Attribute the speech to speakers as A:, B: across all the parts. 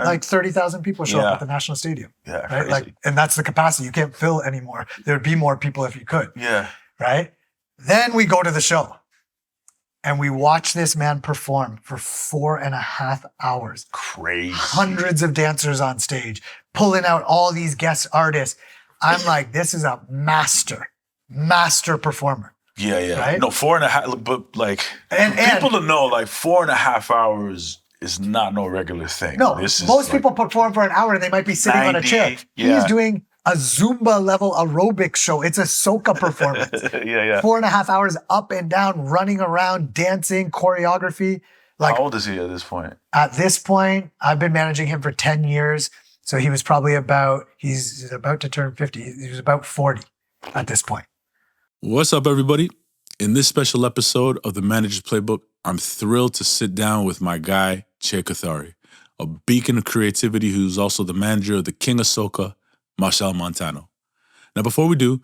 A: like 30,000 people show up at the National Stadium.
B: Yeah,
A: right?
B: crazy.
A: Like, and that's the capacity. You can't fill anymore. There'd be more people if you could.
B: Yeah.
A: Right? Then we go to the show and we watch this man perform for 4.5 hours.
B: Crazy.
A: Hundreds of dancers on stage, pulling out all these guest artists. I'm like, this is a master performer.
B: Yeah, yeah.
A: Right?
B: No, 4.5, but like,
A: And
B: people to know, like 4.5 hours is not no regular thing.
A: No,
B: this is
A: most
B: like
A: people perform for an hour and they might be sitting on a
B: 90,
A: chair.
B: yeah.
A: He's doing a Zumba level aerobics show. It's a SOCA performance.
B: yeah.
A: 4.5 hours up and down, running around, dancing, choreography. Like,
B: how old is he at this point?
A: At this point, I've been managing him for 10 years. So he was probably he's about to turn 50. He was about 40 at this point.
C: What's up, everybody? In this special episode of the Manager's Playbook, I'm thrilled to sit down with my guy, Che Kothari, a beacon of creativity who's also the manager of the king of SOCA, Machel Montano. Now, before we do,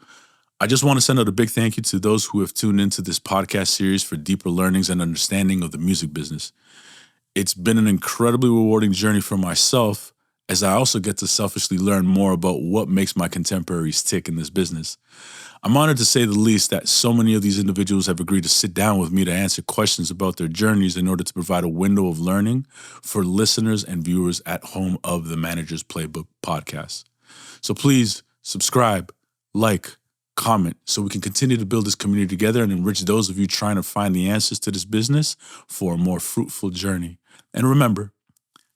C: I just want to send out a big thank you to those who have tuned into this podcast series for deeper learnings and understanding of the music business. It's been an incredibly rewarding journey for myself, as I also get to selfishly learn more about what makes my contemporaries tick in this business. I'm honored to say the least that so many of these individuals have agreed to sit down with me to answer questions about their journeys in order to provide a window of learning for listeners and viewers at home of the Manager's Playbook podcast. So please subscribe, like, comment, so we can continue to build this community together and enrich those of you trying to find the answers to this business for a more fruitful journey. And remember,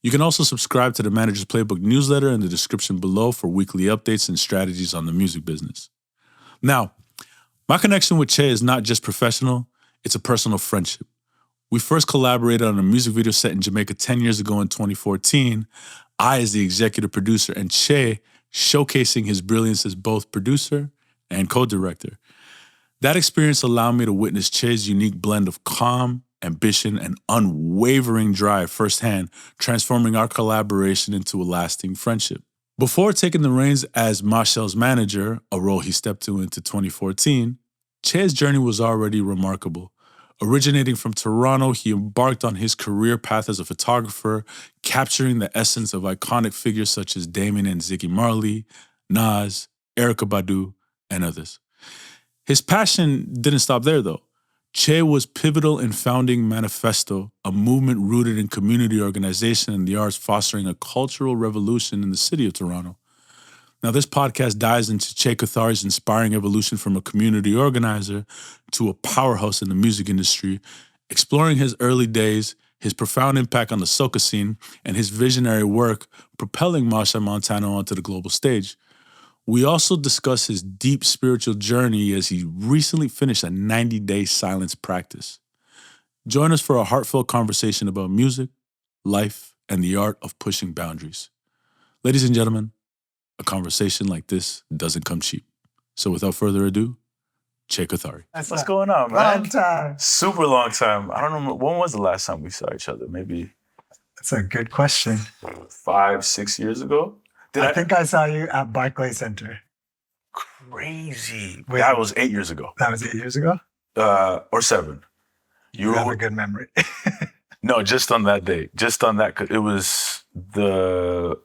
C: you can also subscribe to the Manager's Playbook newsletter in the description below for weekly updates and strategies on the music business. Now, my connection with Che is not just professional, it's a personal friendship. We first collaborated on a music video set in Jamaica 10 years ago in 2014, I as the executive producer and Che showcasing his brilliance as both producer and co-director. That experience allowed me to witness Che's unique blend of calm, ambition, and unwavering drive firsthand, transforming our collaboration into a lasting friendship. Before taking the reins as Machel's manager, a role he stepped into 2014, Che's journey was already remarkable. Originating from Toronto, he embarked on his career path as a photographer, capturing the essence of iconic figures such as Damian Ziggy Marley, Nas, Erykah Badu, and others. His passion didn't stop there, though. Che was pivotal in founding Manifesto, a movement rooted in community organization and the arts, fostering a cultural revolution in the city of Toronto. Now, this podcast dives into Che Kothari's inspiring evolution from a community organizer to a powerhouse in the music industry, exploring his early days, his profound impact on the SOCA scene, and his visionary work propelling Machel Montano onto the global stage. We also discuss his deep spiritual journey as he recently finished a 90-day silence practice. Join us for a heartfelt conversation about music, life, and the art of pushing boundaries. Ladies and gentlemen, a conversation like this doesn't come cheap. So without further ado, Che Kothari.
B: What's going on, man?
A: Long time.
B: Super long time. I don't know, when was the last time we saw each other? Maybe
A: That's a good question.
B: 5-6 years ago?
A: I think I saw you at Barclays Center.
B: Crazy.
A: Wait.
B: That was 8 years ago.
A: That was 8 years ago?
B: Or 7.
A: You have a good memory.
B: No, just on that day. Just on that, it was the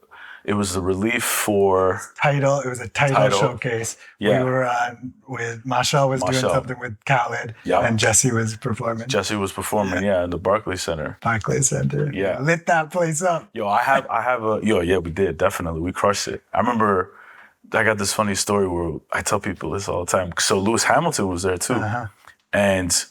B: relief for
A: TIDAL. It was a TIDAL showcase.
B: Yeah.
A: We were on with Machel doing something with Khaled, and Jesse was performing.
B: Jesse was performing, in the Barclays Center.
A: Barclays Center.
B: Yeah.
A: Lit that place up.
B: We did, definitely. We crushed it. I remember I got this funny story where I tell people this all the time. So Lewis Hamilton was there too. And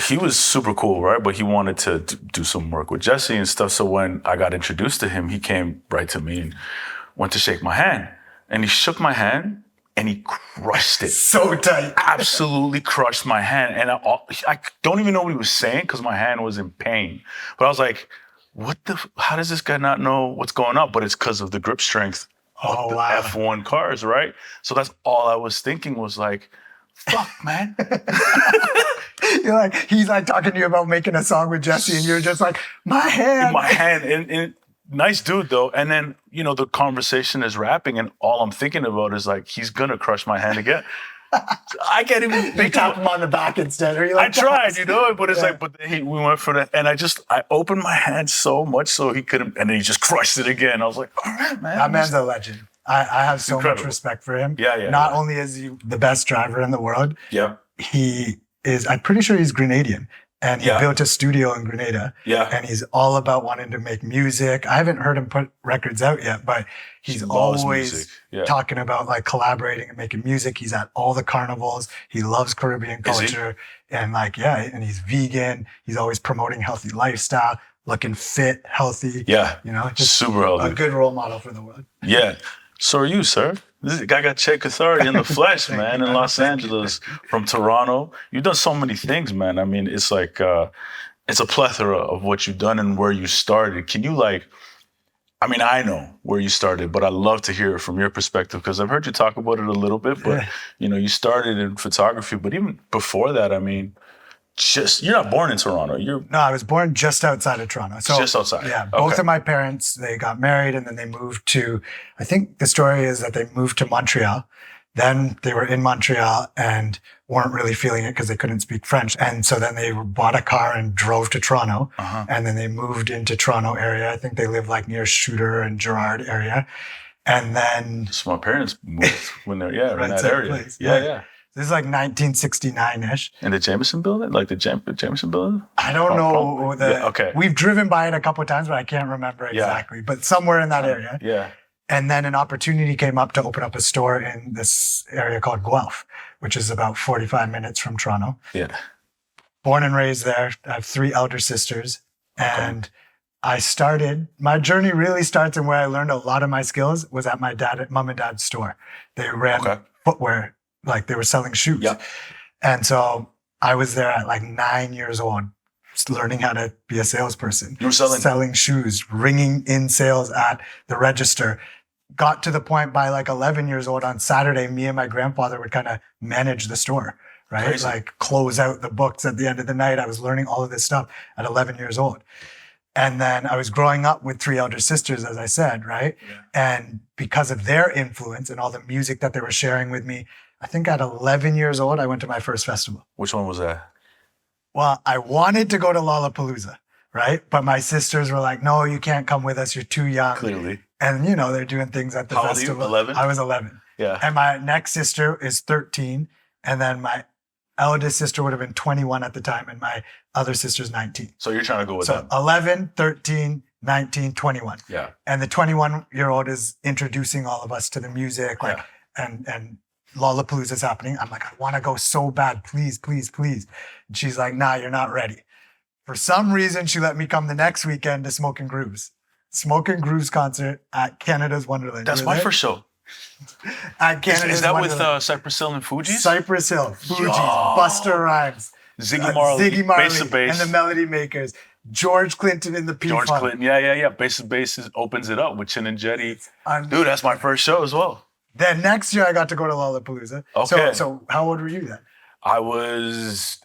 B: he was super cool, right? But he wanted to do some work with Jesse and stuff. So when I got introduced to him, he came right to me and went to shake my hand. And he shook my hand and he crushed it.
A: So tight.
B: Absolutely crushed my hand. And I don't even know what he was saying because my hand was in pain. But I was like, how does this guy not know what's going on? But it's because of the grip strength of the F1 cars, right? So that's all I was thinking was like, fuck, man.
A: You're like, he's like talking to you about making a song with Jesse, and you're just like, my hand.
B: My hand. And nice dude, though. And then, the conversation is wrapping, and all I'm thinking about is like, he's going to crush my hand again. I can't even
A: You tap him on the back instead. Or you like,
B: I tried, you know, but it's
A: Yeah.
B: like, but we went for that. And I opened my hand so much so he couldn't, and then he just crushed it again. I was like, all right, man.
A: That man's a legend. I have so
B: Incredible.
A: much respect for him.
B: Yeah.
A: Not only is he the best driver in the world,
B: Yeah.
A: he is, I'm pretty sure he's Grenadian. And he
B: Yeah.
A: built a studio in Grenada.
B: Yeah.
A: And he's all about wanting to make music. I haven't heard him put records out yet, but he's
B: He loves
A: always
B: music. Yeah.
A: talking about like collaborating and making music. He's at all the carnivals. He loves Caribbean
B: Is he?
A: culture. And like, yeah, and he's vegan. He's always promoting healthy lifestyle, looking fit, healthy.
B: Yeah.
A: You know, just
B: Super healthy.
A: a good role model for the world.
B: Yeah. So are you, sir. This guy got Che Kothari in the flesh,
A: Thank
B: man,
A: you,
B: in
A: man.
B: Los
A: Thank you.
B: Angeles, from Toronto. You've done so many things, man. I mean, it's like, it's a plethora of what you've done and where you started. Can you I know where you started, but I'd love to hear it from your perspective because I've heard you talk about it a little bit, but you started in photography, but even before that, I mean, you're not born in Toronto.
A: No, I was born just outside of Toronto. So
B: Just outside.
A: Yeah, both
B: Okay.
A: of my parents, they got married and then they moved to, I think the story is that they moved to Montreal. Then they were in Montreal and weren't really feeling it because they couldn't speak French. And so then they bought a car and drove to Toronto.
B: Uh-huh.
A: And then they moved into Toronto area. I think they live like near Shooter and Gerrard area. And then
B: So my parents moved when they're, in
A: Right,
B: that
A: same
B: area.
A: place.
B: Yeah,
A: Yeah.
B: yeah.
A: this is like 1969-ish.
B: And the Jameson building? Like the Jameson building?
A: I don't know.
B: Probably. Yeah, okay.
A: We've driven by it a couple of times, but I can't remember exactly. But somewhere in that area.
B: Yeah.
A: And then an opportunity came up to open up a store in this area called Guelph, which is about 45 minutes from Toronto.
B: Yeah.
A: Born and raised there. I have 3 elder sisters. And my journey really starts and where I learned a lot of my skills was at my mom and dad's store. They ran footwear, like they were selling shoes.
B: Yeah.
A: And so I was there at like 9 years old, just learning how to be a salesperson.
B: You were selling
A: shoes, ringing in sales at the register. Got to the point by like 11 years old on Saturday, me and my grandfather would kind of manage the store, right?
B: Crazy.
A: Like close out the books at the end of the night. I was learning all of this stuff at 11 years old. And then I was growing up with 3 elder sisters, as I said, right?
B: Yeah.
A: And because of their influence and all the music that they were sharing with me, I think at 11 years old, I went to my first festival.
B: Which one was that?
A: Well, I wanted to go to Lollapalooza, right? But my sisters were like, no, you can't come with us. You're too young.
B: Clearly.
A: And, they're doing things at the
B: How old are you?
A: festival.
B: 11?
A: I was 11.
B: Yeah.
A: And my next sister is 13. And then my eldest sister would have been 21 at the time. And my other sister's 19.
B: So you're trying to go with
A: So
B: them.
A: 11, 13, 19, 21.
B: Yeah.
A: And the 21-year-old is introducing all of us to the music. And Lollapalooza's happening. I'm like, I want to go so bad. Please, please, please. And she's like, nah, you're not ready. For some reason, she let me come the next weekend to Smoke and Grooves. Smoke and Grooves concert at Canada's Wonderland.
B: That's my first show.
A: At Canada's
B: Is that
A: Wonderland.
B: with Cypress Hill and Fugees?
A: Cypress Hill, Fugees,
B: Yo.
A: Busta Rhymes,
B: Ziggy Marley, Bass to
A: and
B: Bass.
A: the Melody Makers, George Clinton in the P-Funk.
B: George Clinton, yeah. Bass to Bass opens it up with Chin and Jetty.
A: And
B: Dude, that's my first show as well.
A: then next year I got to go to Lollapalooza.
B: Okay.
A: So how old were you then?
B: I was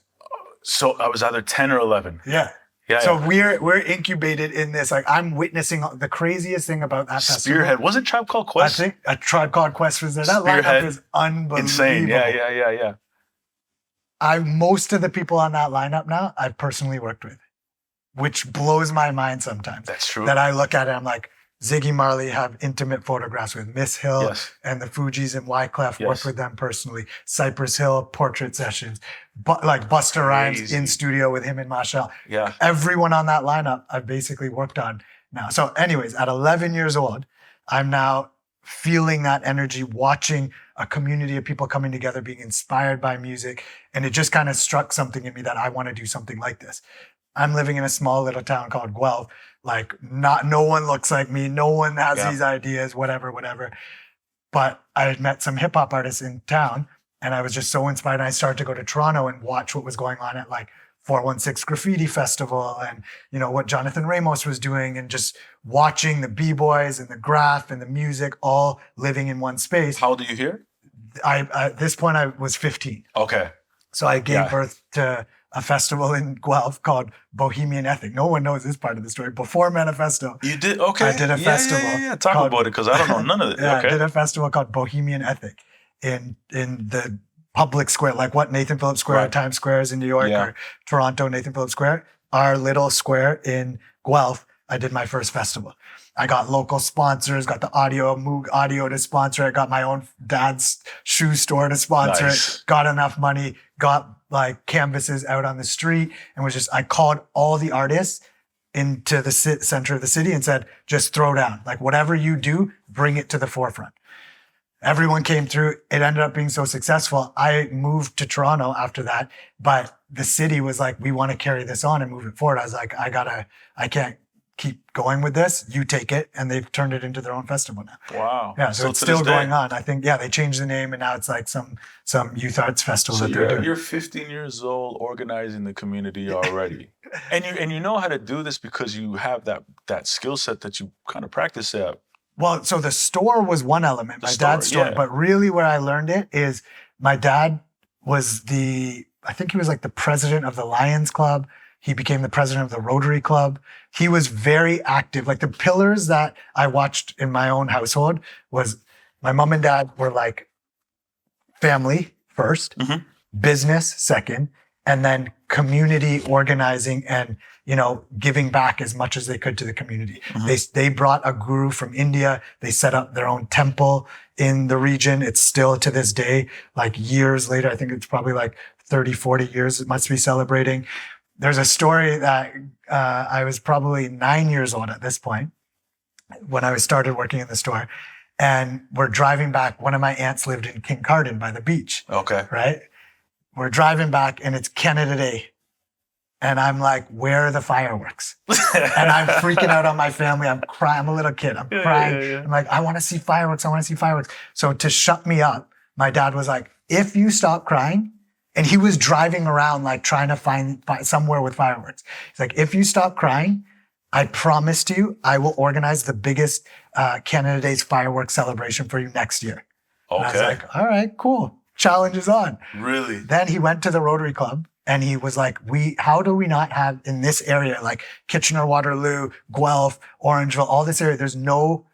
B: either 10 or 11.
A: Yeah.
B: Yeah.
A: So we're incubated in this. Like I'm witnessing the craziest thing about that festival.
B: Spearhead. Was it Tribe Called
A: I
B: Quest?
A: think a Tribe Called Quest was there. That
B: Spearhead.
A: lineup is unbelievable.
B: Insane. Yeah.
A: Most of the people on that lineup now, I've personally worked with, which blows my mind sometimes.
B: That's true.
A: That I look at it, I'm like, Ziggy Marley have intimate photographs with Miss Hill
B: Yes.
A: and the Fugees and Wyclef,
B: Yes.
A: worked with them personally. Cypress Hill, portrait sessions, but like Busta Rhymes
B: Crazy.
A: in studio with him and Machel.
B: Yeah.
A: Everyone on that lineup I've basically worked on now. So anyways, at 11 years old, I'm now feeling that energy, watching a community of people coming together, being inspired by music. And it just kind of struck something in me that I want to do something like this. I'm living in a small little town called Guelph. Like no one looks like me. No one has
B: Yeah.
A: these ideas, whatever. But I had met some hip hop artists in town and I was just so inspired. And I started to go to Toronto and watch what was going on at like 416 Graffiti Festival and, what Jonathan Ramos was doing and just watching the B-boys and the graph and the music all living in one space.
B: How old are you here?
A: At this point, I was 15.
B: Okay.
A: So I gave
B: Yeah.
A: birth to a festival in Guelph called Bohemian Ethic. No one knows this part of the story. Before Manifesto,
B: You did? Okay.
A: I did a festival
B: Yeah. Talk
A: called-
B: about it because I don't know none of it.
A: yeah,
B: Okay.
A: I did a festival called Bohemian Ethic in the public square, like what Nathan Phillips Square,
B: Right.
A: Times Square is in New York,
B: Yeah.
A: or Toronto, Nathan Phillips Square. Our little square in Guelph, I did my first festival. I got local sponsors, got the Moog Audio to sponsor it, got my own dad's shoe store to sponsor
B: Nice.
A: it, got enough money, got like canvases out on the street, and I called all the artists into the center of the city and said, just throw down. Like whatever you do, bring it to the forefront. Everyone came through. It ended up being so successful. I moved to Toronto after that, but the city was like, we want to carry this on and move it forward. I was like, I can't keep going with this. You take it. And they've turned it into their own festival now.
B: Wow.
A: Yeah. So it's
B: to this
A: still
B: day-
A: going on. I think, they changed the name and now it's like some youth arts festival
B: So
A: that they're doing.
B: you're 15 years old, organizing the community already, and you know how to do this because you have that skill set that you kind of practice at.
A: Well, so the store was one element, my dad's store,
B: yeah.
A: but really where I learned it is my dad was I think he was like the president of the Lions Club. He became the president of the Rotary Club. He was very active. Like the pillars that I watched in my own household was my mom and dad were like family first,
B: Mhm.
A: business second, and then community organizing and, giving back as much as they could to the community. They brought a guru from India. They set up their own temple in the region. It's still to this day, like years later, I think it's probably like 30, 40 years it must be celebrating. There's a story that I was probably 9 years old at this point when I started working in the store. And we're driving back. One of my aunts lived in Kingston by the beach,
B: Okay.
A: right? We're driving back and it's Canada Day. And I'm like, where are the fireworks? And I'm freaking out on my family. I'm crying. I'm a little kid. I'm crying.
B: Yeah.
A: I'm like, I want to see fireworks. I want to see fireworks. So to shut me up, my dad was like, if you stop crying, and he was driving around like trying to find somewhere with fireworks. He's like, if you stop crying, I promise you, I will organize the biggest Canada Day's fireworks celebration for you next year. And I was
B: Okay.
A: like, all right, cool. Challenge is on.
B: Really?
A: Then he went to the Rotary Club and he was like, how do we not have in this area, like Kitchener, Waterloo, Guelph, Orangeville, all this area, there's no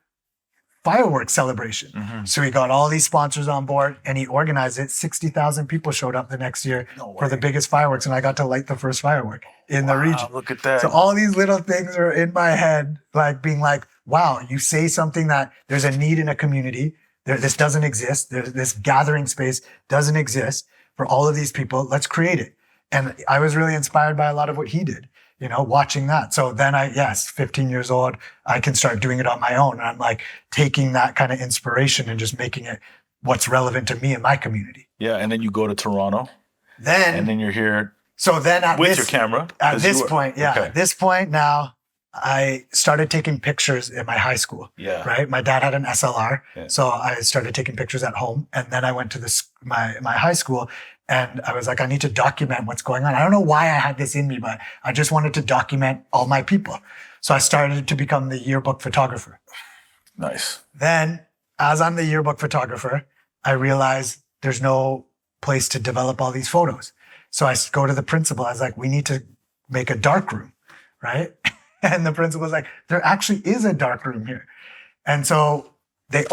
A: fireworks celebration.
B: Mhm.
A: So he got all these sponsors on board and he organized it. 60,000 people showed up the next year for the biggest fireworks. And I got to light the first firework in the region.
B: Look at that.
A: So all these little things are in my head, like being like, wow, you say something that there's a need in a community. This doesn't exist. This gathering space doesn't exist for all of these people. Let's create it. And I was really inspired by a lot of what he did, watching that. So then 15 years old, I can start doing it on my own. And I'm like taking that kind of inspiration and just making it what's relevant to me and my community.
B: Yeah, and then you go to Toronto,
A: Then,
B: and then you're here
A: at
B: with
A: this,
B: your camera.
A: At
B: 'cause
A: this
B: you were-
A: point,
B: Okay.
A: at this point now, I started taking pictures in my high school.
B: Yeah.
A: Right. My dad had an SLR,
B: Yeah.
A: so I started taking pictures at home, and then I went to my high school, and I was like, I need to document what's going on. I don't know why I had this in me, but I just wanted to document all my people. So I started to become the yearbook photographer.
B: Nice.
A: Then, as I'm the yearbook photographer, I realized there's no place to develop all these photos. So I go to the principal. I was like, we need to make a dark room, right? And the principal was like, there actually is a dark room here. And so they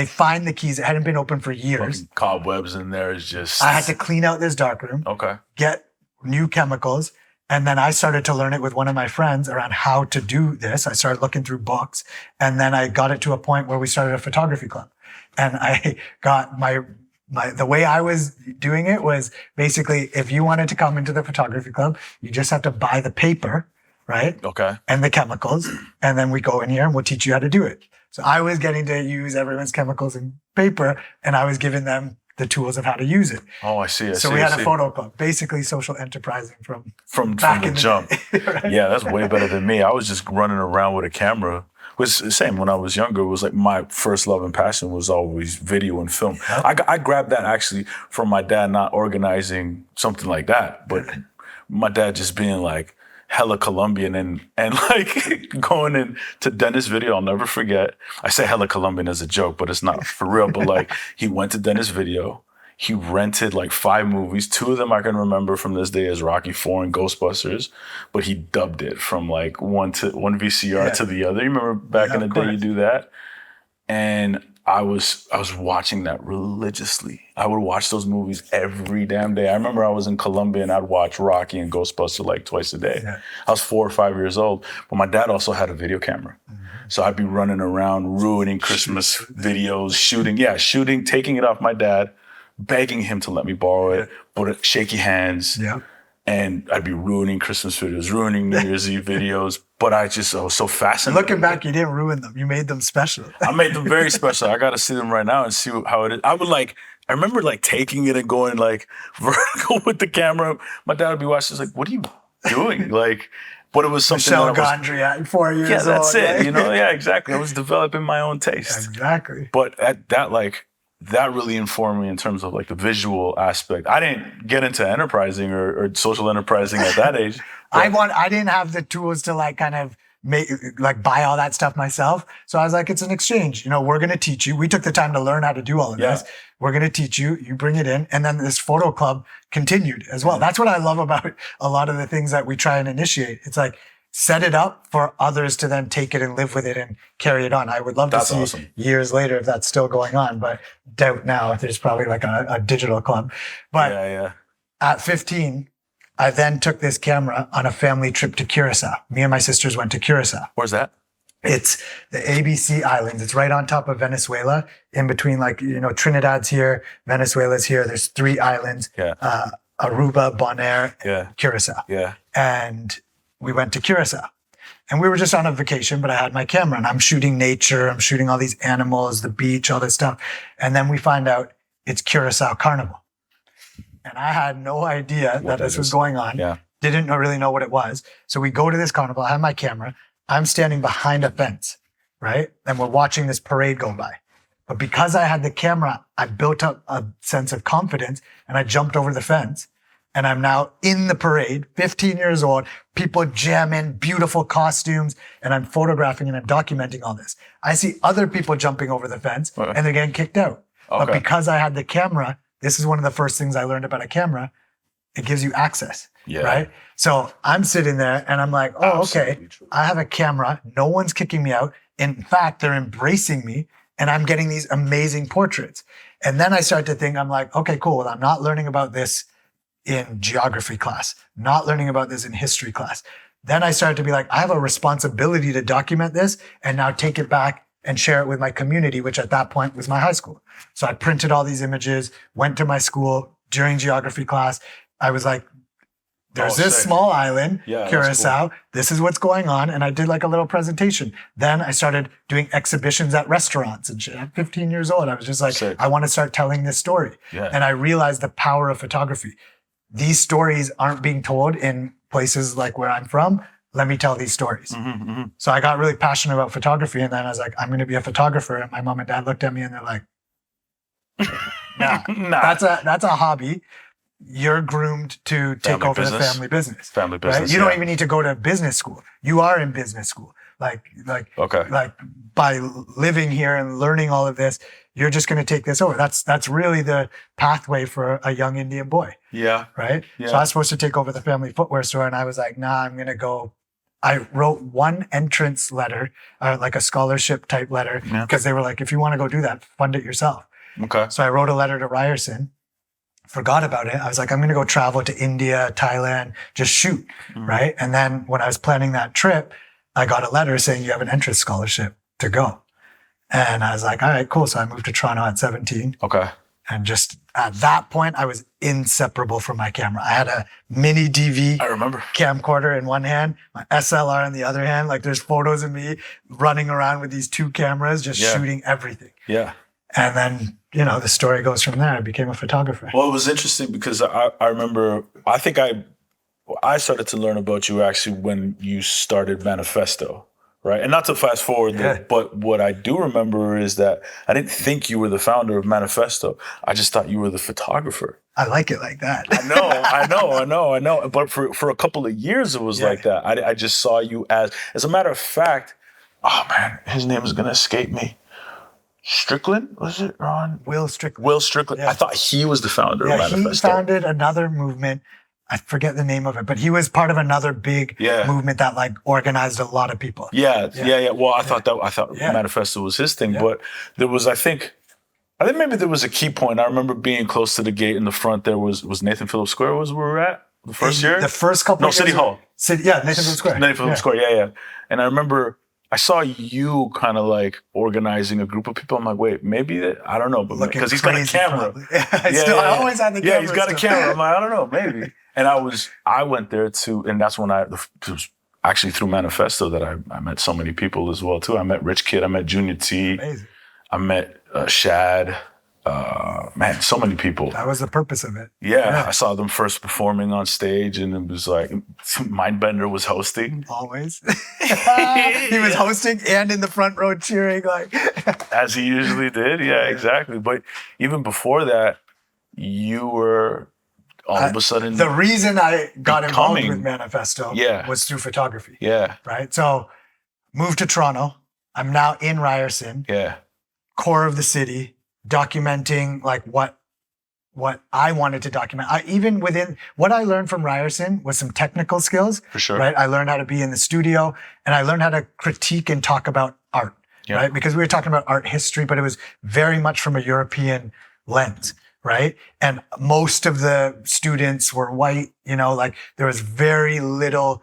A: find the keys. It hadn't been open for years.
B: Fucking cobwebs in there is just.
A: I had to clean out this dark room,
B: Okay.
A: get new chemicals. And then I started to learn it with one of my friends around how to do this. I started looking through books, and then I got it to a point where we started a photography club. And I got the way I was doing it was basically, if you wanted to come into the photography club, you just have to buy the paper, right?
B: Okay.
A: And the chemicals. And then we go in here and we'll teach you how to do it. So I was getting to use everyone's chemicals and paper, and I was giving them the tools of how to use it.
B: Oh, I see.
A: So we had a photo club, basically social enterprising from back
B: the
A: in
B: jump.
A: Right?
B: Yeah, that's way better than me. I was just running around with a camera. It was the same when I was younger. It was like my first love and passion was always video and film.
A: Yep.
B: I grabbed that actually from my dad not organizing something like that, but my dad just being like hella Colombian and like going into Dennis Video. I'll never forget. I say hella Colombian as a joke, but it's not for real. But like he went to Dennis Video. He rented like 5 movies. 2 of them I can remember from this day as Rocky IV and Ghostbusters, but he dubbed it from like one VCR to the other. You remember back in the day you do that? And I was watching that religiously. I would watch those movies every damn day. I remember I was in Colombia and I'd watch Rocky and Ghostbusters like twice a day. Yeah. I was 4 or 5 years old, but my dad also had a video camera. So I'd be running around ruining Christmas videos, shooting, taking it off my dad, begging him to let me borrow it, but shaky hands. Yeah. And I'd be ruining Christmas videos, ruining New Year's Eve videos. But I was so fascinated.
A: Looking back, you didn't ruin them. You made them special.
B: I made them very special. I got to see them right now and see how it is. I remember taking it and going vertical with the camera. My dad would be watching. He's like, "What are you doing?" But it was something
A: Machel Gondry at 4 years old.
B: Yeah, that's it. Yeah, exactly. I was developing my own taste.
A: Exactly.
B: But that really informed me in terms of the visual aspect. I didn't get into enterprising or social enterprising at that age.
A: I didn't have the tools to kind of buy all that stuff myself. So I was like, it's an exchange. We're going to teach you. We took the time to learn how to do all of this. We're going to teach you. You bring it in. And then this photo club continued as well. That's what I love about a lot of the things that we try and initiate. It's set it up for others to then take it and live with it and carry it on. I would love to see years later if that's still going on, but doubt now if there's probably a digital club. But at 15, I then took this camera on a family trip to Curacao. Me and my sisters went to Curacao.
B: Where's that?
A: It's the ABC Islands. It's right on top of Venezuela, in between Trinidad's here, Venezuela's here. There's 3 islands, Aruba, Bonaire, Curacao. Yeah. And we went to Curacao. And we were just on a vacation, but I had my camera and I'm shooting nature. I'm shooting all these animals, the beach, all this stuff. And then we find out it's Curacao Carnival. And I had no idea that this was going on. Yeah. Didn't really know what it was. So we go to this carnival. I have my camera. I'm standing behind a fence, right? And we're watching this parade go by. But because I had the camera, I built up a sense of confidence and I jumped over the fence. And I'm now in the parade, 15 years old, people jamming, beautiful costumes, and I'm photographing and I'm documenting all this. I see other people jumping over the fence and they're getting kicked out. Okay. But because I had the camera, this is one of the first things I learned about a camera. It gives you access, right? So I'm sitting there and I'm like, oh, okay, I have a camera. No one's kicking me out. In fact, they're embracing me and I'm getting these amazing portraits. And then I start to think, I'm like, okay, cool. Well, I'm not learning about this in geography class, not learning about this in history class. Then I started to be like, I have a responsibility to document this and now take it back and share it with my community, which at that point was my high school. So I printed all these images, went to my school during geography class. I was like, there's this small island, Curacao. Cool. This is what's going on. And I did a little presentation. Then I started doing exhibitions at restaurants and shit. At 15 years old, I was just like, I want to start telling this story. Yeah. And I realized the power of photography. These stories aren't being told in places like where I'm from. Let me tell these stories. Mm-hmm, mm-hmm. So I got really passionate about photography. And then I was like, I'm going to be a photographer. And my mom and dad looked at me and they're like, nah. That's a hobby. You're groomed to take over the family business. Family business. Right? You don't even need to go to business school. You are in business school. Like by living here and learning all of this, you're just going to take this over. That's really the pathway for a young Indian boy. Yeah. Right? Yeah. So I was supposed to take over the family footwear store and I was like, nah, I'm going to go. I wrote one entrance letter, like a scholarship type letter, because they were like, if you want to go do that, fund it yourself. Okay. So I wrote a letter to Ryerson, forgot about it. I was like, I'm going to go travel to India, Thailand, just shoot. Mm-hmm. Right. And then when I was planning that trip, I got a letter saying you have an entrance scholarship to go. And I was like, all right, cool. So I moved to Toronto at 17. Okay. And just at that point, I was inseparable from my camera. I had a mini DV camcorder in one hand, my SLR in the other hand. Like there's photos of me running around with these 2 cameras, just shooting everything. Yeah. And then, the story goes from there. I became a photographer.
B: Well, it was interesting because I remember, I think I started to learn about you actually when you started Manifesto. Right. And not to fast forward, but what I do remember is that I didn't think you were the founder of Manifesto. I just thought you were the photographer.
A: I like it like that.
B: I know. But for a couple of years, it was like that. I just saw you as a matter of fact, oh man, his name is going to escape me. Strickland, was it, Ron?
A: Will Strickland.
B: Will Strickland. Yeah. I thought he was the founder of Manifesto.
A: He founded another movement. I forget the name of it, but he was part of another big movement that like organized a lot of people.
B: Yeah. Well, I thought Manifesto was his thing, but there was, I think maybe there was a key point. I remember being close to the gate in the front. There was Nathan Phillips Square was where we were at the first year?
A: The first couple of years?
B: City Hall.
A: Nathan Phillips Square.
B: Nathan Phillips Square, yeah. And I remember I saw you kind of like organizing a group of people. I'm like, wait, maybe I don't know, but because he's got a camera.
A: I always had the camera.
B: Yeah, he's got a camera. I'm like, I don't know, maybe. And I went there too, and that's when it was actually through Manifesto that I met so many people as well too. I met Rich Kid, I met Junior T,
A: amazing.
B: I met Shad. Man, so many people.
A: That was the purpose of it.
B: Yeah, I saw them first performing on stage, and it was like Mindbender was hosting.
A: Always, he was hosting and in the front row cheering, like
B: as he usually did. Yeah, exactly. But even before that, you were all of a sudden.
A: The reason I got involved with Manifesto was through photography.
B: Yeah.
A: Right. So, moved to Toronto. I'm now in Ryerson.
B: Yeah.
A: Core of the city. Documenting like what I wanted to document. Even within what I learned from Ryerson was some technical skills.
B: For sure.
A: Right. I learned how to be in the studio, and I learned how to critique and talk about art. Yeah. Right. Because we were talking about art history, but it was very much from a European lens. Right. And most of the students were white, like there was very little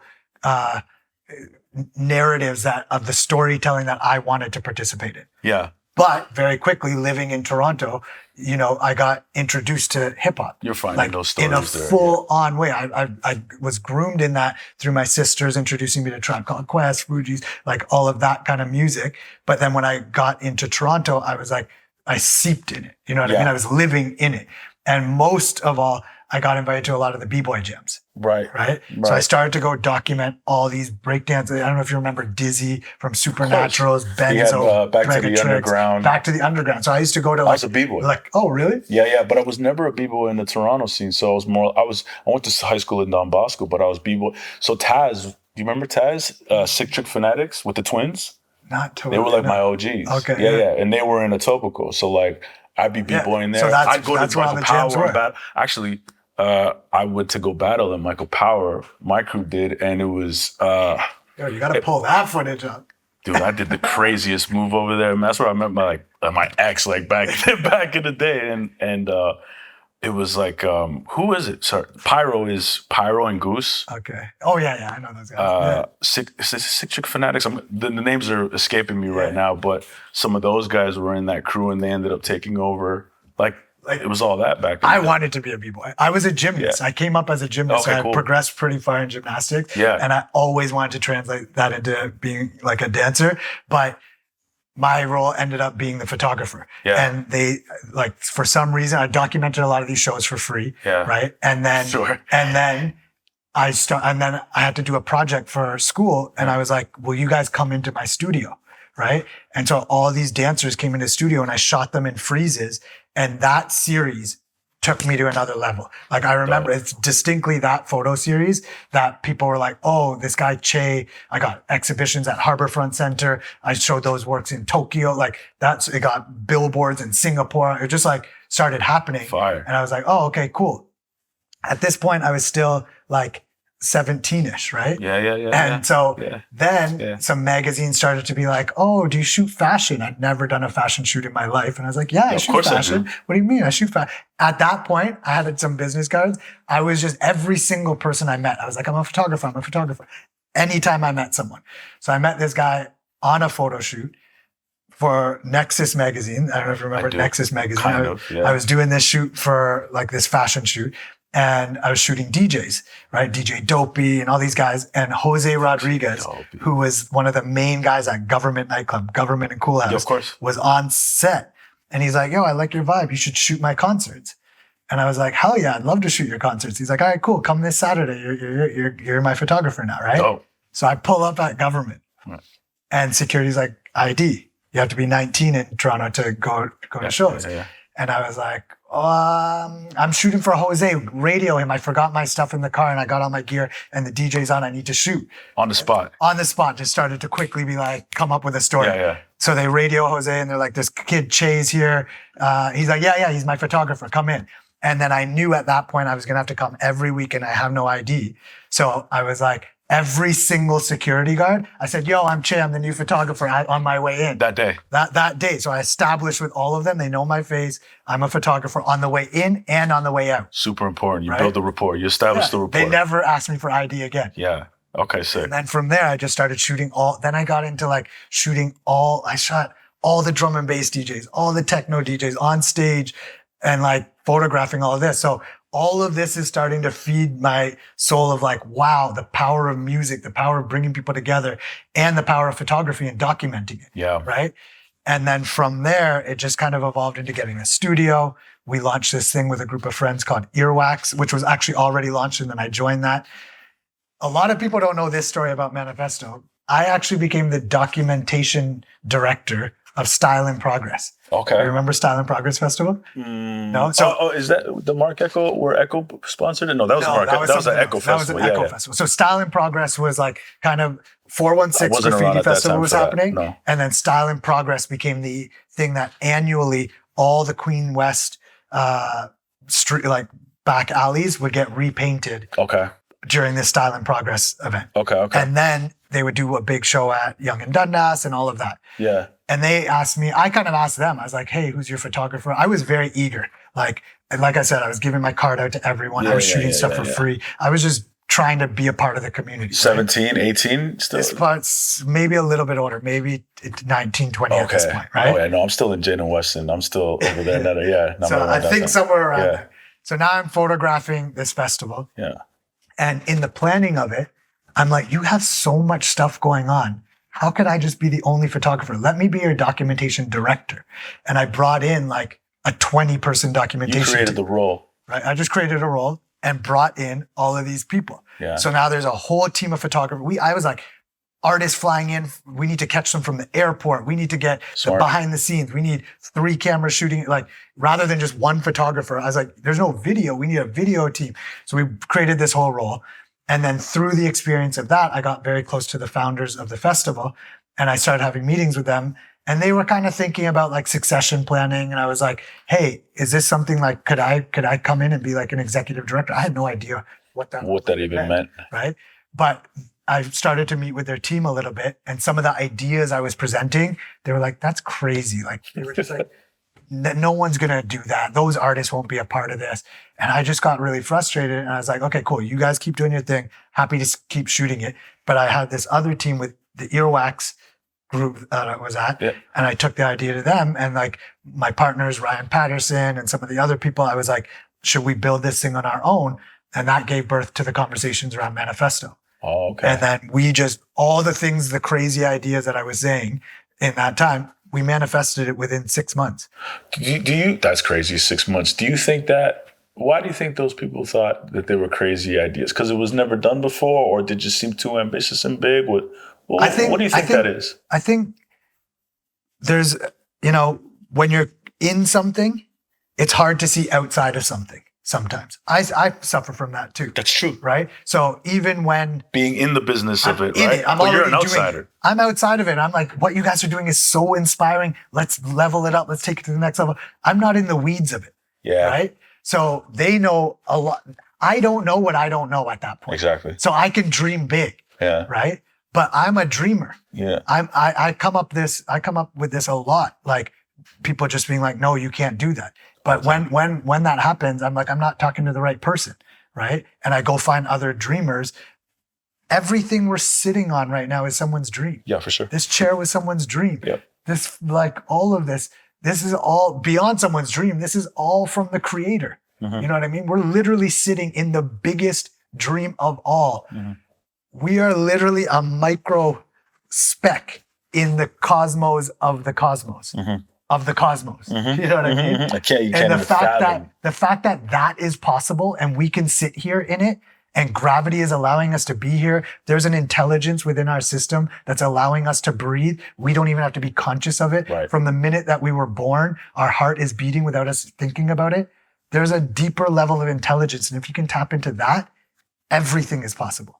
A: narratives of the storytelling that I wanted to participate in.
B: Yeah.
A: But very quickly, living in Toronto, I got introduced to hip hop.
B: You're finding those stories
A: in a full-on way. I was groomed in that through my sisters introducing me to Tribe Called Quest, Fugees, like all of that kind of music. But then when I got into Toronto, I was like, I seeped in it. You know what I mean? I was living in it. And most of all, I got invited to a lot of the B-boy jams.
B: Right.
A: So I started to go document all these breakdances. I don't know if you remember Dizzy from Supernaturals, Benzo,
B: Back to the Underground.
A: Back to the Underground. So I used to go to
B: I was a B-boy.
A: Like, oh, really?
B: Yeah. But I was never a B-boy in the Toronto scene. So I went to high school in Don Bosco, but I was B-boy. So Taz, do you remember Taz? Sick Trick Fanatics with the twins?
A: Not totally.
B: They were like my OGs.
A: Okay.
B: Yeah. And they were in Etobicoke. So like, I'd be B-boying there.
A: So
B: I'd go
A: to
B: Michael Power and battle. Actually, I went to go battle at Michael Power. My crew did, and it was.
A: Yo, you got to pull that footage up.
B: Dude, I did the craziest move over there. And that's where I met my ex, like back in the day, and it was like, who is it? Sorry, Pyro and Goose.
A: Okay. Oh yeah, I know those guys.
B: Sick Chick Fanatics. The names are escaping me right now, but some of those guys were in that crew, and they ended up taking over. Like it was all that back then.
A: I wanted to be a b-boy. I was a gymnast. I came up as a gymnast.
B: Okay,
A: so I
B: cool.
A: progressed pretty far in gymnastics.
B: Yeah.
A: And I always wanted to translate that into being like a dancer. But my role ended up being the photographer.
B: Yeah.
A: And they, like, for some reason, I documented a lot of these shows for free.
B: Yeah.
A: Right. And then, I had to do a project for school, and I was like, will you guys come into my studio? Right. And so all these dancers came into the studio, and I shot them in freezes. And that series took me to another level. Like I remember it's distinctly that photo series that people were like, oh, this guy Che, I got exhibitions at Harbourfront Center. I showed those works in Tokyo. Like it got billboards in Singapore. It just like started happening.
B: Fire.
A: And I was like, oh, okay, cool. At this point, I was still like 17-ish, right?
B: Yeah.
A: And so then some magazines started to be like, oh, do you shoot fashion? I'd never done a fashion shoot in my life. And I was like, I shoot fashion. What do you mean? I shoot fashion. At that point, I had some business cards. I was just every single person I met. I was like, I'm a photographer. Anytime I met someone. So I met this guy on a photo shoot for Nexus magazine. I don't know if you remember Nexus magazine.
B: Kind of, yeah.
A: I was doing this shoot for like this fashion shoot. And I was shooting DJs, right? DJ Dopey and all these guys. And Jose Rodriguez, who was one of the main guys at Government Nightclub, Government and Cool House,
B: of course,
A: was on set. And he's like, yo, I like your vibe. You should shoot my concerts. And I was like, hell yeah, I'd love to shoot your concerts. He's like, all right, cool. Come this Saturday. You're my photographer now, right?
B: Oh.
A: So I pull up at Government. Right. And security's like, ID. You have to be 19 in Toronto to go to shows. Yeah. And I was like, I'm shooting for Jose. Radio him. I forgot my stuff in the car, and I got all my gear, and the DJ's on. I need to shoot.
B: On the spot.
A: Just started to quickly be like, come up with a story.
B: Yeah.
A: So they radio Jose, and they're like, this kid Che's here. He's like, yeah, he's my photographer. Come in. And then I knew at that point I was going to have to come every week and I have no ID. So I was like, every single security guard, I said, yo, I'm Che, I'm the new photographer on my way in.
B: That day.
A: That day. So I established with all of them, they know my face. I'm a photographer on the way in and on the way out.
B: Super important. You
A: Right?
B: build the rapport. You establish the rapport.
A: They never asked me for ID again.
B: Yeah. Okay, sick.
A: And then from there, I just started shooting then I got into like I shot all the drum and bass DJs, all the techno DJs on stage and like photographing all of this. So all of this is starting to feed my soul of like, wow, the power of music, the power of bringing people together and the power of photography and documenting it.
B: Yeah.
A: Right. And then from there, it just kind of evolved into getting a studio. We launched this thing with a group of friends called Earwax, which was actually already launched. And then I joined that. A lot of people don't know this story about Manifesto. I actually became the documentation director of Style in Progress.
B: Okay.
A: You remember Style in Progress Festival? No. So
B: is that the Mark Echo? Were Echo sponsored? No, that was Mark. That was an
A: something
B: Echo
A: else.
B: Festival.
A: That was an Echo Festival. So Style in Progress was like kind of 416 Graffiti Festival was happening.
B: No.
A: And then Style in Progress became the thing that annually all the Queen West street, like back alleys would get repainted.
B: Okay.
A: During this Style in Progress event.
B: Okay.
A: And then they would do a big show at Young and Dundas and all of that.
B: Yeah.
A: And they asked me, I kind of asked them, I was like, hey, who's your photographer? I was very eager. Like I said, I was giving my card out to everyone. I was shooting stuff for free. I was just trying to be a part of the community.
B: 17, 18 still?
A: This part's maybe a little bit older, maybe 19, 20 at this point, right?
B: Oh, yeah. No, I'm still in Jane and Weston. I'm still over there. Yeah.
A: So I think somewhere around there. So now I'm photographing this festival.
B: Yeah.
A: And in the planning of it, I'm like, you have so much stuff going on. How could I just be the only photographer? Let me be your documentation director. And I brought in like a 20-person documentation
B: You created
A: team,
B: the role.
A: right? I just created a role and brought in all of these people.
B: Yeah.
A: So now there's a whole team of photographers. I was like, artists flying in. We need to catch them from the airport. We need to get the behind the scenes. We need 3 cameras shooting. Like rather than just one photographer, I was like, there's no video. We need a video team. So we created this whole role. And then through the experience of that, I got very close to the founders of the festival and I started having meetings with them. And they were kind of thinking about like succession planning. And I was like, hey, is this something like, could I come in and be like an executive director? I had no idea what that
B: even meant.
A: Right. But I started to meet with their team a little bit and some of the ideas I was presenting, they were like, that's crazy. Like they were just like, no one's going to do that. Those artists won't be a part of this. And I just got really frustrated and I was like, okay, cool. You guys keep doing your thing. Happy to keep shooting it. But I had this other team with the Earwax group that I was at. Yeah. And I took the idea to them and like my partners, Ryan Patterson and some of the other people, I was like, should we build this thing on our own? And that gave birth to the conversations around Manifesto.
B: Oh, okay.
A: And then we just, all the things, the crazy ideas that I was saying in that time, we manifested it within 6 months.
B: That's crazy, 6 months. Why do you think those people thought that they were crazy ideas? Because it was never done before or did it just seem too ambitious and big? What do you think that is?
A: I think there's, when you're in something, it's hard to see outside of something. Sometimes I suffer from that too.
B: That's true.
A: Right. So even when
B: being in the business of it,
A: right?
B: But you're an outsider.
A: I'm outside of it. I'm like, what you guys are doing is so inspiring. Let's level it up. Let's take it to the next level. I'm not in the weeds of it.
B: Yeah.
A: Right. So they know a lot. I don't know what I don't know at that point.
B: Exactly.
A: So I can dream big.
B: Yeah.
A: Right. But I'm a dreamer.
B: Yeah.
A: I come up with this a lot. Like people just being like, no, you can't do that. But when that happens, I'm like, I'm not talking to the right person, right? And I go find other dreamers. Everything we're sitting on right now is someone's dream.
B: Yeah, for sure.
A: This chair was someone's dream.
B: Yep.
A: This, like all of this is all beyond someone's dream. This is all from the creator. Mm-hmm. You know what I mean? We're literally sitting in the biggest dream of all. Mm-hmm. We are literally a micro speck in the cosmos of the cosmos. Mm-hmm. Of the cosmos. Mm-hmm. You know what I mean?
B: Mm-hmm.
A: And the fact that is possible and we can sit here in it and gravity is allowing us to be here. There's an intelligence within our system that's allowing us to breathe. We don't even have to be conscious of it. Right. From the minute that we were born, our heart is beating without us thinking about it. There's a deeper level of intelligence. And if you can tap into that, everything is possible,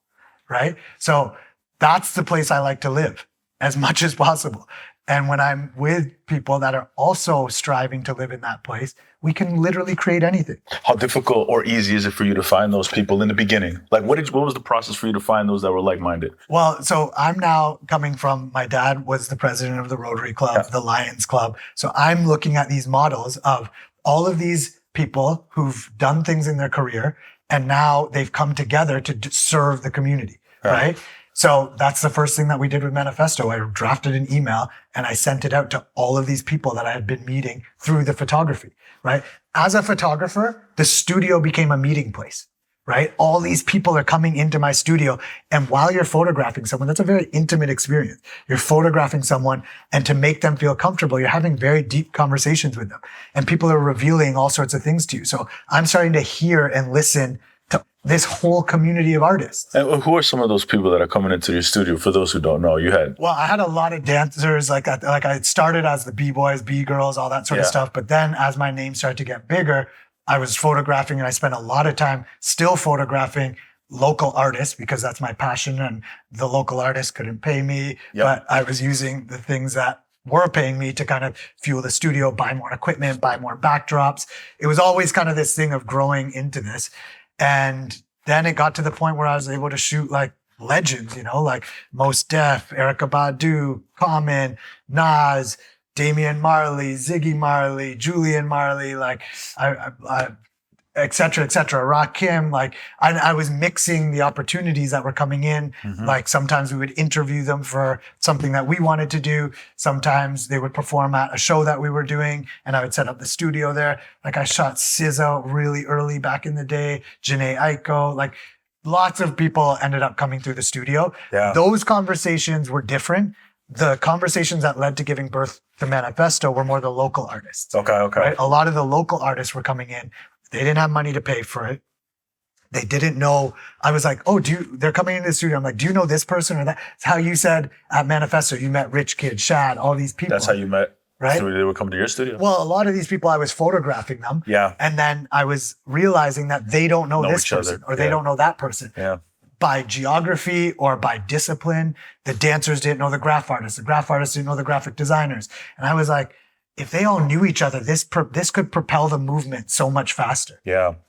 A: right? So that's the place I like to live as much as possible. And when I'm with people that are also striving to live in that place, we can literally create anything.
B: How difficult or easy is it for you to find those people in the beginning? Like, what was the process for you to find those that were like-minded?
A: Well, so I'm now coming from, my dad was the president of the Rotary Club, the Lions Club. So I'm looking at these models of all of these people who've done things in their career, and now they've come together to serve the community, right? So that's the first thing that we did with Manifesto. I drafted an email and I sent it out to all of these people that I had been meeting through the photography, right? As a photographer, the studio became a meeting place, right? All these people are coming into my studio. And while you're photographing someone, that's a very intimate experience. You're photographing someone, and to make them feel comfortable, you're having very deep conversations with them. And people are revealing all sorts of things to you. So I'm starting to hear and listen to this whole community of artists.
B: And who are some of those people that are coming into your studio? For those who don't know, well,
A: I had a lot of dancers. Like I started as the B-boys, B-girls, all that sort of stuff. But then as my name started to get bigger, I was photographing, and I spent a lot of time still photographing local artists because that's my passion, and the local artists couldn't pay me. But I was using the things that were paying me to kind of fuel the studio, buy more equipment, buy more backdrops. It was always kind of this thing of growing into this. And then it got to the point where I was able to shoot like legends, like Mos Def, Erykah Badu, Common, Nas, Damian Marley, Ziggy Marley, Julian Marley, like et cetera, Rakim. Like I was mixing the opportunities that were coming in. Like sometimes we would interview them for something that we wanted to do. Sometimes they would perform at a show that we were doing, and I would set up the studio there. Like I shot SZA really early back in the day, Jhené Aiko, like lots of people ended up coming through the studio. Those conversations were different. The conversations that led to giving birth to Manifesto were more the local artists. Right? A lot of the local artists were coming in. They didn't have money to pay for it. They didn't know. I was like, they're coming into the studio. I'm like, do you know this person or that? It's how you said at Manifesto, you met Rich Kid, Shad, all these people.
B: That's how you met,
A: right?
B: So they were coming to your studio?
A: Well, a lot of these people, I was photographing them. And then I was realizing that they don't know this person or they don't know that person. By geography or by discipline, the dancers didn't know the graph artists. The graph artists didn't know the graphic designers. And I was like, if they all knew each other, this could propel the movement so much faster.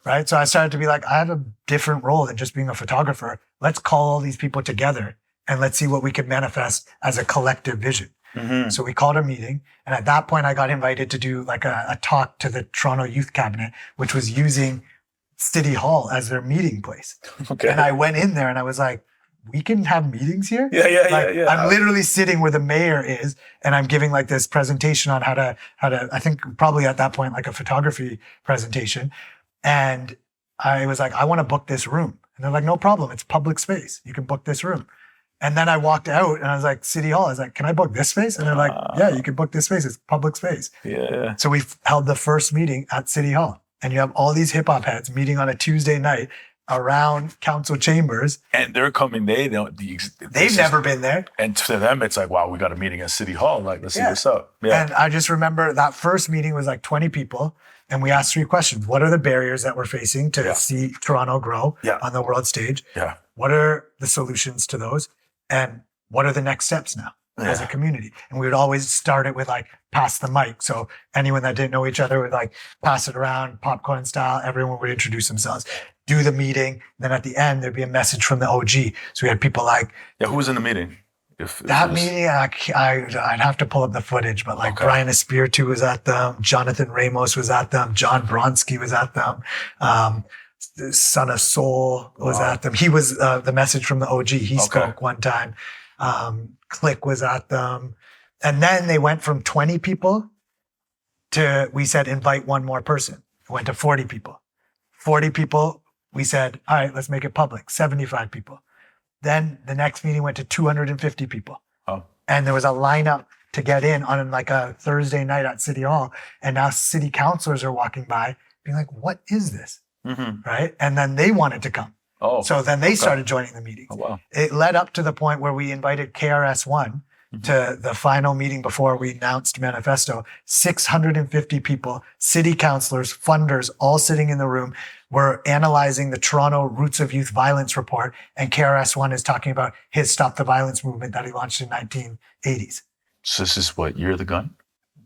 A: Right? So I started to be like, I have a different role than just being a photographer. Let's call all these people together and let's see what we could manifest as a collective vision. So we called a meeting. And at that point, I got invited to do like a talk to the Toronto Youth Cabinet, which was using City Hall as their meeting place. And I went in there and I was like, we can have meetings here? I'm literally sitting where the mayor is, and I'm giving like this presentation on how to, I think probably at that point, like a photography presentation. And I was like, I want to book this room. And they're like, no problem. It's public space. You can book this room. And then I walked out and I was like, City Hall. I was like, can I book this space? And they're like, yeah, you can book this space. It's public space. So we held the first meeting at City Hall. And you have all these hip hop heads meeting on a Tuesday night around council chambers.
B: And they're coming, they've
A: never been there.
B: And to them, it's like, wow, we got a meeting at City Hall. Like, let's see what's up.
A: And I just remember that first meeting was like 20 people. And we asked 3 questions. What are the barriers that we're facing to see Toronto grow on the world stage? What are the solutions to those? And what are the next steps now as a community? And we would always start it with like, pass the mic. So anyone that didn't know each other would like pass it around popcorn style. Everyone would introduce themselves, do the meeting. Then at the end, there'd be a message from the OG. So we had people like...
B: who was in the meeting?
A: Meeting, I'd have to pull up the footage, but like Brian Espiritu was at them, Jonathan Ramos was at them, John Bronski was at them, Son of Soul was at them. He was the message from the OG. He spoke one time. Click was at them. And then they went from 20 people to, we said, invite one more person. It went to 40 people. 40 people, we said, all right, let's make it public. 75 people. Then the next meeting went to 250 people. And there was a lineup to get in on like a Thursday night at City Hall. And now city councilors are walking by being like, what is this? Right? And then they wanted to come. So then they started joining the meetings. It led up to the point where we invited KRS-One to the final meeting before we announced Manifesto. 650 people, city councilors, funders, all sitting in the room. We're analyzing the Toronto Roots of Youth Violence report, and KRS-One is talking about his Stop the Violence movement that he launched in 1980s.
B: So this is what, Year of the Gun?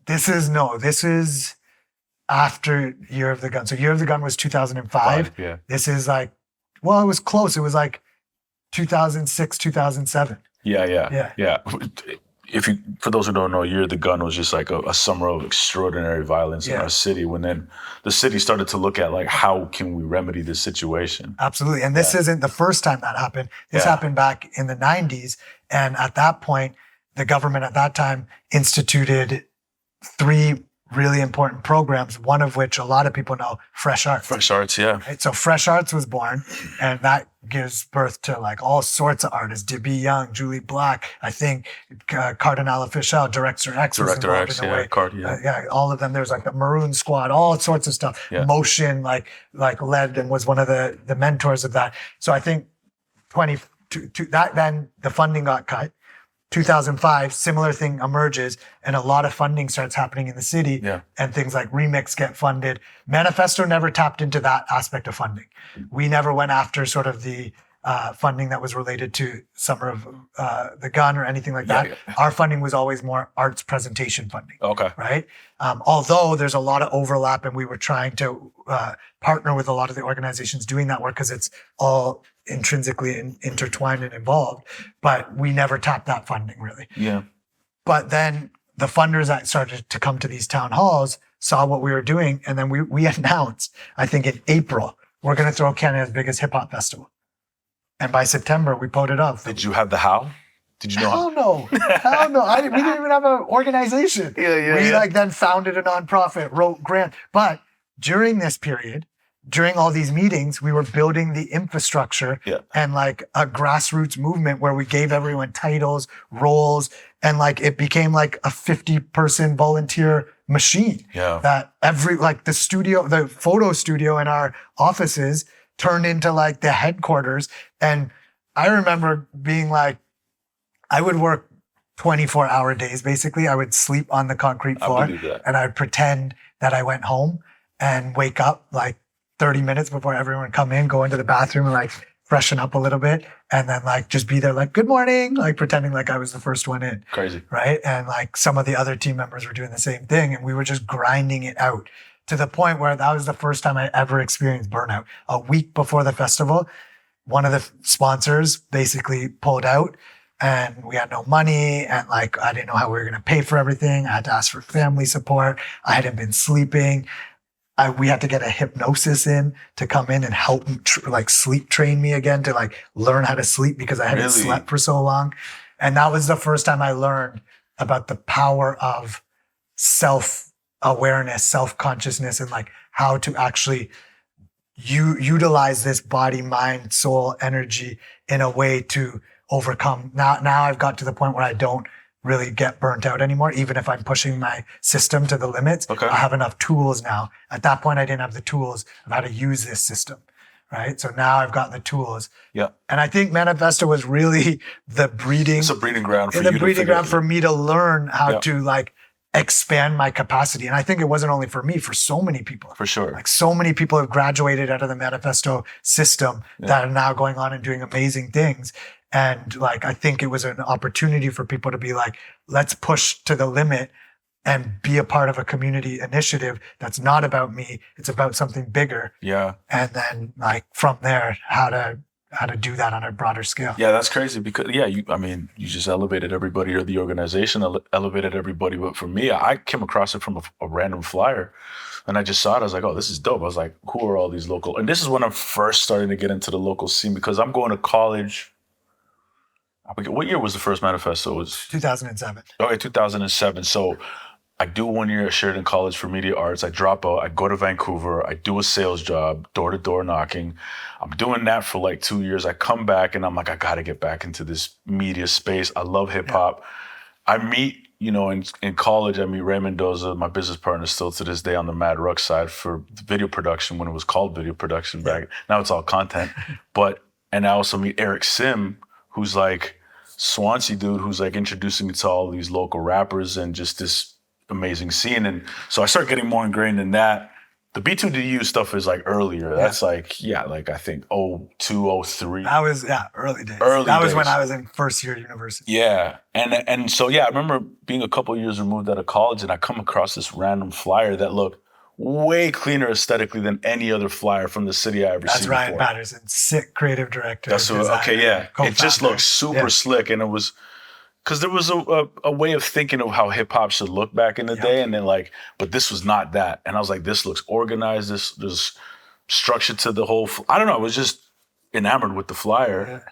A: This is after Year of the Gun. So Year of the Gun was 2005.
B: Yeah.
A: This is like, well, it was close. It was like 2006, 2007.
B: Yeah. If you, for those who don't know, Year of the Gun was just like a summer of extraordinary violence in our city. When then the city started to look at like, how can we remedy this situation?
A: Absolutely. And this isn't the first time that happened. This happened back in the 90s. And at that point, the government at that time instituted 3 really important programs, one of which a lot of people know, Fresh Arts.
B: Fresh Arts, yeah.
A: Right? So Fresh Arts was born, and that gives birth to like all sorts of artists. DB Young, Julie Black, I think Cardinal Official, Director X was involved in a way. All of them. There's like the Maroon Squad, all sorts of stuff.
B: Yeah.
A: Motion, like led and was one of the mentors of that. So I think then the funding got cut. 2005, similar thing emerges, and a lot of funding starts happening in the city, and things like Remix get funded. Manifesto never tapped into that aspect of funding. We never went after sort of the funding that was related to Summer of the Gun or anything like that. Our funding was always more arts presentation funding.
B: Okay.
A: Right? Although there's a lot of overlap, and we were trying to partner with a lot of the organizations doing that work because it's all intrinsically intertwined and involved, but we never tapped that funding really.
B: Yeah.
A: But then the funders that started to come to these town halls saw what we were doing, and then we announced, I think in April, we're going to throw Canada's biggest hip hop festival. And by September, we put it up.
B: Did you have the how? Did you know
A: Hell no. We didn't even have an organization. We then founded a nonprofit, wrote grant. But during this period, during all these meetings, we were building the infrastructure and like a grassroots movement where we gave everyone titles, roles, and like it became like a 50-person volunteer machine.
B: Yeah.
A: That the photo studio in our offices turned into like the headquarters. And I remember being like, I would work 24-hour days, basically. I would sleep on the concrete floor and I'd pretend that I went home and wake up like 30 minutes before everyone come in, go into the bathroom and like freshen up a little bit, and then like just be there like, good morning, like pretending like I was the first one in.
B: Crazy.
A: Right? And like some of the other team members were doing the same thing, and we were just grinding it out to the point where that was the first time I ever experienced burnout. A week before the festival, one of the sponsors basically pulled out, and we had no money, and like I didn't know how we were going to pay for everything. I had to ask for family support. I hadn't been sleeping. We had to get a hypnosis in to come in and help sleep train me again to like learn how to sleep because I hadn't slept for so long. And that was the first time I learned about the power of self-awareness, self-consciousness, and like how to actually utilize this body, mind, soul, energy in a way to overcome. Now I've got to the point where I don't really get burnt out anymore, even if I'm pushing my system to the limits.
B: Okay.
A: I have enough tools now. At that point, I didn't have the tools of how to use this system, right? So now I've gotten the tools.
B: Yeah.
A: And I think Manifesto was really the breeding.
B: It's a breeding ground for
A: for me to learn how to like expand my capacity. And I think it wasn't only for me, for so many people.
B: For sure.
A: Like so many people have graduated out of the Manifesto system that are now going on and doing amazing things. And like, I think it was an opportunity for people to be like, let's push to the limit and be a part of a community initiative that's not about me. It's about something bigger.
B: Yeah.
A: And then like from there, how to do that on a broader scale.
B: Yeah, that's crazy because you just elevated everybody, or the organization elevated everybody. But for me, I came across it from a random flyer, and I just saw it. I was like, oh, this is dope. I was like, who are all these local? And this is when I'm first starting to get into the local scene because I'm going to college. What year was the first manifesto? It was
A: 2007.
B: Okay, 2007. So I do 1 year at Sheridan College for Media Arts. I drop out. I go to Vancouver. I do a sales job, door-to-door knocking. I'm doing that for like 2 years. I come back and I'm like, I got to get back into this media space. I love hip-hop. I meet, in college, I meet Ray Mendoza, my business partner still to this day on the Mad Ruck side for video production when it was called video production back. Now it's all content. And I also meet Eric Sim, who's like Swansea dude, who's like introducing me to all these local rappers and just this amazing scene. And so I start getting more ingrained in that. The B2DU stuff is like earlier. That's like, like I think 02, 03.
A: That was, early days.
B: Early
A: that was
B: days.
A: when I was in first year university.
B: Yeah. And so, I remember being a couple years removed out of college, and I come across this random flyer that looked way cleaner aesthetically than any other flyer from the city I ever seen before.
A: That's Ryan Patterson, sick creative director.
B: That's what,
A: designer,
B: It just looked super slick, and it was, because there was a way of thinking of how hip hop should look back in the day, and then but this was not that. And I was like, this looks organized. There's structure to the whole. I don't know. I was just enamored with the flyer,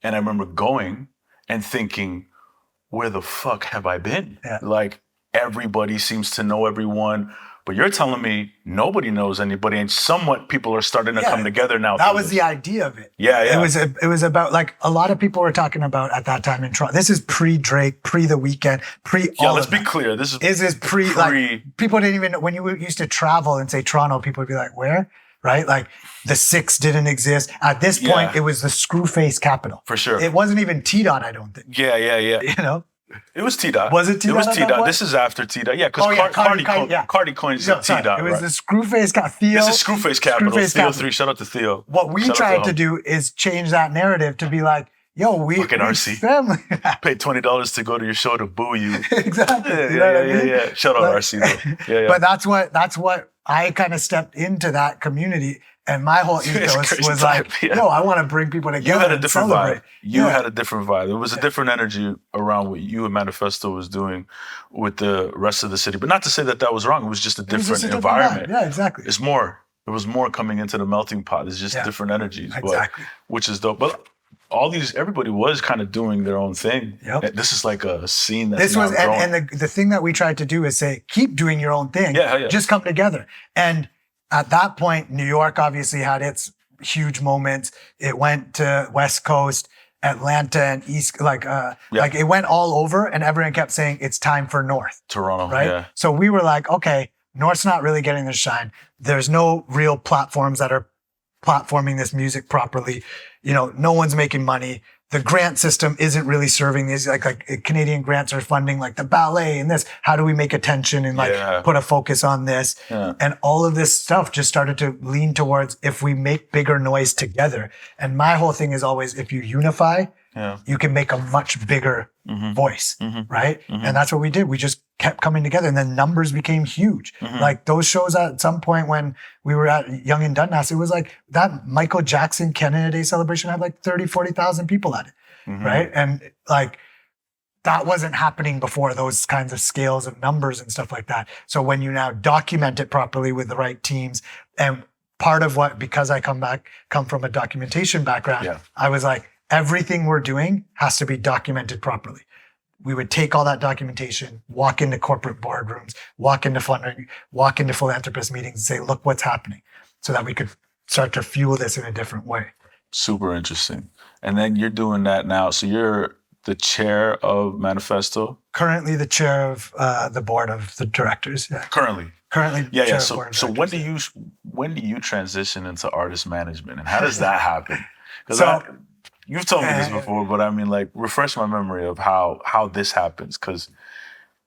B: and I remember going and thinking, where the fuck have I been?
A: Yeah.
B: Like everybody seems to know everyone. But you're telling me nobody knows anybody, and somewhat people are starting to come together now.
A: That was the idea of it.
B: Yeah.
A: It was about, like, a lot of people were talking about at that time in Toronto. This is pre-Drake, pre-The Weeknd, all
B: let's
A: of
B: be
A: that.
B: clear. This
A: is pre, like, people didn't even, when you used to travel and say Toronto, people would be like, where? Right? Like, the Six didn't exist. At this point, it was the Screwface capital.
B: For sure.
A: It wasn't even TIDAL, I don't think.
B: Yeah.
A: You know?
B: It was TIDAL.
A: Was it TIDAL?
B: It was
A: at that
B: TIDAL.
A: point?
B: This is after TIDAL. Yeah, because Cardi coins TIDAL.
A: It was the Screwface Theo.
B: This is Screwface capital.
A: Screwface
B: Theo
A: capital.
B: 3. Shout out to Theo.
A: What we tried to do is change that narrative to be like, yo, we
B: RC.
A: family.
B: Paid $20 to go to your show to boo you.
A: Exactly. You know what I mean?
B: Yeah. Shout out RC though. Yeah.
A: But that's what I kind of stepped into that community. And my whole ethos was like, yo, I want to bring people together.
B: You had a different vibe.
A: You
B: had a different vibe. There was a different energy around what you and Manifesto was doing with the rest of the city. But not to say that was wrong. It was just a different environment.
A: Yeah, exactly.
B: It's more. There was more coming into the melting pot. It's just different energies.
A: Exactly.
B: Which is dope. But everybody was kind of doing their own thing.
A: Yep.
B: This is like a scene that's
A: growing.
B: And
A: the thing that we tried to do is say, keep doing your own thing.
B: Yeah.
A: Just come together. And at that point, New York obviously had its huge moments. It went to West Coast, Atlanta, and East, like it went all over, and everyone kept saying it's time for North.
B: Toronto,
A: right?
B: Yeah.
A: So we were like, okay, North's not really getting the shine. There's no real platforms that are platforming this music properly. You know, no one's making money. The grant system isn't really serving these, like Canadian grants are funding like the ballet and this. How do we make attention and put a focus on this? Yeah. And all of this stuff just started to lean towards if we make bigger noise together. And my whole thing is always, if you unify, you can make a much bigger voice, right? And that's what we did. We just kept coming together, and then numbers became huge. Like those shows at some point when we were at Young and Dundas, it was like that Michael Jackson Canada Day celebration had like 30, 40,000 people at it, right? And like that wasn't happening before, those kinds of scales of numbers and stuff like that. So when you now document it properly with the right teams, and part of what, because I come from a documentation background, I was like, everything we're doing has to be documented properly. We would take all that documentation, walk into corporate boardrooms, walk into funding, walk into philanthropist meetings and say, look what's happening, so that we could start to fuel this in a different way.
B: Super interesting. And then you're doing that now. So you're the chair of Manifesto?
A: Currently the chair of the board of the directors. Yeah.
B: Currently.
A: Yeah.
B: So when do you transition into artist management, and how does that happen? Because you've told me this before, but I mean, like, refresh my memory of how this happens, because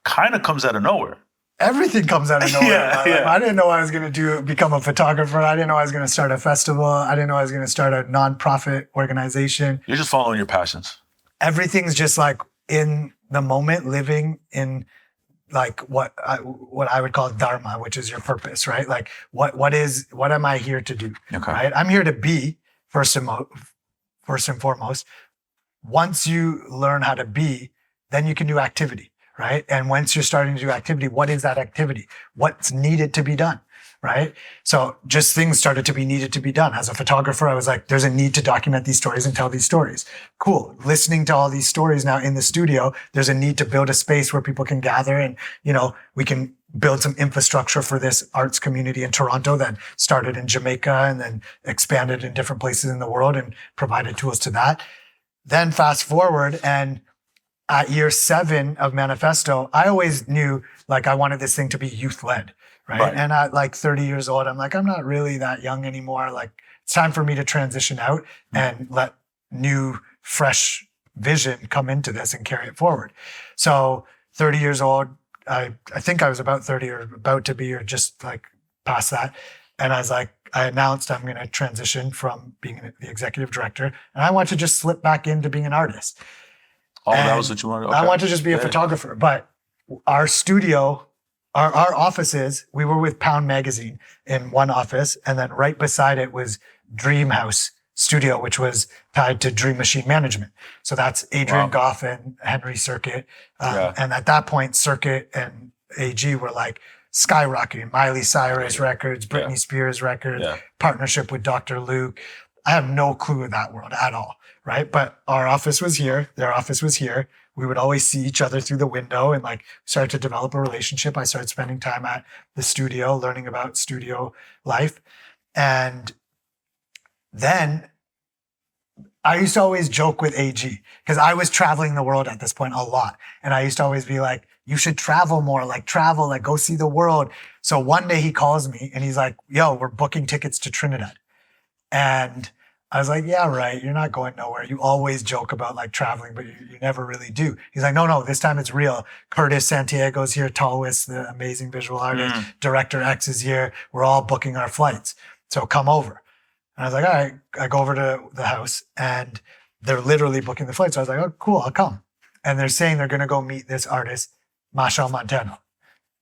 B: kind of comes out of nowhere.
A: Everything comes out of nowhere. I didn't know I was going to become a photographer. I didn't know I was going to start a festival. I didn't know I was going to start a nonprofit organization.
B: You're just following your passions.
A: Everything's just like in the moment, living in like what I would call dharma, which is your purpose, right? Like what am I here to do? Okay. Right? I'm here to be first and foremost. Once you learn how to be, then you can do activity, right? And once you're starting to do activity, what is that activity? What's needed to be done, right? So just things started to be needed to be done. As a photographer, I was like, there's a need to document these stories and tell these stories. Cool. Listening to all these stories now in the studio, there's a need to build a space where people can gather, and, you know, we can build some infrastructure for this arts community in Toronto that started in Jamaica and then expanded in different places in the world and provided tools to that. Then fast forward, and at year 7 of Manifesto, I always knew like I wanted this thing to be youth-led, right? And at like 30 years old, I'm like, I'm not really that young anymore. Like it's time for me to transition out and let new, fresh vision come into this and carry it forward. So 30 years old, I think I was about 30 or about to be, or just like past that. And I announced I'm going to transition from being the executive director, and I want to just slip back into being an artist.
B: Oh, that was what you wanted? Okay.
A: I want to just be a photographer. But our studio, our offices, we were with Pound Magazine in one office, and then right beside it was Dream House Studio, which was tied to Dream Machine Management. So that's Adrian Goff and Henry Circuit. And at that point, Circuit and AG were like skyrocketing. Miley Cyrus records, Britney Spears records, partnership with Dr. Luke. I have no clue of that world at all, right? But our office was here. Their office was here. We would always see each other through the window and like start to develop a relationship. I started spending time at the studio, learning about studio life. And then I used to always joke with AG because I was traveling the world at this point a lot. And I used to always be like, you should travel more, like travel, like go see the world. So one day he calls me and he's like, yo, we're booking tickets to Trinidad. And I was like, yeah, right. You're not going nowhere. You always joke about like traveling, but you never really do. He's like, no, this time it's real. Curtis Santiago's here. Talwis, the amazing visual artist. Director X is here. We're all booking our flights. So come over. And I was like, all right. I go over to the house and they're literally booking the flight. So I was like, oh, cool, I'll come. And they're saying they're going to go meet this artist, Machel Montano.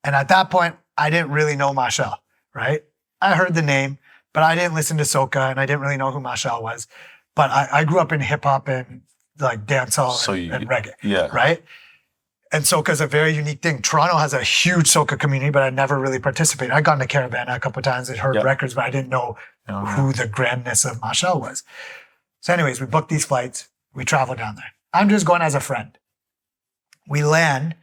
A: And at that point, I didn't really know Machel, right? I heard the name, but I didn't listen to SOCA and I didn't really know who Machel was. But I grew up in hip hop and like dancehall and reggae, right? And SOCA is a very unique thing. Toronto has a huge SOCA community, but I never really participated. I'd gone to Caravana a couple of times and heard records, but I didn't know who the grandness of Machel was. So anyways, we booked these flights. We travel down there. I'm just going as a friend. We land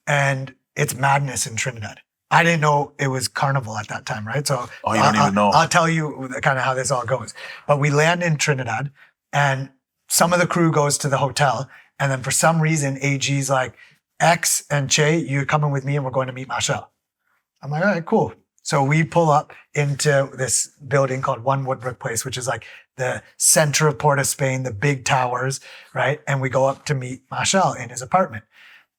A: and it's madness in Trinidad. I didn't know it was carnival at that time, right? So
B: you don't even know.
A: I'll tell you kind of how this all goes. But we land in Trinidad and some of the crew goes to the hotel. And then for some reason, AG's like, X and Che, you're coming with me and we're going to meet Machel. I'm like, all right, cool. So we pull up into this building called One Woodbrook Place, which is like the center of Port of Spain, the big towers, right? And we go up to meet Machel in his apartment.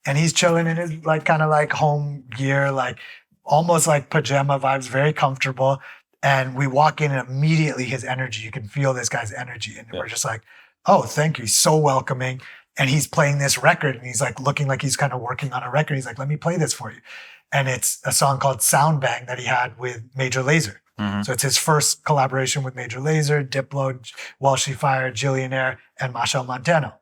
A: And he's chilling in his like kind of like home gear, like almost like pajama vibes, very comfortable. And we walk in and immediately his energy, you can feel this guy's energy. And we're just like, oh, thank you. He's so welcoming. And he's playing this record and he's like looking like he's kind of working on a record. He's like, let me play this for you. And it's a song called Sound Bang that he had with Major Lazer. So it's his first collaboration with Major Lazer, Diplo, Walshy Fire, Jillionaire, and Machel Montano.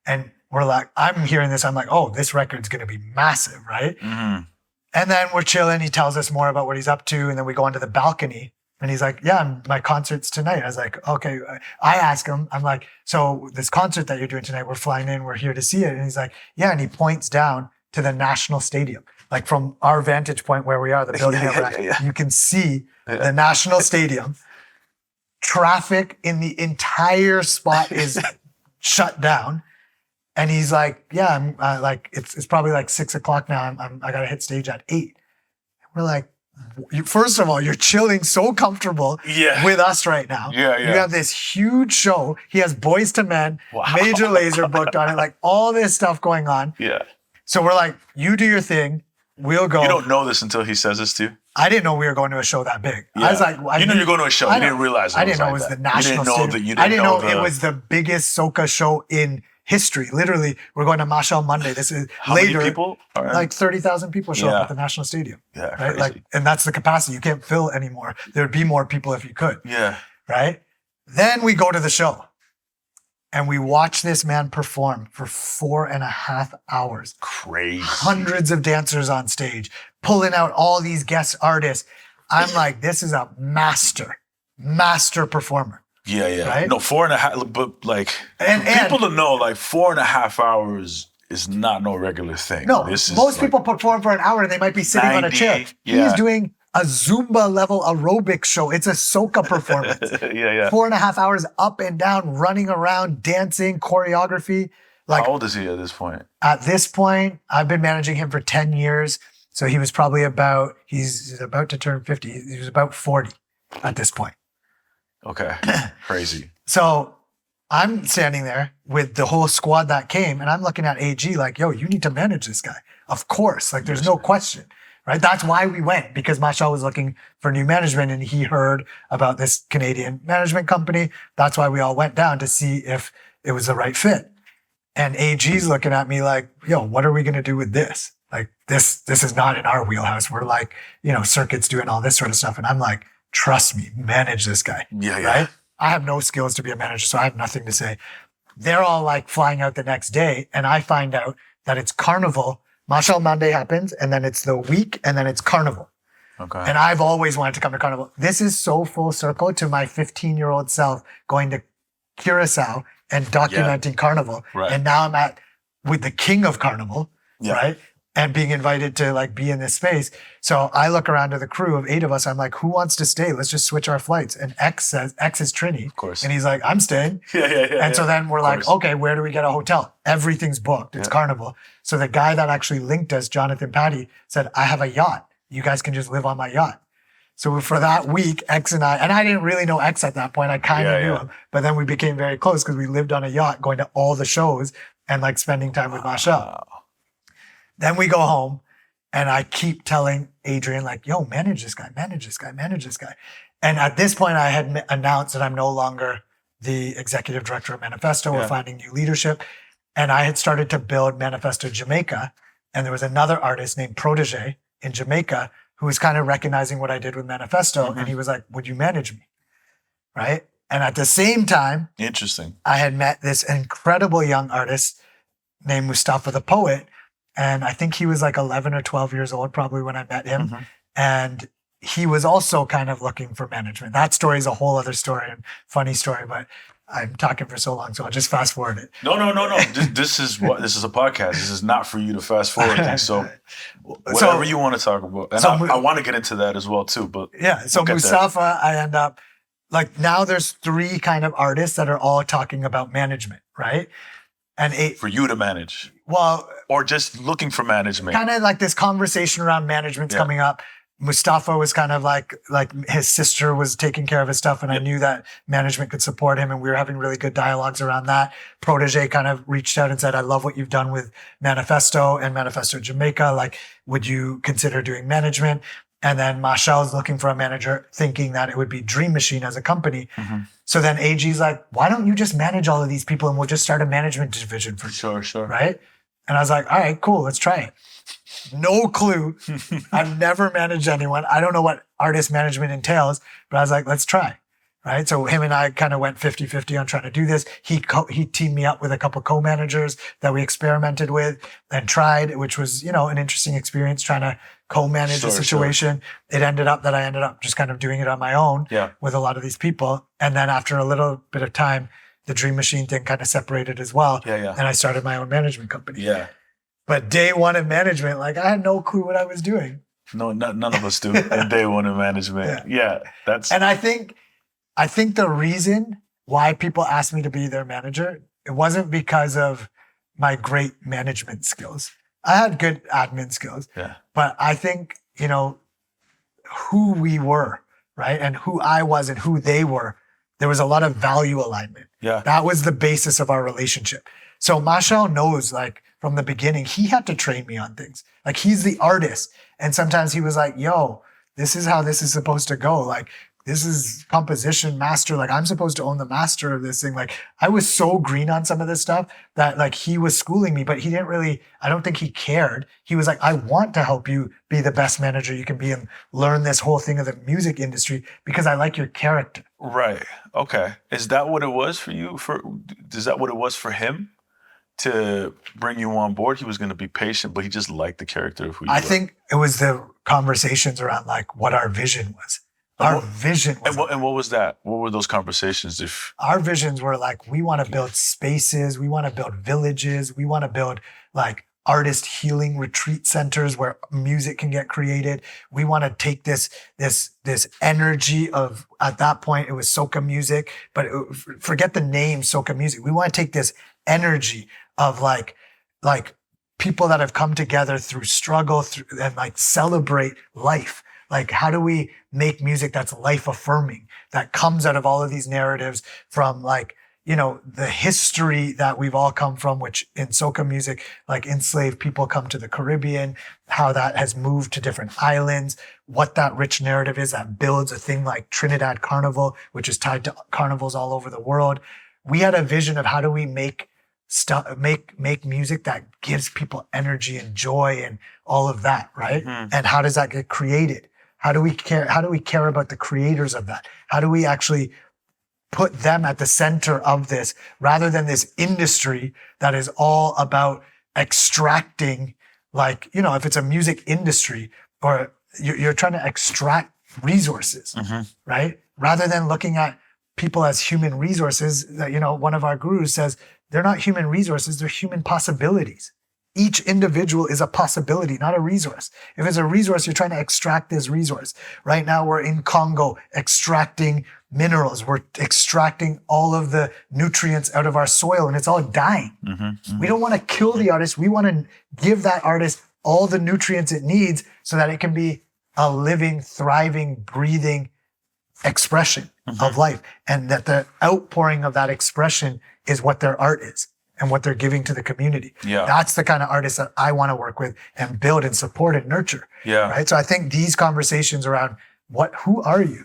A: And we're like, I'm hearing this. I'm like, oh, this record's going to be massive, right? And then we're chilling. He tells us more about what he's up to. And then we go onto the balcony and he's like, yeah, my concert's tonight. I was like, okay. I ask him, I'm like, so this concert that you're doing tonight, we're flying in, we're here to see it. And he's like, yeah. And he points down to the National Stadium. Like from our vantage point where we are, the building, you can see the National Stadium. Traffic in the entire spot is shut down. And he's like, yeah, I'm like, it's probably like 6 o'clock now. I got to hit stage at 8. We're like, first of all, you're chilling so comfortable with us right now. You have this huge show. He has Boys to Men, Major Lazer booked on it, like all this stuff going on. So we're like, you do your thing. We'll go.
B: You don't know this until he says this to you?
A: I didn't know we were going to a show that big. I was like,
B: you knew you're going to a show. You didn't realize it.
A: I didn't know it was the National Stadium. I didn't know it was the biggest SOCA show in history. Literally, we're going to Machel Monday. This is
B: How
A: later.
B: Many people?
A: Like 30,000 people show up at the National Stadium.
B: Right?
A: Crazy. Like, and that's the capacity. You can't fill anymore. There would be more people if you could. Right? Then we go to the show. And we watch this man perform for 4.5 hours.
B: Crazy.
A: Hundreds of dancers on stage, pulling out all these guest artists. I'm like, this is a master performer. Right?
B: No, 4.5, but like, and people to know, like 4.5 hours is not no regular thing.
A: No, most people perform for an hour and they might be sitting on a chair. He's doing a Zumba level aerobic show. It's a SOCA performance. 4.5 hours up and down, running around, dancing, choreography. Like,
B: how old is he at this point?
A: At this point, I've been managing him for 10 years. So he was probably he's about to turn 50. He was about 40 at this point.
B: Okay. Crazy.
A: So I'm standing there with the whole squad that came and I'm looking at AG like, yo, you need to manage this guy. Of course. Like there's no question. right? That's why we went, because Machel was looking for new management and he heard about this Canadian management company. That's why we all went down to see if it was the right fit. And AG's looking at me like, yo, what are we going to do with this? Like this is not in our wheelhouse. We're like, circuits doing all this sort of stuff. And I'm like, trust me, manage this guy.
B: Yeah.
A: Right? I have no skills to be a manager, so I have nothing to say. They're all like flying out the next day. And I find out that it's Carnival. Machel Monday happens, and then it's the week, and then it's Carnival.
B: Okay.
A: And I've always wanted to come to Carnival. This is so full circle to my 15-year-old self going to Curacao and documenting Carnival.
B: Right.
A: And now I'm with the king of Carnival, right? And being invited to like be in this space. So I look around to the crew of 8 of us. I'm like, who wants to stay? Let's just switch our flights. And X is Trini.
B: Of course.
A: And he's like, I'm staying.
B: Yeah.
A: So then we're like, okay, where do we get a hotel? Everything's booked. It's Carnival. So the guy that actually linked us, Jonathan Patty, said, I have a yacht. You guys can just live on my yacht. So for that week, X and I didn't really know X at that point. I kind of knew him. But then we became very close because we lived on a yacht going to all the shows and like spending time with Machel. Then we go home and I keep telling Adrian like, yo, manage this guy. And at this point I had announced that I'm no longer the executive director of Manifesto. We're finding new leadership. And I had started to build Manifesto Jamaica. And there was another artist named Protoje in Jamaica who was kind of recognizing what I did with Manifesto. And he was like, would you manage me? Right? And at the same time,
B: interesting,
A: I had met this incredible young artist named Mustafa the Poet. And I think he was like 11 or 12 years old probably when I met him. And he was also kind of looking for management. That story is a whole other story and funny story, but I'm talking for so long, so I'll just fast forward it.
B: No. This is a podcast. This is not for you to fast forward things. So whatever you want to talk about. And I want to get into that as well too, but
A: so Mustafa, I end up like now there's 3 kind of artists that are all talking about management, right? And
B: for you to manage.
A: Well,
B: or just looking for management.
A: Kind of like this conversation around management's coming up. Mustafa was kind of like his sister was taking care of his stuff, and I knew that management could support him, and we were having really good dialogues around that. Protoje kind of reached out and said, I love what you've done with Manifesto and Manifesto Jamaica. Like, would you consider doing management? And then Machel's looking for a manager, thinking that it would be Dream Machine as a company. So then AG's like, why don't you just manage all of these people and we'll just start a management division for you?
B: Sure.
A: Right? And I was like, all right, cool, let's try it. No clue. I've never managed anyone. I don't know what artist management entails, but I was like, let's try. Right? So him and I kind of went 50-50 on trying to do this. He teamed me up with a couple co-managers that we experimented with and tried, which was, an interesting experience trying to co-manage the situation. It ended up that I ended up just kind of doing it on my own with a lot of these people. And then after a little bit of time, the Dream Machine thing kind of separated as well. And I started my own management company. But day one of management, like I had no clue what I was doing.
B: No, none of us do in day one of management. That's.
A: And I think the reason why people asked me to be their manager, it wasn't because of my great management skills. I had good admin skills, but I think, who we were, right? And who I was and who they were, there was a lot of value alignment. That was the basis of our relationship. So Machel knows, like, from the beginning, he had to train me on things. Like, he's the artist. And sometimes he was like, yo, this is how this is supposed to go. Like, this is composition master. Like, I'm supposed to own the master of this thing. Like, I was so green on some of this stuff that, like, he was schooling me, but he didn't really, I don't think he cared. He was like, I want to help you be the best manager you can be and learn this whole thing of the music industry because I like your character.
B: Right. Okay. Is that what it was for you? Is that what it was for him? To bring you on board, he was going to be patient, but he just liked the character of who you were.
A: I think it was the conversations around like what our vision was. Our vision was.
B: And what was that? What were those conversations?
A: Our visions were like, we want to build spaces, we want to build villages, we want to build like artist healing retreat centers where music can get created. We want to take this energy of, at that point it was soca music, but forget the name soca music. We want to take this energy of like people that have come together through struggle and like celebrate life. Like, how do we make music that's life affirming, that comes out of all of these narratives from like, the history that we've all come from, which in soca music, like enslaved people come to the Caribbean, how that has moved to different islands, what that rich narrative is that builds a thing like Trinidad Carnival, which is tied to carnivals all over the world. We had a vision of how do we make music that gives people energy and joy and all of that, right?
B: Mm-hmm.
A: And how does that get created? How do we care about the creators of that? How do we actually put them at the center of this rather than this industry that is all about extracting, like, if it's a music industry or you're trying to extract resources, right? Rather than looking at people as human resources, one of our gurus says, they're not human resources, they're human possibilities. Each individual is a possibility, not a resource. If it's a resource, you're trying to extract this resource. Right now, we're in Congo extracting minerals. We're extracting all of the nutrients out of our soil and it's all dying. We don't want to kill the artist. We want to give that artist all the nutrients it needs so that it can be a living, thriving, breathing expression of life. And that the outpouring of that expression is what their art is and what they're giving to the community.
B: Yeah.
A: That's the kind of artists that I want to work with and build and support and nurture.
B: Yeah.
A: Right. So I think these conversations around who are you?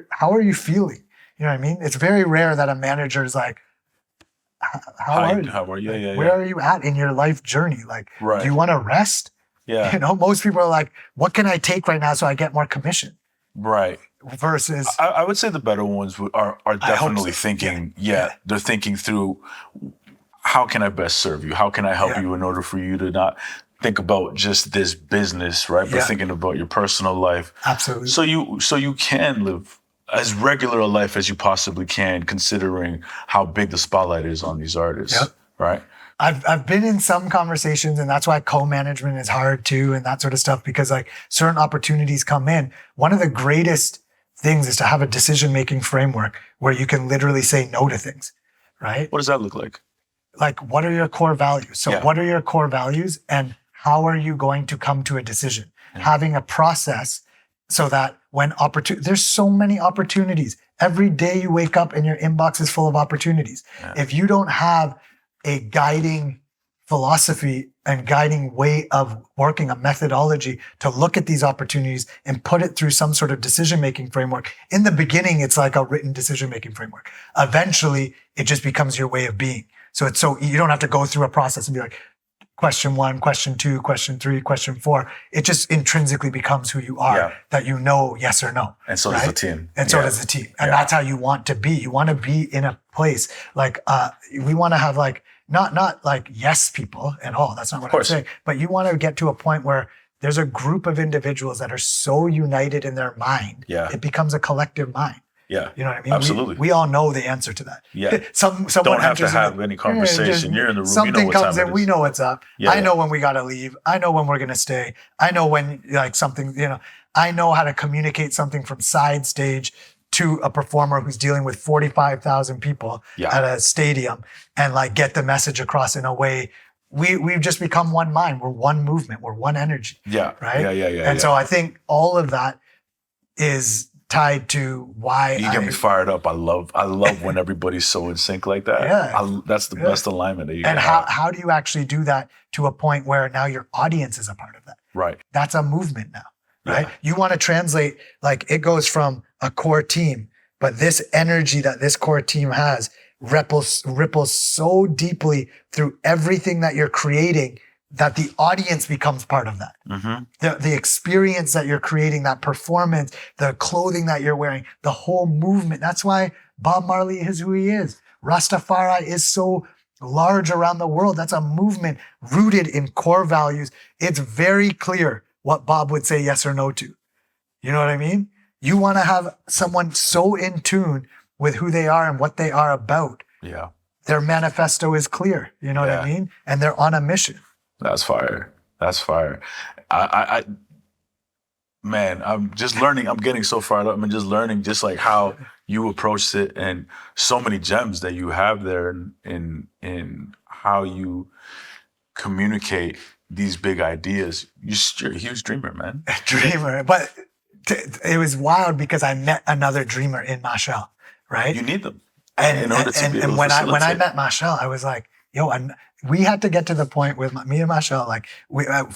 A: How are you feeling? You know what I mean? It's very rare that a manager is like, how are you?
B: How are you? Yeah,
A: Where are you at in your life journey? Like,
B: Right.
A: do you want to rest?
B: Yeah.
A: Most people are like, what can I take right now so I get more commission?
B: Right.
A: Versus,
B: I would say the better ones are definitely
A: so.
B: thinking, they're thinking through, how can I best serve you? How can I help you in order for you to not think about just this business, right? But thinking about your personal life.
A: Absolutely.
B: So you can live as regular a life as you possibly can, considering how big the spotlight is on these artists, right?
A: I've been in some conversations, and that's why co-management is hard too, and that sort of stuff, because like certain opportunities come in. One of the greatest things is to have a decision-making framework where you can literally say no to things, right?
B: What does that look like?
A: Like, what are your core values? So what are your core values and how are you going to come to a decision? Having a process so that when there's so many opportunities. Every day you wake up and your inbox is full of opportunities. If you don't have a guiding philosophy and guiding way of working, a methodology to look at these opportunities and put it through some sort of decision-making framework. In the beginning, it's like a written decision-making framework. Eventually, it just becomes your way of being. So you don't have to go through a process and be like, question 1, question 2, question 3, question 4. It just intrinsically becomes who you are, that yes or no.
B: And so does the team.
A: And so does the team. And that's how you want to be. You want to be in a place like, we want to have like, not like yes people at all. That's not what I'm saying. But you want to get to a point where there's a group of individuals that are so united in their mind. It becomes a collective mind.
B: Yeah.
A: You know what I mean?
B: Absolutely.
A: We all know the answer to that.
B: Yeah.
A: Someone
B: don't have to have any conversation. You're in the room.
A: Something
B: you know what
A: comes
B: time
A: in.
B: it is.
A: We know what's up. I know when we got to leave. I know when we're going to stay. I know when like something, I know how to communicate something from side stage to a performer who's dealing with 45,000 people at a stadium and like get the message across in a way. We've just become one mind. We're one movement. We're one energy.
B: Yeah.
A: Right.
B: Yeah.
A: And so I think all of that is tied to why
B: you get me fired up. I love when everybody's so in sync like that.
A: Yeah.
B: That's the best alignment that you can
A: And
B: have.
A: how do you actually do that to a point where now your audience is a part of that?
B: Right.
A: That's a movement now, right?
B: Yeah.
A: You want to translate, like it goes from a core team, but this energy that this core team has ripples so deeply through everything that you're creating that the audience becomes part of that. The experience that you're creating, that performance, the clothing that you're wearing, the whole movement. That's why Bob Marley is who he is. Rastafari is so large around the world. That's a movement rooted in core values. It's very clear what Bob would say yes or no to. You know what I mean? You want to have someone so in tune with who they are and what they are about.
B: Yeah.
A: Their manifesto is clear. You know what I mean? And they're on a mission.
B: That's fire. That's fire. Man, I'm just learning. I'm getting so fired up. I'm just learning just like how you approached it and so many gems that you have there in how you communicate these big ideas. You're a huge dreamer, man.
A: Dreamer. But it was wild because I met another dreamer in Machel, right?
B: You need them.
A: And
B: order to be able to
A: when I
B: facilitate.
A: met Machel, I was like, yo, we had to get to the point with me and Machel, like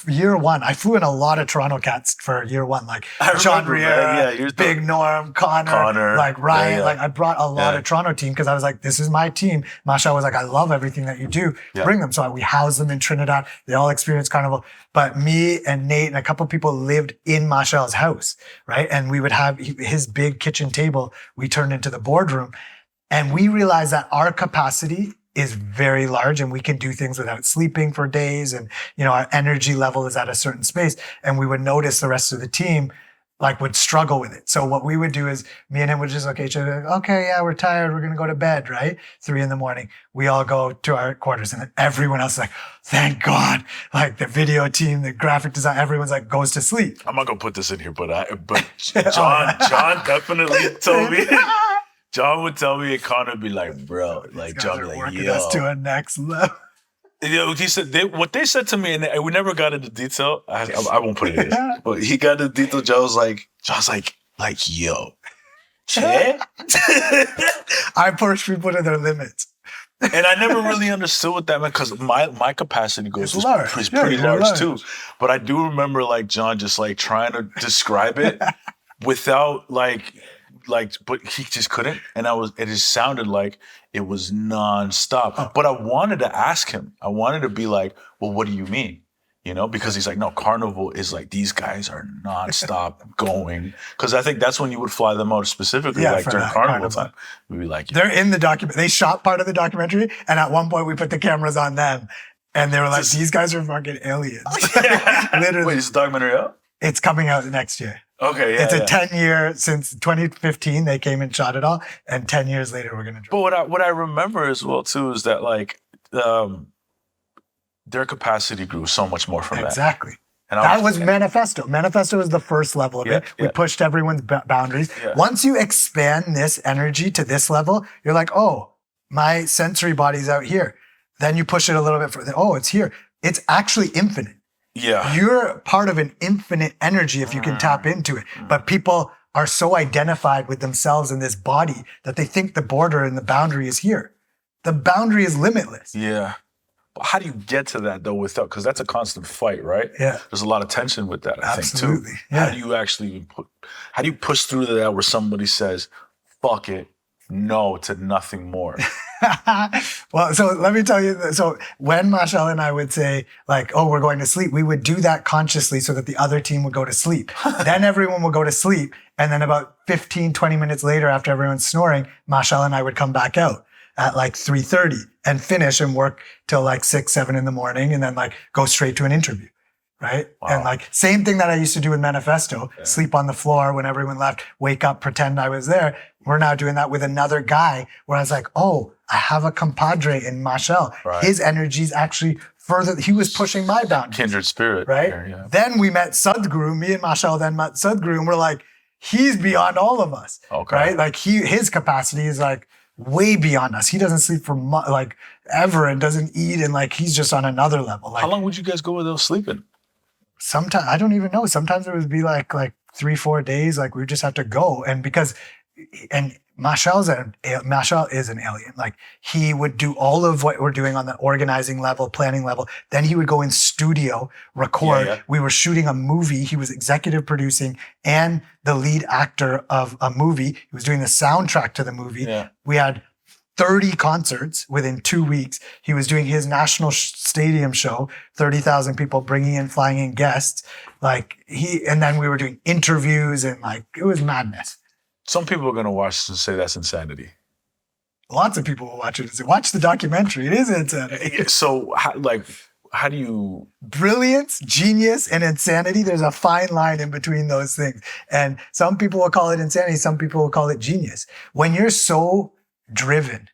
A: year one, I flew in a lot of Toronto cats for year one, like John Riera, Big Norm, Connor, like Ryan, like I brought a lot of Toronto team because I was like, this is my team. Machel was like, I love everything that you do. Bring them. So we housed them in Trinidad. They all experienced Carnival. But me and Nate and a couple of people lived in Machel's house, right? And we would have his big kitchen table. We turned into the boardroom. And we realized that our capacity is very large and we can do things without sleeping for days. And, you know, our energy level is at a certain space. And we would notice the rest of the team like would struggle with it. So what we would do is me and him would just, okay, yeah, we're tired. We're going to go to bed, right? 3 a.m. We all go to our quarters and then everyone else is like, thank God. Like the video team, the graphic design, everyone's like goes to sleep.
B: I'm not going to put this in here, but John definitely told me. John would tell me and Connor would be like, bro, like John would be like, yo.
A: Us to a next level.
B: You know, he said what they said to me, and we never got into detail. I won't put it in, but he got into detail. John's like, yo, Che?
A: I push people to their limits.
B: And I never really understood what that meant because my capacity goes is pretty large too. But I do remember like John just like trying to describe it without but he just couldn't. And it just sounded like it was nonstop. Oh. But I wanted to ask him. I wanted to be like, well, what do you mean? You know, because he's like, no, Carnival is like, these guys are nonstop going. Because I think that's when you would fly them out specifically, like during Carnival time. We'd be like,
A: they're in the document. They shot part of the documentary. And at one point we put the cameras on them. And they were like, these guys are fucking aliens. Literally.
B: Wait, is the documentary out?
A: It's coming out next year.
B: Okay, yeah.
A: It's a 10-year since 2015 they came and shot it all, and 10 years later we're gonna.
B: But what I remember as well too is that like their capacity grew so much more from that.
A: Exactly. And that was Manifesto. Manifesto was the first level of it. We pushed everyone's boundaries. Yeah. Once you expand this energy to this level, you're like, oh, my sensory body's out here. Then you push it a little bit further. Oh, it's here. It's actually infinite.
B: Yeah.
A: You're part of an infinite energy if you can tap into it. But people are so identified with themselves in this body that they think the border and the boundary is here. The boundary is limitless.
B: Yeah. But how do you get to that though without, because that's a constant fight, right?
A: Yeah.
B: There's a lot of tension with that, I think too.
A: Yeah.
B: How do you push through to that where somebody says, fuck it, no to nothing more?
A: Well, so let me tell you, so when Machel and I would say like, oh, we're going to sleep, we would do that consciously so that the other team would go to sleep. Then everyone would go to sleep. And then about 15, 20 minutes later, after everyone's snoring, Machel and I would come back out at like 3:30 and finish and work till like 6, 7 in the morning and then like go straight to an interview. Right. Wow. And like same thing that I used to do with Manifesto, sleep on the floor when everyone left, wake up, pretend I was there. We're now doing that with another guy where I was like, oh, I have a compadre in Machel. Right. His energy's actually further. He was pushing my boundaries.
B: Kindred spirit.
A: Right.
B: Yeah.
A: Then we met Sadhguru. Me and Machel then met Sadhguru and we're like, he's beyond all of us. Okay. Right. Like his capacity is like way beyond us. He doesn't sleep for like ever and doesn't eat. And like, he's just on another level. Like,
B: how long would you guys go without sleeping?
A: Sometimes, I don't even know. Sometimes it would be like 3-4 days. Like we just have to go. And Machel is an alien. Like he would do all of what we're doing on the organizing level, planning level. Then he would go in studio, record. Yeah. We were shooting a movie. He was executive producing and the lead actor of a movie. He was doing the soundtrack to the movie. Yeah. We had 30 concerts within 2 weeks. He was doing his national stadium show, 30,000 people flying in guests. And then we were doing interviews and like, it was madness.
B: Some people are going to watch this and say that's insanity.
A: Lots of people will watch it and say, watch the documentary. It is insanity.
B: So how do you...
A: Brilliance, genius, and insanity, there's a fine line in between those things. And some people will call it insanity. Some people will call it genius. When you're so driven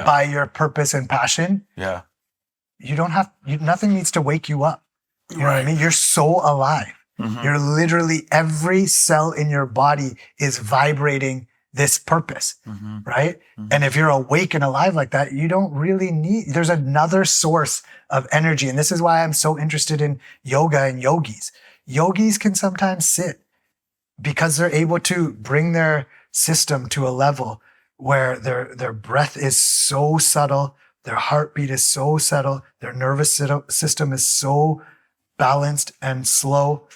A: by your purpose and passion, nothing needs to wake you up. You know what I mean? You're so alive. Mm-hmm. You're literally, every cell in your body is vibrating this purpose, right? Mm-hmm. And if you're awake and alive like that, you don't really there's another source of energy. And this is why I'm so interested in yoga and yogis. Yogis can sometimes sit because they're able to bring their system to a level where their breath is so subtle, their heartbeat is so subtle, their nervous system is so balanced and slow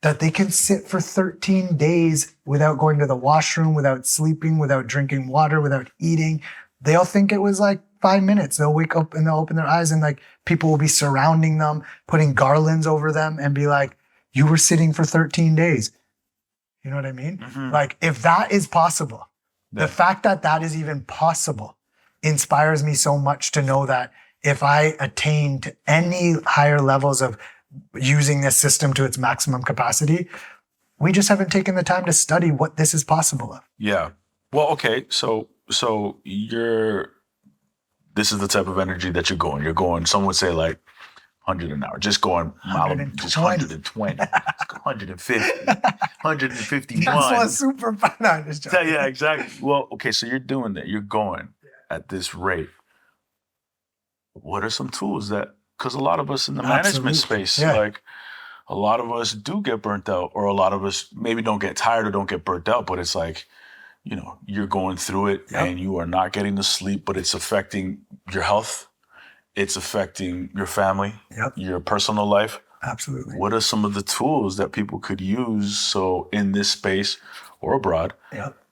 A: that they can sit for 13 days without going to the washroom, without sleeping, without drinking water, without eating. They'll think it was like 5 minutes. They'll wake up and they'll open their eyes and like people will be surrounding them, putting garlands over them and be like, you were sitting for 13 days. You know what I mean?
B: Mm-hmm.
A: Like if that is possible, the fact that that is even possible inspires me so much to know that if I attain to any higher levels of using this system to its maximum capacity, we just haven't taken the time to study what this is possible of.
B: Yeah. Well, okay. So this is the type of energy that you're going. You're going, some would say like 100 an hour, just going, just 120, 150, 151.
A: That's what's super fun. No, just joking.
B: Yeah, exactly. Well, okay, so you're doing that. You're going at this rate. What are some tools that, because a lot of us in the management space, like a lot of us do get burnt out, or a lot of us maybe don't get tired or don't get burnt out, but it's like, you know, you're going through it and you are not getting the sleep, but it's affecting your health. It's affecting your family, your personal life.
A: Absolutely.
B: What are some of the tools that people could use so in this space or abroad,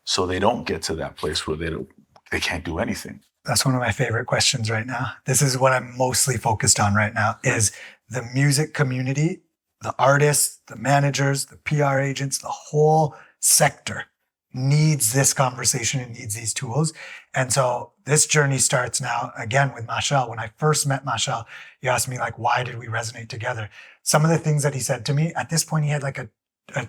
B: so they don't get to that place where they can't do anything?
A: That's one of my favorite questions right now. This is what I'm mostly focused on right now is the music community, the artists, the managers, the PR agents, the whole sector needs this conversation and needs these tools. And so this journey starts now again with Machel. When I first met Machel, he asked me like, why did we resonate together? Some of the things that he said to me at this point, he had like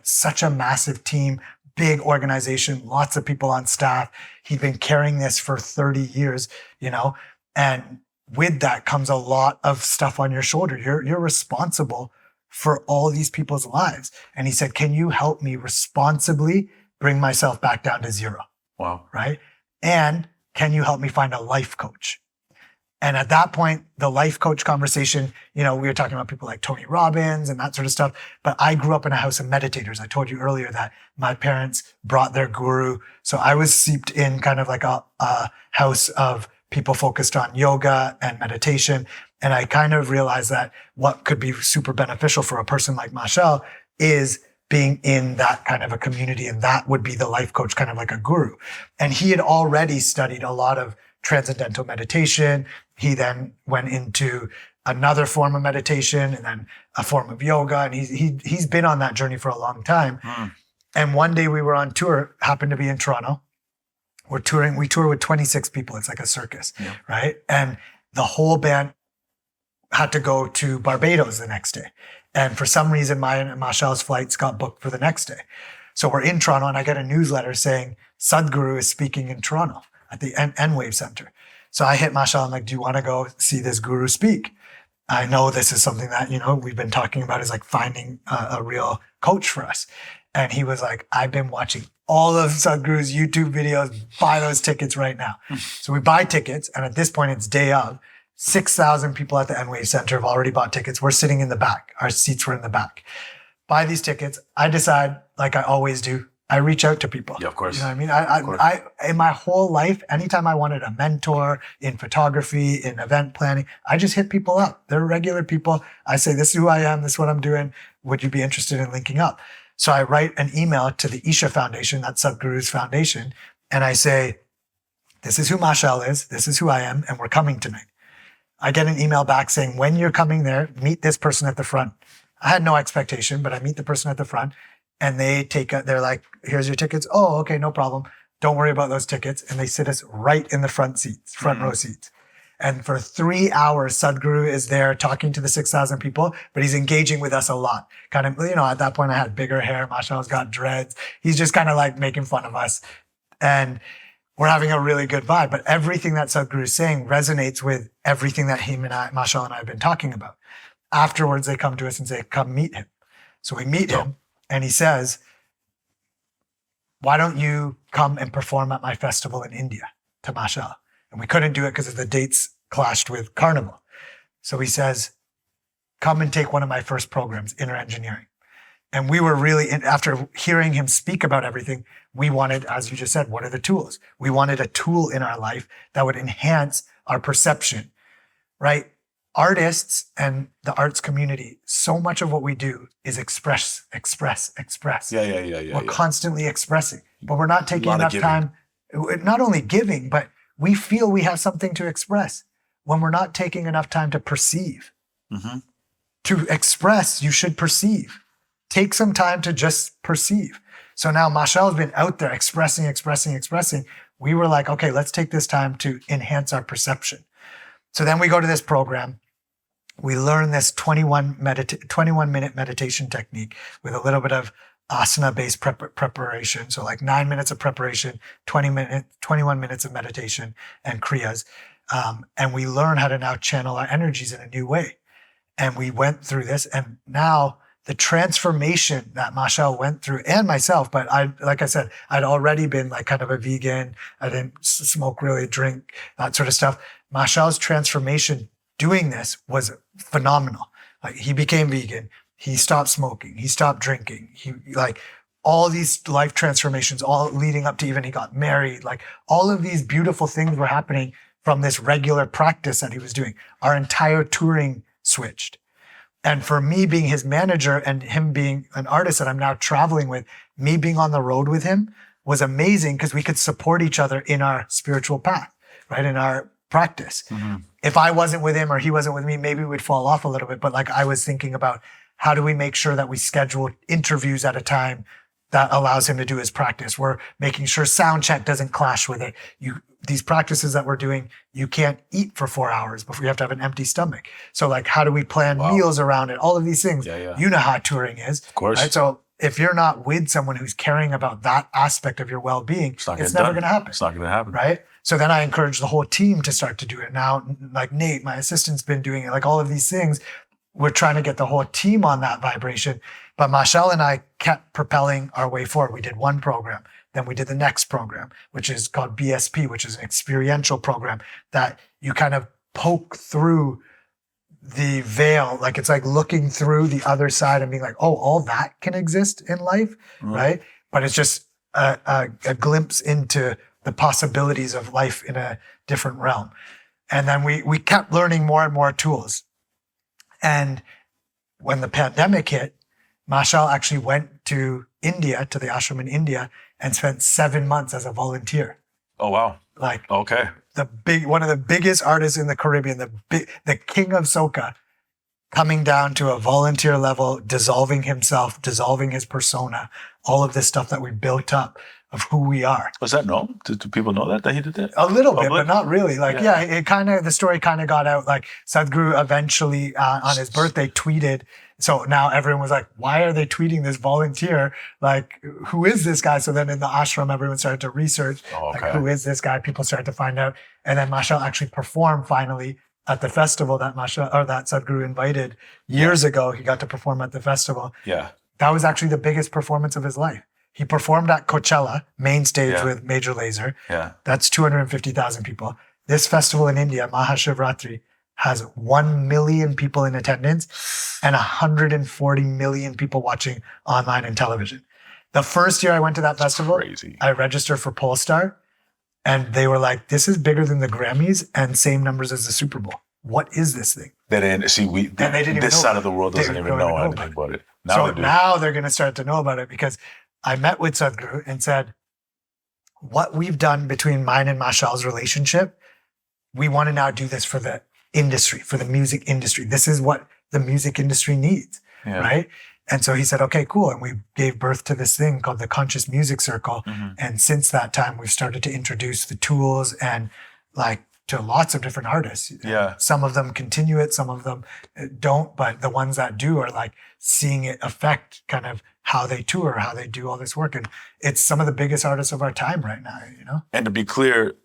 A: such a massive team, big organization, lots of people on staff. He'd been carrying this for 30 years, you know, and with that comes a lot of stuff on your shoulder. You're responsible for all these people's lives. And he said, can you help me responsibly bring myself back down to zero?
B: Wow.
A: Right? And can you help me find a life coach? And at that point, the life coach conversation, you know, we were talking about people like Tony Robbins and that sort of stuff. But I grew up in a house of meditators. I told you earlier that my parents brought their guru. So I was seeped in kind of like a house of people focused on yoga and meditation. And I kind of realized that what could be super beneficial for a person like Machel is being in that kind of a community, and that would be the life coach, kind of like a guru. And he had already studied a lot of transcendental meditation. He then went into another form of meditation and then a form of yoga. And he's been on that journey for a long time. And one day we were on tour, happened to be in Toronto. We tour with 26 people. It's like a circus, right? And the whole band had to go to Barbados the next day. And for some reason, mine and Machel's flights got booked for the next day. So we're in Toronto and I get a newsletter saying Sadhguru is speaking in Toronto at the N-Wave Center. So I hit Machel. I'm like, do you want to go see this guru speak? I know this is something that, you know, we've been talking about is like finding a real coach for us. And he was like, I've been watching all of Sadhguru's YouTube videos, buy those tickets right now. So we buy tickets. And at this point, it's day of. 6,000 people at the N-Wave Center have already bought tickets. We're sitting in the back. Our seats were in the back. Buy these tickets. I decide, like I always do, I reach out to people.
B: Yeah, of course.
A: You know what I mean? I in my whole life, anytime I wanted a mentor in photography, in event planning, I just hit people up. They're regular people. I say, this is who I am. This is what I'm doing. Would you be interested in linking up? So I write an email to the Isha Foundation, that's Sadhguru's foundation. And I say, this is who Machel is. This is who I am. And we're coming tonight. I get an email back saying, when you're coming there, meet this person at the front. I had no expectation, but I meet the person at the front and they're like, here's your tickets. Oh, okay, no problem. Don't worry about those tickets. And they sit us right in the front row seats. And for 3 hours, Sadhguru is there talking to the 6,000 people, but he's engaging with us a lot. Kind of, you know, at that point I had bigger hair. Machel's got dreads. He's just kind of like making fun of us. And we're having a really good vibe, but everything that Sadhguru is saying resonates with everything that Machel and I have been talking about. Afterwards, they come to us and say, come meet him. So we meet him and he says, why don't you come and perform at my festival in India to Machel? And we couldn't do it because the dates clashed with Carnival. So he says, come and take one of my first programs, Inner Engineering. And we were really, after hearing him speak about everything, we wanted, as you just said, what are the tools? We wanted a tool in our life that would enhance our perception, right? Artists and the arts community, so much of what we do is express.
B: Yeah.
A: We're constantly expressing, but we're not taking
B: lot of
A: enough
B: giving.
A: time, not only giving, but we feel we have something to express when we're not taking enough time to perceive.
B: Mhm.
A: To express, you should perceive. Take some time to just perceive. So now Machel's been out there expressing. We were like, okay, let's take this time to enhance our perception. So then we go to this program. We learn this 21-minute meditation technique with a little bit of asana-based preparation. So like 9 minutes of preparation, 21 minutes of meditation and kriyas. And we learn how to now channel our energies in a new way. And we went through this, and now the transformation that Machel went through, and myself, but like I said, I'd already been like kind of a vegan. I didn't smoke, really drink, that sort of stuff. Machel's transformation doing this was phenomenal. Like, he became vegan. He stopped smoking. He stopped drinking. He, like, all these life transformations, all leading up to even he got married. Like, all of these beautiful things were happening from this regular practice that he was doing. Our entire touring switched. And for me being his manager and him being an artist that I'm now traveling with, me being on the road with him was amazing because we could support each other in our spiritual path, right? In our practice.
B: Mm-hmm.
A: If I wasn't with him or he wasn't with me, maybe we'd fall off a little bit. But like, I was thinking about how do we make sure that we schedule interviews at a time that allows him to do his practice. We're making sure sound check doesn't clash with it. These practices that we're doing, you can't eat for 4 hours before you have to have an empty stomach. So like, how do we plan meals around it? All of these things.
B: Yeah.
A: You know how touring is.
B: Of course.
A: Right? So if you're not with someone who's caring about that aspect of your well-being, it's never going to happen.
B: It's not going to happen.
A: Right? So then I encourage the whole team to start to do it. Now, like Nate, my assistant's been doing it, like all of these things. We're trying to get the whole team on that vibration. But Machel and I kept propelling our way forward. We did one program. Then we did the next program, which is called BSP, which is an experiential program that you kind of poke through the veil. Like, it's like looking through the other side and being like, oh, all that can exist in life, right? But it's just a glimpse into the possibilities of life in a different realm. And then we kept learning more and more tools. And when the pandemic hit, Machel actually went to India, to the ashram in India, and spent 7 months as a volunteer.
B: Oh, wow.
A: Like,
B: okay.
A: One of the biggest artists in the Caribbean, the king of soca, coming down to a volunteer level, dissolving himself, dissolving his persona, all of this stuff that we built up of who we are.
B: Was that known? Do people know that he did that?
A: A little bit, but not really. Like, the story kind of got out. Like, Sadhguru eventually on his birthday tweeted. So now everyone was like, why are they tweeting this volunteer? Like, who is this guy? So then in the ashram, everyone started to research, like, who is this guy? People started to find out. And then Machel actually performed finally at the festival that that Sadhguru invited years ago. He got to perform at the festival.
B: Yeah.
A: That was actually the biggest performance of his life. He performed at Coachella, main stage with Major Lazer.
B: Yeah.
A: That's 250,000 people. This festival in India, Mahashivratri, has 1 million people in attendance and 140 million people watching online and television. The first year I went to that festival, I registered for Polestar, and they were like, this is bigger than the Grammys and same numbers as the Super Bowl. What is this thing?
B: They didn't see.
A: They didn't
B: this side of the world doesn't even know anything about it.
A: Now they're going to start to know about it, because I met with Sadhguru and said, what we've done between mine and Machel's relationship, we want to now do this for the industry, for the music industry. This is what the music industry needs, right? And so he said, okay, cool. And we gave birth to this thing called the Conscious Music Circle. Mm-hmm. And since that time, we've started to introduce the tools and like to lots of different artists.
B: Yeah.
A: Some of them continue it, some of them don't, but the ones that do are like seeing it affect kind of how they tour, how they do all this work. And it's some of the biggest artists of our time right now, you know?
B: And to be clear,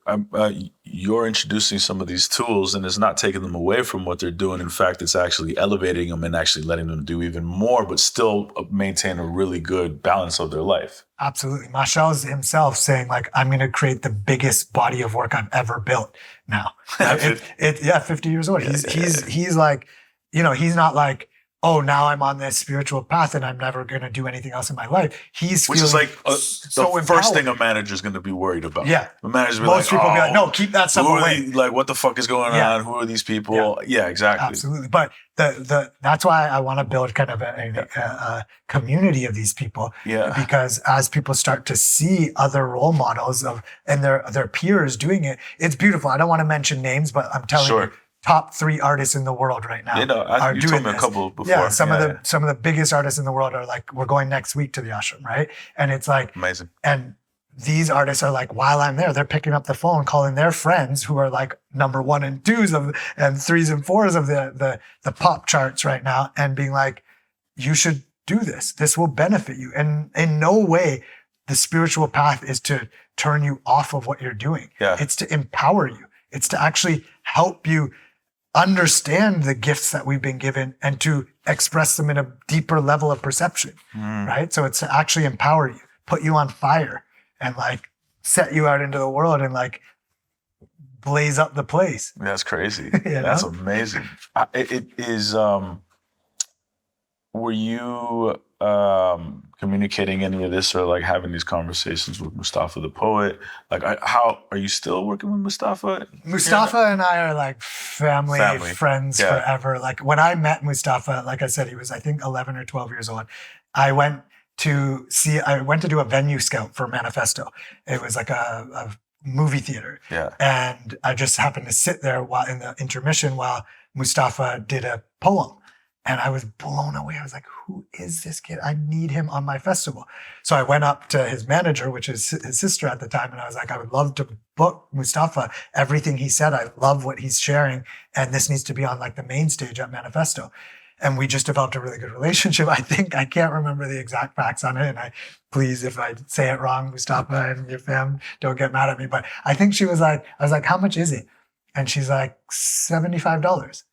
B: you're introducing some of these tools and it's not taking them away from what they're doing. In fact, it's actually elevating them and actually letting them do even more, but still maintain a really good balance of their life.
A: Absolutely. Machel's himself saying like, I'm going to create the biggest body of work I've ever built now. 50 years old. He's like, you know, he's not like, oh, now I'm on this spiritual path and I'm never going to do anything else in my life.
B: Which is like
A: so
B: the first thing a manager's going to be worried about.
A: Yeah.
B: The manager's be
A: Most people be like, no, keep that stuff away.
B: Like, what the fuck is going on? Who are these people? Yeah, exactly.
A: Absolutely. But that's why I want to build kind of a community of these people.
B: Yeah.
A: Because as people start to see other role models and their peers doing it, it's beautiful. I don't want to mention names, but I'm telling you, top 3 artists in the world right now are
B: you
A: doing
B: told me
A: this.
B: a couple before.
A: Yeah, some of the biggest artists in the world are like, we're going next week to the ashram, right? And it's like
B: amazing.
A: And these artists are like, while I'm there, they're picking up the phone, calling their friends who are like number 1 and 2s and 3s and 4s of the pop charts right now, and being like, you should do this. This will benefit you. And in no way the spiritual path is to turn you off of what you're doing.
B: Yeah.
A: It's to empower you. It's to actually help you understand the gifts that we've been given and to express them in a deeper level of perception, right? So it's to actually empower you, put you on fire, and like set you out into the world and like blaze up the place.
B: That's crazy.
A: That's
B: amazing. It is. Were you communicating any of this or like having these conversations with Mustafa the Poet? Like, how are you still working with Mustafa?
A: Mustafa and I are like family. Friends forever. Like when I met Mustafa, like I said, he was, I think 11 or 12 years old. I went to do a venue scout for Manifesto. It was like a movie theater.
B: Yeah.
A: And I just happened to sit there while in the intermission while Mustafa did a poem. And I was blown away. I was like, who is this kid? I need him on my festival. So I went up to his manager, which is his sister at the time. And I was like, I would love to book Mustafa. Everything he said, I love what he's sharing. And this needs to be on like the main stage at Manifesto. And we just developed a really good relationship. I can't remember the exact facts on it. And please, if I say it wrong, Mustafa and your fam, don't get mad at me. But I think I was like, how much is it? And she's like, $75.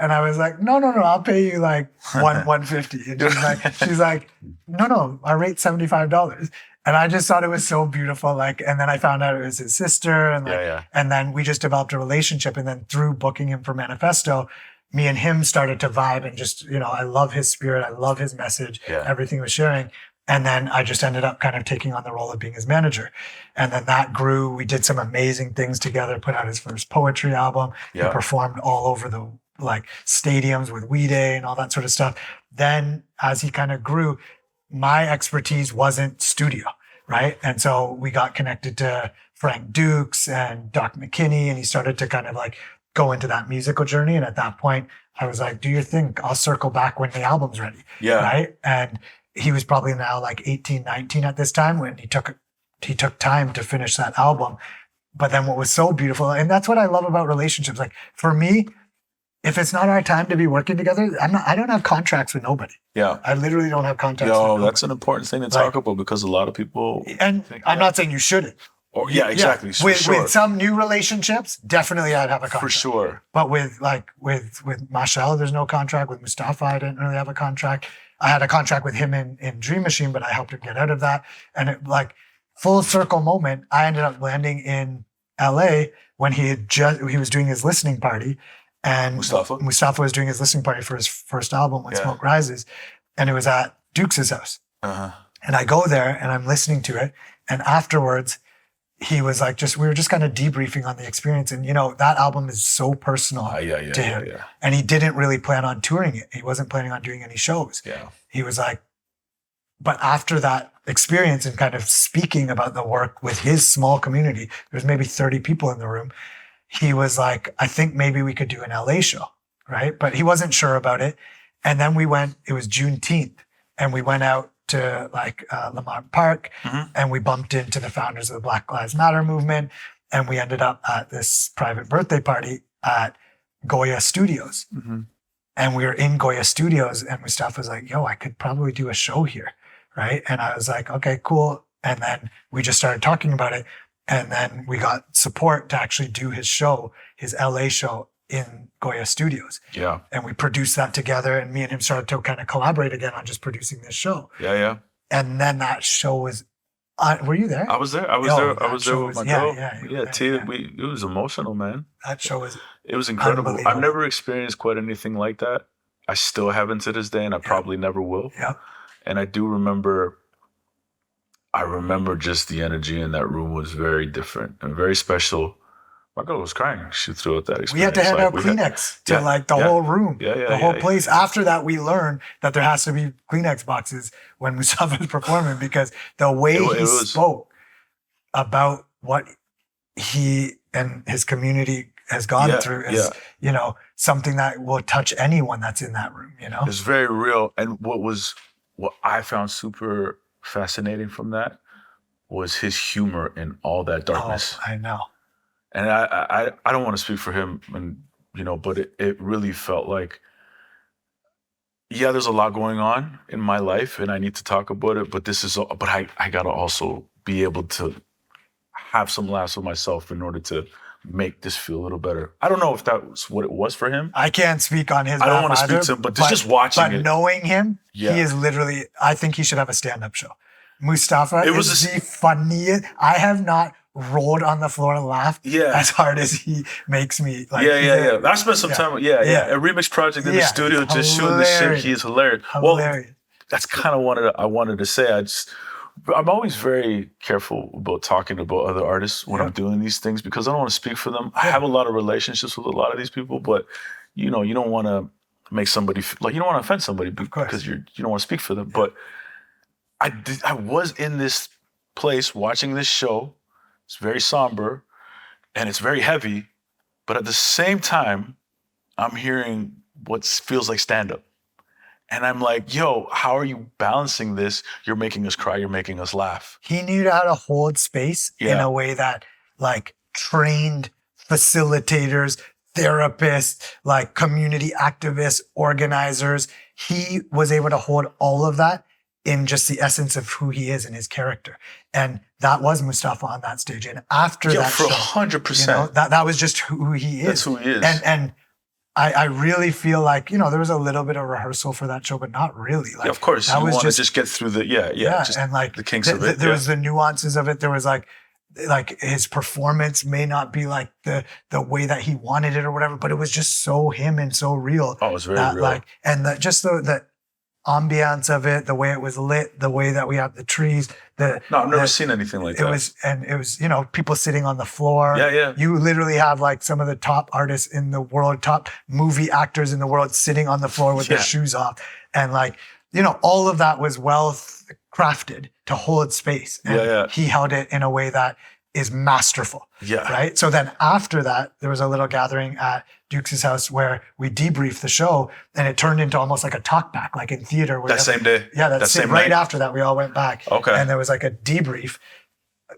A: And I was like, no, I'll pay you like $150. And she's like, no, our rate's $75. And I just thought it was so beautiful. Like, and then I found out it was his sister, and and then we just developed a relationship. And then through booking him for Manifesto, me and him started to vibe, and just, I love his spirit, I love his message, everything he was sharing. And then I just ended up kind of taking on the role of being his manager. And then that grew. We did some amazing things together, put out his first poetry album. He performed all over the stadiums with We Day and all that sort of stuff. Then as he kind of grew, my expertise wasn't studio, right? And so we got connected to Frank Dukes and Doc McKinney, and he started to kind of like go into that musical journey. And at that point, I was like, do your thing. I'll circle back when the album's ready.
B: Yeah.
A: Right. And he was probably now like 18, 19 at this time when he took time to finish that album. But then what was so beautiful, and that's what I love about relationships. Like for me, if it's not our time to be working together, I don't have contracts with nobody.
B: Yeah.
A: I literally don't have contracts with nobody.
B: That's an important thing to talk about, because a lot of people...
A: And I'm not saying you shouldn't.
B: Or, exactly.
A: With some new relationships, definitely I'd have a contract.
B: For sure.
A: But with Machel, there's no contract. With Mustafa, I didn't really have a contract. I had a contract with him in Dream Machine, but I helped him get out of that. And it, like, full circle moment, I ended up landing in LA when he was doing his listening party. And Mustafa was doing his listening party for his first album, When Smoke Rises. And it was at Dukes' house.
B: Uh-huh.
A: And I go there and I'm listening to it. And afterwards, he was like, we were just kind of debriefing on the experience. And, that album is so personal to him.
B: Yeah.
A: And he didn't really plan on touring it. He wasn't planning on doing any shows.
B: Yeah.
A: He was like, but after that experience and kind of speaking about the work with his small community, there's maybe 30 people in the room. He was like, I think maybe we could do an LA show, right? But he wasn't sure about it. And then it was Juneteenth, and we went out to Lamar Park, and we bumped into the founders of the Black Lives Matter movement, and we ended up at this private birthday party at Goya Studios.
B: Mm-hmm.
A: And we were in Goya Studios, and Mustafa was like, yo, I could probably do a show here, right? And I was like, okay, cool. And then we just started talking about it. And then we got support to actually do his show, his LA show in Goya Studios.
B: Yeah.
A: And we produced that together, and me and him started to kind of collaborate again on just producing this show.
B: Yeah.
A: And then that show was, were you there?
B: I was there. I was there with my girl.
A: Yeah.
B: It was emotional, man.
A: That show was
B: It was incredible. I've never experienced quite anything like that. I still haven't to this day, and I probably never will.
A: Yeah.
B: And I remember just the energy in that room was very different and very special. My girl was crying. She threw out that experience.
A: We had to hand out Kleenex to the whole room, the whole place. After that, we learned that there has to be Kleenex boxes when Mustafa was performing, because the way he spoke about what he and his community has gone through is, something that will touch anyone that's in that room,
B: It's very real. And what I found super fascinating from that was his humor in all that darkness.
A: Oh, I know.
B: And I don't want to speak for him, and but it really felt like, there's a lot going on in my life, and I need to talk about it. But I gotta also be able to have some laughs with myself in order to make this feel a little better. I don't know if that was what it was for him.
A: I can't speak on his.
B: I don't want to speak to him, but just watching it.
A: But knowing him, he is literally. I think he should have a stand-up show. Mustafa is the funniest. I have not rolled on the floor and laughed as hard as he makes me.
B: I spent some time. A remix project in the studio, just shooting the shit. He is hilarious. Well, that's kind of what I wanted to say. I'm always very careful about talking about other artists when I'm doing these things, because I don't want to speak for them. I have a lot of relationships with a lot of these people, but you don't want to make somebody you don't want to offend somebody because you don't want to speak for them. But I was in this place watching this show. It's very somber and it's very heavy, but at the same time, I'm hearing what feels like stand-up. And I'm like, yo, how are you balancing this? You're making us cry, you're making us laugh.
A: He knew how to hold space in a way that trained facilitators, therapists, community activists, organizers, he was able to hold all of that in just the essence of who he is and his character. And that was Mustafa on that stage. And after that
B: for
A: show,
B: 100%.
A: That was just who he is.
B: That's who he is.
A: And I really feel like, there was a little bit of rehearsal for that show, but not really.
B: Of course. You want to just get through the,
A: and
B: the kinks of it.
A: There was the nuances of it. There was his performance may not be the way that he wanted it or whatever, but it was just so him and so real.
B: Oh, it was very real.
A: And the ambiance of it, the way it was lit, the way that we have the trees.
B: I've never seen anything like that.
A: It was, people sitting on the floor.
B: Yeah.
A: You literally have some of the top artists in the world, top movie actors in the world sitting on the floor with their shoes off. And all of that was well crafted to hold space. And he held it in a way that is masterful.
B: Yeah.
A: Right. So then after that, there was a little gathering at Duke's house where we debriefed the show, and it turned into almost like a talk back, like in theater.
B: That same day?
A: Yeah, that same right night? After that, we all went back.
B: Okay.
A: And there was a debrief,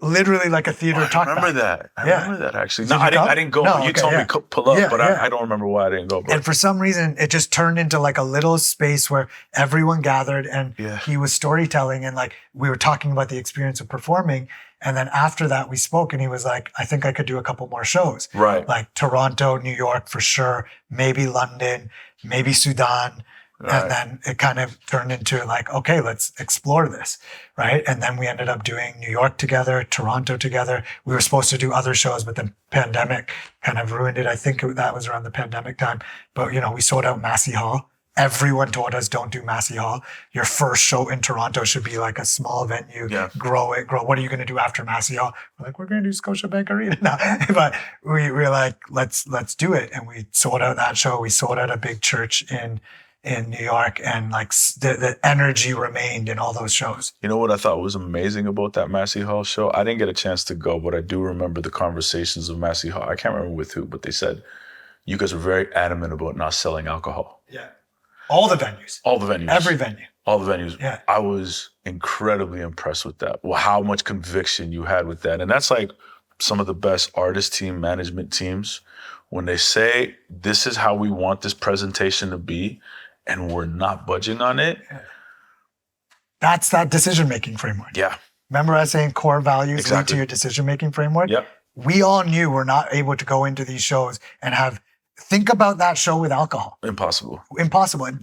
A: literally like a theater talk back.
B: I remember that actually. No, I didn't go. No, you told me pull up, but I don't remember why I didn't go. But.
A: And for some reason, it just turned into a little space where everyone gathered, and he was storytelling, and we were talking about the experience of performing. And then after that, we spoke, and he was like, I think I could do a couple more shows.
B: Right.
A: Toronto, New York for sure, maybe London, maybe Sudan. Right. And then it kind of turned into okay, let's explore this. Right. And then we ended up doing New York together, Toronto together. We were supposed to do other shows, but the pandemic kind of ruined it. I think that was around the pandemic time. But, we sold out Massey Hall. Everyone told us, don't do Massey Hall. Your first show in Toronto should be a small venue. Yeah. Grow it. What are you going to do after Massey Hall? We're we're going to do Scotiabank Arena now. But we were let's do it. And we sold out that show. We sold out a big church in New York, and the energy remained in all those shows.
B: You know what I thought was amazing about that Massey Hall show? I didn't get a chance to go, but I do remember the conversations of Massey Hall. I can't remember with who, but they said, you guys were very adamant about not selling alcohol.
A: Yeah. All the venues. Every venue.
B: All the venues.
A: Yeah.
B: I was incredibly impressed with that. Well, how much conviction you had with that. And that's some of the best artist team management teams. When they say, this is how we want this presentation to be, and we're not budging on it. Yeah.
A: That's that decision-making framework.
B: Yeah.
A: Remember I was saying core values lead to your decision-making framework?
B: Yeah.
A: We all knew we're not able to go into these shows and think about that show with alcohol.
B: Impossible.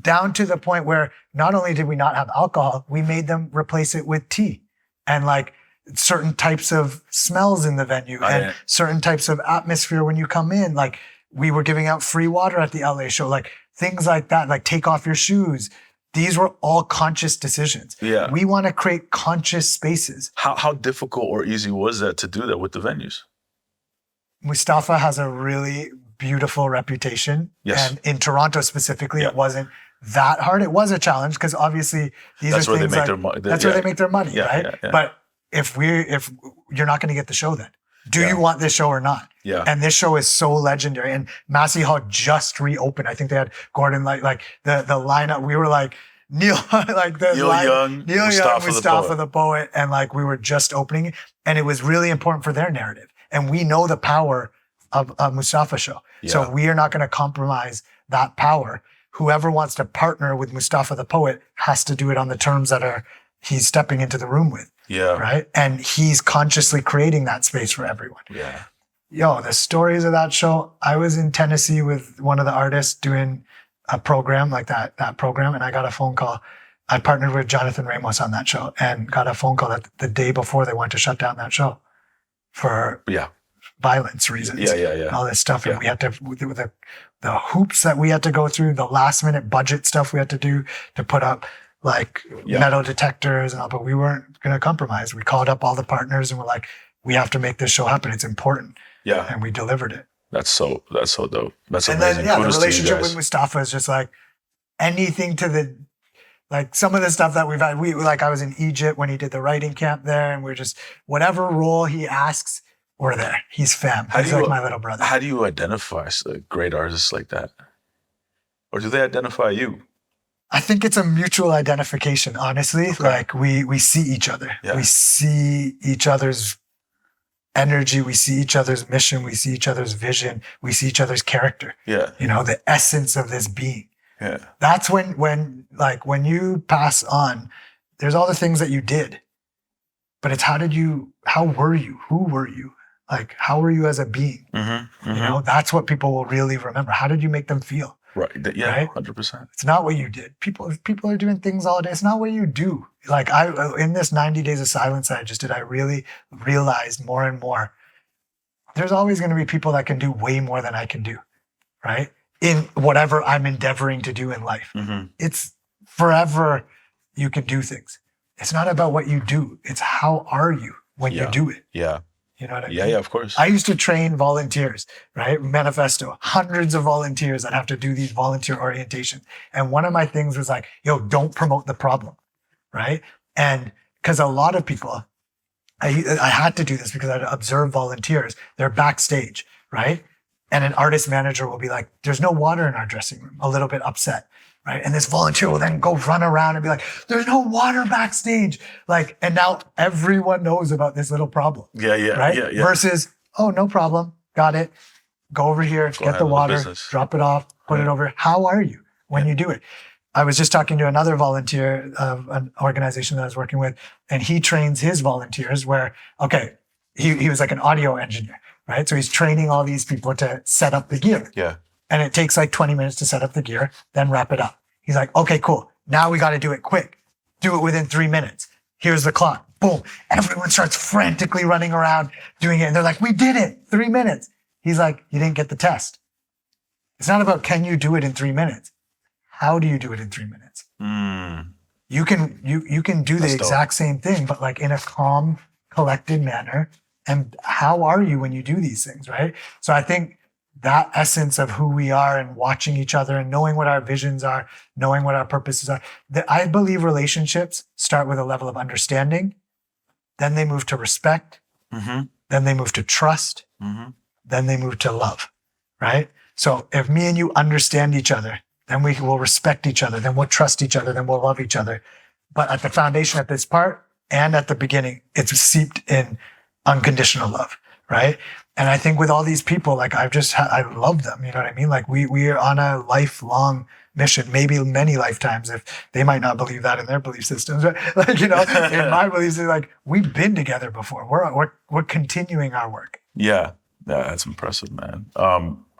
A: Down to the point where not only did we not have alcohol, we made them replace it with tea and certain types of smells in the venue certain types of atmosphere when you come in. We were giving out free water at the LA show. things like that, like take off your shoes. These were all conscious decisions.
B: Yeah.
A: We want to create conscious spaces.
B: How difficult or easy was that to do that with the venues?
A: Mustafa has a really beautiful reputation.
B: Yes.
A: And in Toronto specifically,
B: Yeah.
A: it wasn't that hard. It was a challenge because obviously
B: That's
A: are
B: where
A: things
B: they make
A: like,
B: their money.
A: that's where they make their money,
B: Yeah,
A: right?
B: yeah, yeah.
A: But if you're not going to get the show then. Do you want this show or not?
B: Yeah.
A: And this show is so legendary. And Massey Hall just reopened. I think they had Gordon like the lineup. We were like Neil like the
B: Neil Young,
A: Mustafa the Poet, and like we were just opening, and it was really important for their narrative. And we know the power of a Mustafa show, so we are not going to compromise that power. Whoever wants to partner with Mustafa the Poet has to do it on the terms that he's stepping into the room with.
B: Yeah.
A: Right. And he's consciously creating that space for everyone.
B: Yeah.
A: Yo, the stories of that show. I was in Tennessee with one of the artists doing a program like that program. And I got a phone call. I partnered with Jonathan Ramos on that show and got a phone call that the day before they wanted to shut down that show for violence reasons.
B: Yeah.
A: All this stuff. And we had to, with the hoops that we had to go through, the last minute budget stuff we had to do to put up like metal detectors and all, but we weren't going to compromise. We called up all the partners and we're like, we have to make this show happen. It's important.
B: Yeah.
A: And we delivered it.
B: That's so dope. That's
A: and
B: amazing.
A: then, the
B: Kudos
A: relationship with Mustafa is just like anything like some of the stuff that we've had. I was in Egypt when he did the writing camp there, and we're just, whatever role he asks, we're there. He's fam. He's like my little brother.
B: How do you identify great artists like that? Or do they identify you?
A: I think it's a mutual identification, honestly.
B: Okay.
A: Like we see each other.
B: Yeah.
A: We see each other's energy. We see each other's mission. We see each other's vision. We see each other's character.
B: Yeah.
A: The essence of this being.
B: Yeah.
A: That's when you pass on, there's all the things that you did, but it's how were you? Who were you? Like, how were you as a being?
B: Mm-hmm.
A: That's what people will really remember. How did you make them feel?
B: Right. Yeah.
A: Right?
B: 100%.
A: It's not what you did. People are doing things all day. It's not what you do. Like in this 90 days of silence that I just did, I really realized more and more, there's always going to be people that can do way more than I can do. Right. In whatever I'm endeavoring to do in life.
B: Mm-hmm.
A: It's forever you can do things. It's not about what you do. It's how are you when you do it.
B: Yeah.
A: You know what I mean?
B: Yeah, of course.
A: I used to train volunteers, right? Manifesto, hundreds of volunteers that have to do these volunteer orientations. And one of my things was like, yo, don't promote the problem, right? And because a lot of people, I had to do this because I'd observe volunteers. They're backstage, right? And an artist manager will be like, there's no water in our dressing room, a little bit upset, right? And this volunteer will then go run around and be like, there's no water backstage. Like, and now everyone knows about this little problem.
B: Yeah.
A: Right?
B: Yeah.
A: Versus, oh, no problem. Got it. Go over here, get the water, drop it off, put it over. How are you when you do it? I was just talking to another volunteer of an organization that I was working with, and he trains his volunteers where, he was like an audio engineer, right? So he's training all these people to set up the gear.
B: Yeah.
A: And it takes like 20 minutes to set up the gear, then wrap it up. He's like, okay, cool. Now we got to do it quick. Do it within 3 minutes. Here's the clock. Boom. Everyone starts frantically running around doing it. And they're like, we did it. 3 minutes. He's like, you didn't get the test. It's not about can you do it in 3 minutes? How do you do it in 3 minutes? You can do the exact same thing, but like in a calm, collected manner. And how are you when you do these things, right? So I think that essence of who we are and watching each other and knowing what our visions are, knowing what our purposes are. I believe relationships start with a level of understanding. Then they move to respect.
B: Mm-hmm.
A: Then they move to trust.
B: Mm-hmm.
A: Then they move to love, right? So if me and you understand each other, then we will respect each other. Then we'll trust each other. Then we'll love each other. But at the foundation, at this part and at the beginning, it's seeped in unconditional love, right? And I think with all these people, like I love them. You know what I mean? Like we are on a lifelong mission, maybe many lifetimes, if they might not believe that in their belief systems. Right? Like, in my beliefs, like we've been together before. We're continuing our work.
B: Yeah, that's impressive, man.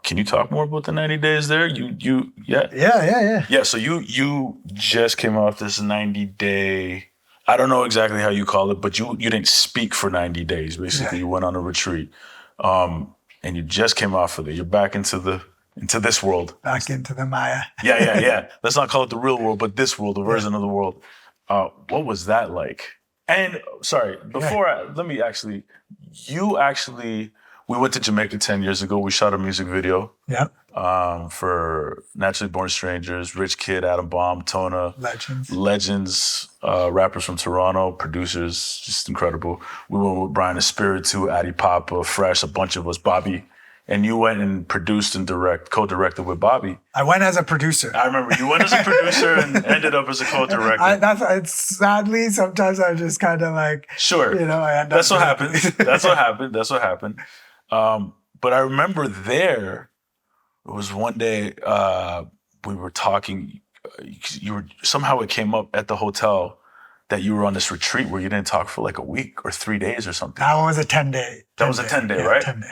B: Can you talk more about the 90 days there? Yeah. So you just came off this 90-day. I don't know exactly how you call it, but you didn't speak for 90 days. Basically, you went on a retreat. And you just came off of it. You're back into the into this world.
A: Back into the Maya.
B: Yeah. Let's not call it the real world, but this world, the version of the world. What was that like? And sorry, we went to Jamaica 10 years ago. We shot a music video.
A: Yeah.
B: For Naturally Born Strangers, Rich Kid, Adam Bomb, Tona. Legends, rappers from Toronto, producers, just incredible. We went with Brian Espiritu, Addy Papa, Fresh, a bunch of us, Bobby. And you went and produced and co-directed with Bobby.
A: I went as a producer.
B: I remember you went as a producer and ended up as a co-director.
A: Sadly, sometimes I'm just kind of like,
B: sure.
A: I end
B: up. That's what happened. That's what happened. But I remember there, it was one day we were talking. Somehow it came up at the hotel that you were on this retreat where you didn't talk for like a week or 3 days or something.
A: That one was a 10-day.
B: That was a 10-day, right?
A: 10-day.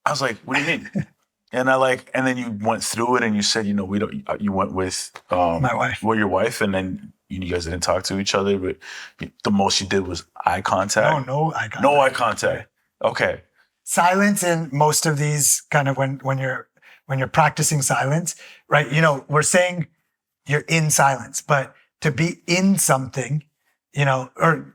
B: I was like, what do you mean? And then you went through it and you said, you went with
A: my wife.
B: Well, your wife, and then you guys didn't talk to each other, but the most you did was eye contact.
A: No eye contact.
B: No eye contact. Okay.
A: Silence in most of these kind of when you're practicing silence, right? We're saying you're in silence, but to be in something, or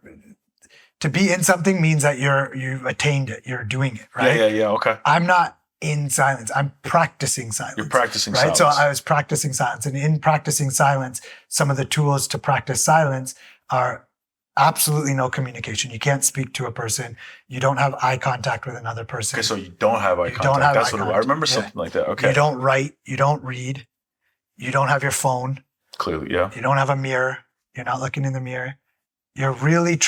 A: to be in something means that you've attained it. You're doing it, right?
B: Yeah. Okay.
A: I'm not in silence. I'm practicing silence.
B: You're practicing
A: right?
B: silence.
A: So I was practicing silence. And in practicing silence, some of the tools to practice silence are absolutely no communication. You can't speak to a person. You don't have eye contact with another person.
B: Okay, so you don't have eye contact. That's what I remember. Something like that. Okay.
A: You don't write. You don't read. You don't have your phone.
B: Clearly, yeah.
A: You don't have a mirror. You're not looking in the mirror. You're really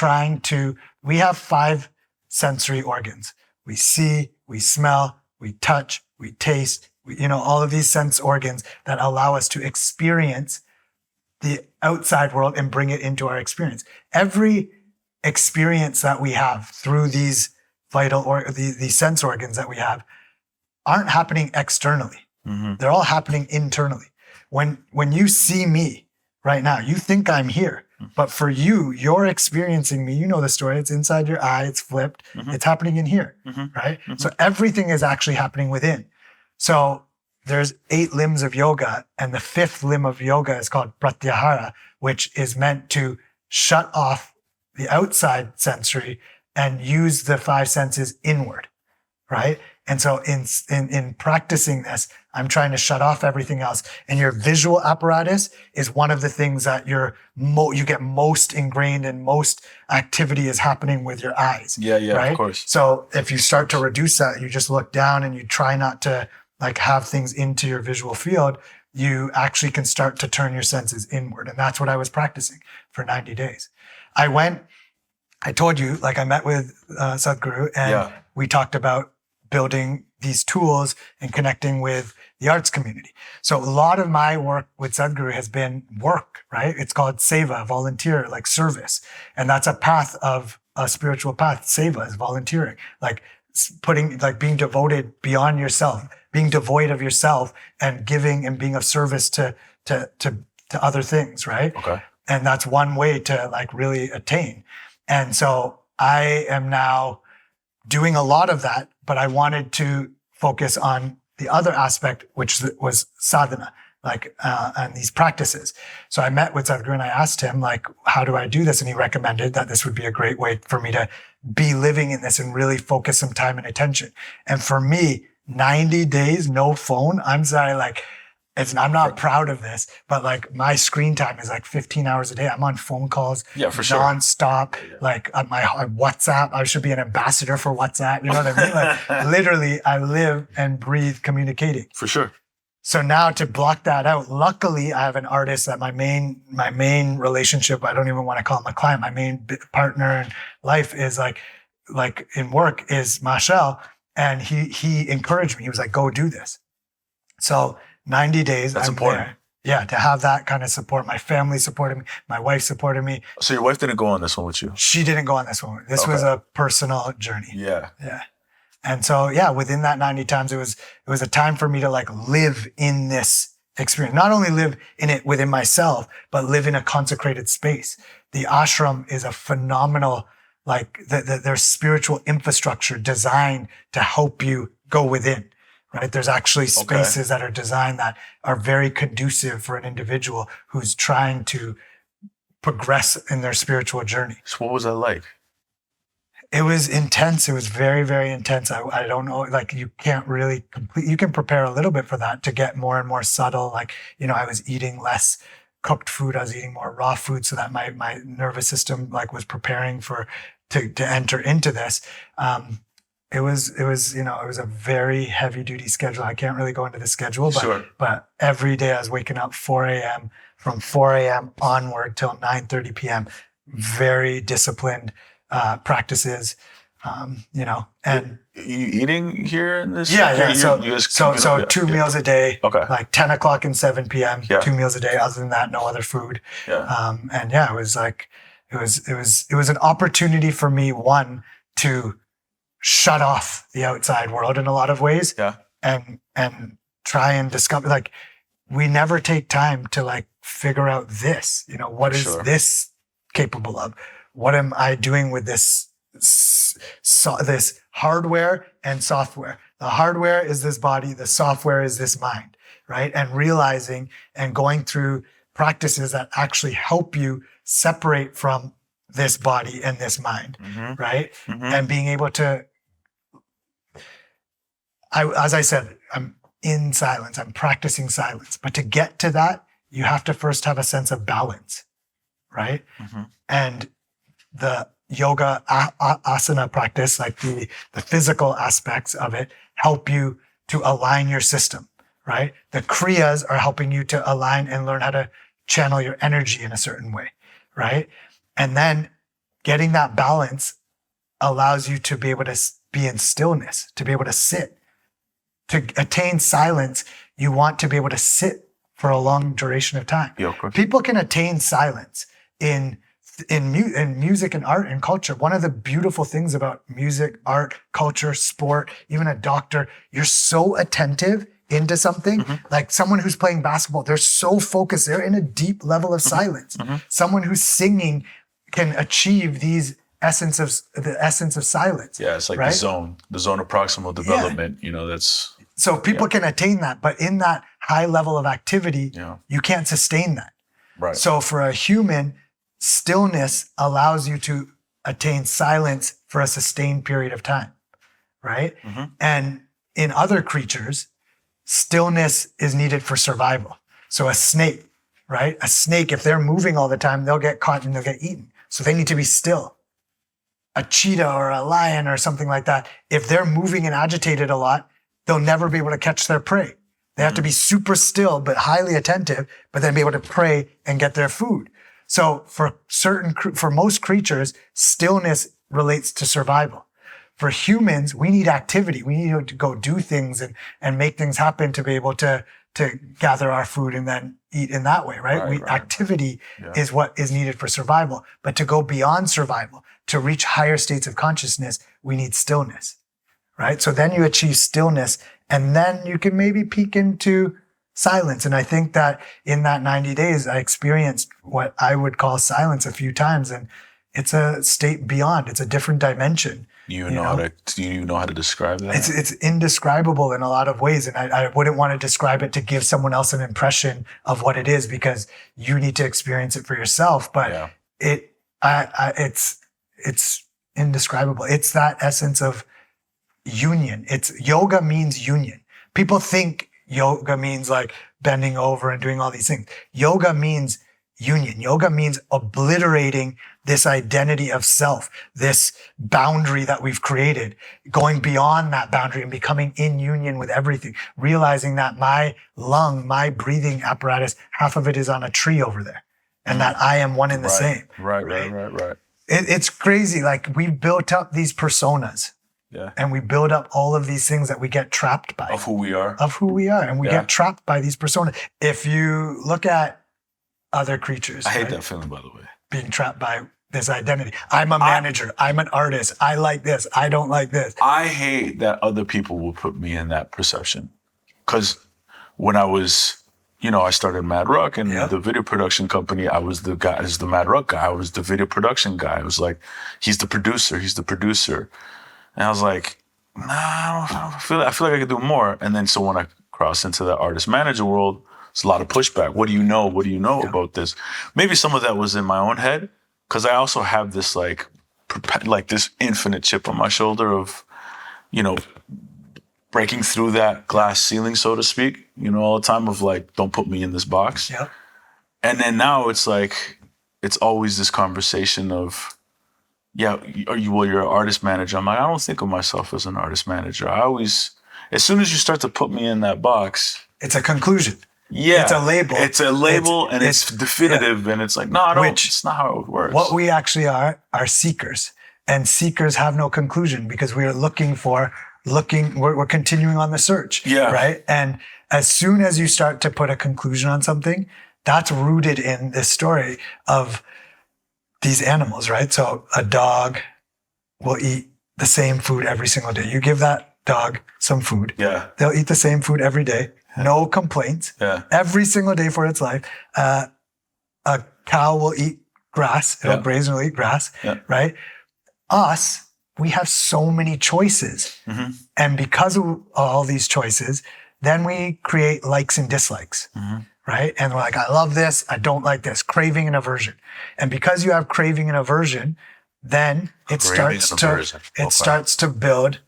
A: we have 5 sensory organs. We see, we smell, we touch, we taste, all of these sense organs that allow us to experience the outside world and bring it into our experience. Every experience that we have through these these sense organs that we have aren't happening externally.
B: Mm-hmm.
A: They're all happening internally. When you see me right now, you think I'm here. But for you're experiencing me. You know the story. It's inside your eye. It's flipped. Mm-hmm. It's happening in here, right? Mm-hmm. So everything is actually happening within. So there's 8 limbs of yoga, and the 5th limb of yoga is called pratyahara, which is meant to shut off the outside sensory and use the 5 senses inward, right? And so in practicing this, I'm trying to shut off everything else. And your visual apparatus is one of the things that you get most ingrained in. Most activity is happening with your eyes.
B: Yeah,
A: right?
B: Of course.
A: So if you start to reduce that, you just look down and you try not to have things into your visual field, you actually can start to turn your senses inward. And that's what I was practicing for 90 days. I told you, I met with Sadhguru, and we talked about building these tools and connecting with the arts community. So a lot of my work with Sadhguru has been work, right? It's called seva, volunteer, service. And that's a spiritual path. Seva is volunteering, being devoted beyond yourself, being devoid of yourself and giving and being of service to other things, right?
B: Okay.
A: And that's one way to really attain. And so I am now doing a lot of that, but I wanted to focus on the other aspect, which was sadhana, and these practices. So I met with Sadhguru and I asked him, how do I do this? And he recommended that this would be a great way for me to be living in this and really focus some time and attention. And for me, 90 days, no phone. I'm sorry, I'm not proud of this, but my screen time is 15 hours a day. I'm on phone calls nonstop. On my WhatsApp, I should be an ambassador for WhatsApp. You know what I mean? Literally, I live and breathe communicating.
B: For sure.
A: So now to block that out, luckily I have an artist that my main relationship, I don't even want to call him a client. My main partner in life is in work is Machel. And he encouraged me. He was like, go do this. So 90 days.
B: That's important.
A: There. Yeah, to have that kind of support. My family supported me. My wife supported me.
B: So your wife didn't go on this one with you?
A: She didn't go on this one. This was a personal journey.
B: Yeah.
A: Yeah. And so, within that 90 times, it was a time for me to live in this experience. Not only live in it within myself, but live in a consecrated space. The ashram is a phenomenal, their spiritual infrastructure designed to help you go within. right? There's actually spaces that are designed that are very conducive for an individual who's trying to progress in their spiritual journey.
B: So what was that like?
A: It was intense. It was very, very intense. I don't know, like you can't really you can prepare a little bit for that to get more and more subtle. Like, you know, I was eating less cooked food. I was eating more raw food so that my nervous system like was preparing to enter into this. It was, you know, it was a very heavy duty schedule. I can't really go into the schedule, but every day I was waking up 4 a.m. from 4 a.m. onward till 9:30 p.m. Very disciplined practices, you know, and
B: you eating here in this?
A: Yeah. So 2 meals a day, like 10 o'clock and 7 p.m., 2 meals a day. Other than that, no other food.
B: Yeah.
A: And yeah, it was like, it was an opportunity for me, one, to shut off the outside world in a lot of ways.
B: Yeah.
A: And try and discover, like, we never take time to like figure out this, you know, what is this capable of? What am I doing with this hardware and software? The hardware is this body, the software is this mind, right? And realizing and going through practices that actually help you separate from this body and this mind, right? And being able to, as I said, I'm in silence, I'm practicing silence. But to get to that, you have to first have a sense of balance, right? And the yoga asana practice, like the physical aspects of it, help you to align your system, right? The kriyas are helping you to align and learn how to channel your energy in a certain way, right? And then getting that balance allows you to be able to be in stillness, to be able to sit. To attain silence, you want to be able to sit for a long duration of time.
B: Yeah, of course.
A: People can attain silence in music and art and culture. One of the beautiful things about music, art, culture, sport, even a doctor, you're so attentive into something. Like someone who's playing basketball, they're so focused. They're in a deep level of silence. Someone who's singing can achieve the essence of silence.
B: Yeah, it's like
A: right?
B: the zone of proximal development. You know, that's
A: so people can attain that, but in that high level of activity, you can't sustain that.
B: Right.
A: So for a human, stillness allows you to attain silence for a sustained period of time, right? And in other creatures, stillness is needed for survival. So a snake, right? A snake, if they're moving all the time, they'll get caught and they'll get eaten. So they need to be still. A cheetah or a lion or something like that, if they're moving and agitated a lot, they'll never be able to catch their prey. They have to be super still, but highly attentive, but then be able to prey and get their food. So for most creatures, stillness relates to survival. For humans, we need activity. We need to go do things and make things happen to be able to gather our food and then eat in that way, right? Activity is what is needed for survival. But to go beyond survival, to reach higher states of consciousness, we need stillness, right? So then you achieve stillness and then you can maybe peek into silence. And I think that in that 90 days, I experienced what I would call silence a few times. And it's a state beyond, it's a different dimension.
B: Do you know how to describe that?
A: It's indescribable in a lot of ways. And I wouldn't want to describe it to give someone else an impression of what it is because you need to experience it for yourself. But it's indescribable. It's that essence of union. Yoga means union. People think yoga means like bending over and doing all these things. Yoga means union. Yoga means obliterating this identity of self, this boundary that we've created, going beyond that boundary and becoming in union with everything, realizing that my breathing apparatus, half of it is on a tree over there, and that I am one and the same.
B: Right.
A: It's crazy. Like we've built up these personas.
B: Yeah.
A: And we build up all of these things that we get trapped by.
B: Of who we are.
A: And we get trapped by these personas. If you look at other creatures.
B: I hate that feeling, by the way.
A: Being trapped by this identity. I'm a manager. I'm an artist. I like this. I don't like this.
B: I hate that other people will put me in that perception. Because when I was, I started Mad Rock and the video production company, I was the guy, as the Mad Rock guy. I was the video production guy. I was like, he's the producer. And I was like, nah, I feel like I could do more. And then so when I cross into the artist manager world, it's a lot of pushback. What do you know? What do you know about this? Maybe some of that was in my own head, because I also have this like this infinite chip on my shoulder of, you know, breaking through that glass ceiling, so to speak, you know, all the time of like, don't put me in this box.
A: Yeah. And
B: then now it's like, it's always this conversation of, yeah, you're an artist manager. I'm like, I don't think of myself as an artist manager. I always, as soon as you start to put me in that box,
A: it's a conclusion.
B: Yeah.
A: It's a label.
B: It's a label and it's definitive. Yeah. And it's like, no, it's not how it works.
A: What we actually are seekers. And seekers have no conclusion, because we are we're continuing on the search.
B: Yeah.
A: Right. And as soon as you start to put a conclusion on something, that's rooted in this story of these animals, right? So a dog will eat the same food every single day. You give that dog some food.
B: Yeah.
A: They'll eat the same food every day. No complaints.
B: Yeah.
A: Every single day for its life. A cow will eat grass. It'll graze and it'll eat grass.
B: Yeah.
A: Right? Us, we have so many choices.
B: Mm-hmm.
A: And because of all these choices, then we create likes and dislikes.
B: Mm-hmm.
A: Right? And we're like, I love this. I don't like this. Craving and aversion. And because you have craving and aversion, then it starts to build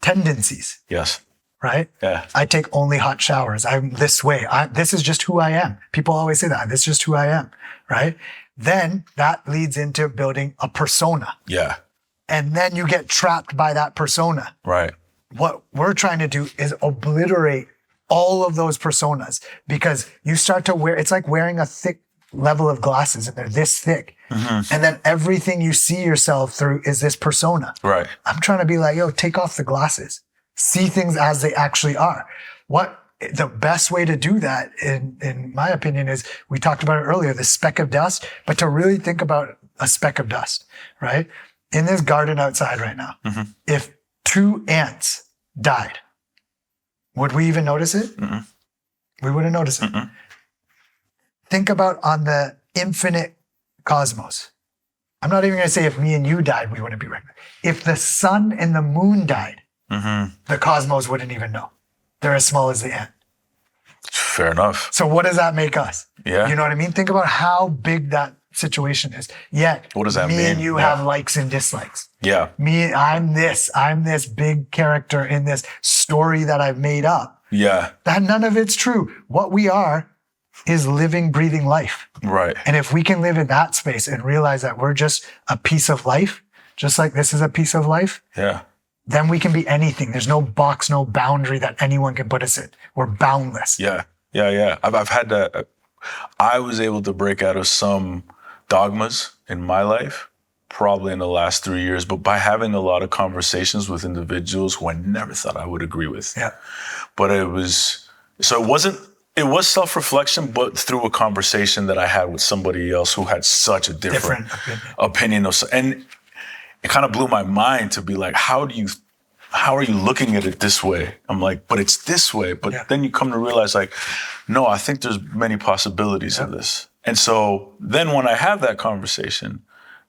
A: tendencies.
B: Yes.
A: Right?
B: Yeah.
A: I take only hot showers. I'm this way. This is just who I am. People always say that. This is just who I am. Right? Then that leads into building a persona.
B: Yeah.
A: And then you get trapped by that persona.
B: Right.
A: What we're trying to do is obliterate all of those personas, because you start to it's like wearing a thick level of glasses, and they're this thick.
B: Mm-hmm.
A: And then everything you see yourself through is this persona.
B: Right.
A: I'm trying to be like, yo, take off the glasses. See things as they actually are. The best way to do that, in my opinion, is, we talked about it earlier, the speck of dust, but to really think about a speck of dust, right? In this garden outside right now,
B: mm-hmm.
A: if 2 ants died, would we even notice it?
B: Mm-mm.
A: We wouldn't notice it.
B: Mm-mm.
A: Think about on the infinite cosmos. I'm not even going to say if me and you died, we wouldn't be recognized. If the sun and the moon died,
B: mm-hmm.
A: the cosmos wouldn't even know. They're as small as the ant.
B: Fair enough.
A: So what does that make us?
B: Yeah.
A: You know what I mean? Think about how big that situation is. Yet,
B: what does that mean?
A: Me and you have likes and dislikes.
B: Yeah.
A: I'm this big character in this story that I've made up.
B: Yeah.
A: That none of it's true. What we are is living, breathing life.
B: Right.
A: And if we can live in that space and realize that we're just a piece of life, just like this is a piece of life.
B: Yeah.
A: Then we can be anything. There's no box, no boundary that anyone can put us in. We're boundless.
B: Yeah. Yeah. Yeah. I've had that. I was able to break out of some dogmas in my life, probably in the last 3 years, but by having a lot of conversations with individuals who I never thought I would agree with.
A: Yeah.
B: But it was self-reflection, but through a conversation that I had with somebody else who had such a different opinion and it kind of blew my mind to be like, how are you looking at it this way? I'm like, but it's this way. But then you come to realize, like, no, I think there's many possibilities of this. And so then when I have that conversation,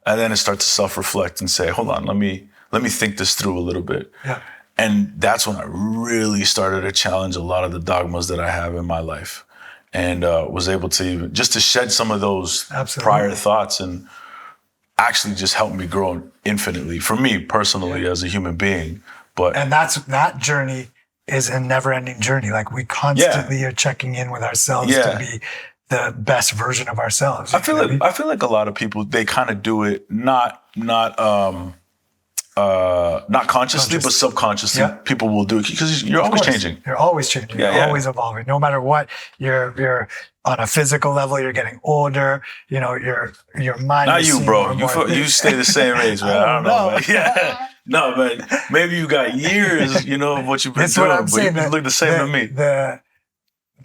B: I then start to self-reflect and say, hold on, let me think this through a little bit.
A: Yeah.
B: And that's when I really started to challenge a lot of the dogmas that I have in my life, and was able to even just to shed some of those prior thoughts and actually just help me grow infinitely for me personally as a human being. And
A: that journey is a never-ending journey. Like, we constantly are checking in with ourselves to be the best version of ourselves.
B: I feel like a lot of people, they kind of do it not consciously, but subconsciously. Yeah. People will do it because you're always changing.
A: You're always changing. You're always evolving. No matter what, you're on a physical level. You're getting older. You know, your mind.
B: Not you, bro. You stay the same age, man. I don't know, man. Yeah. No, man. Maybe you got years, of what you've been doing,
A: what I'm saying,
B: you look the same to me.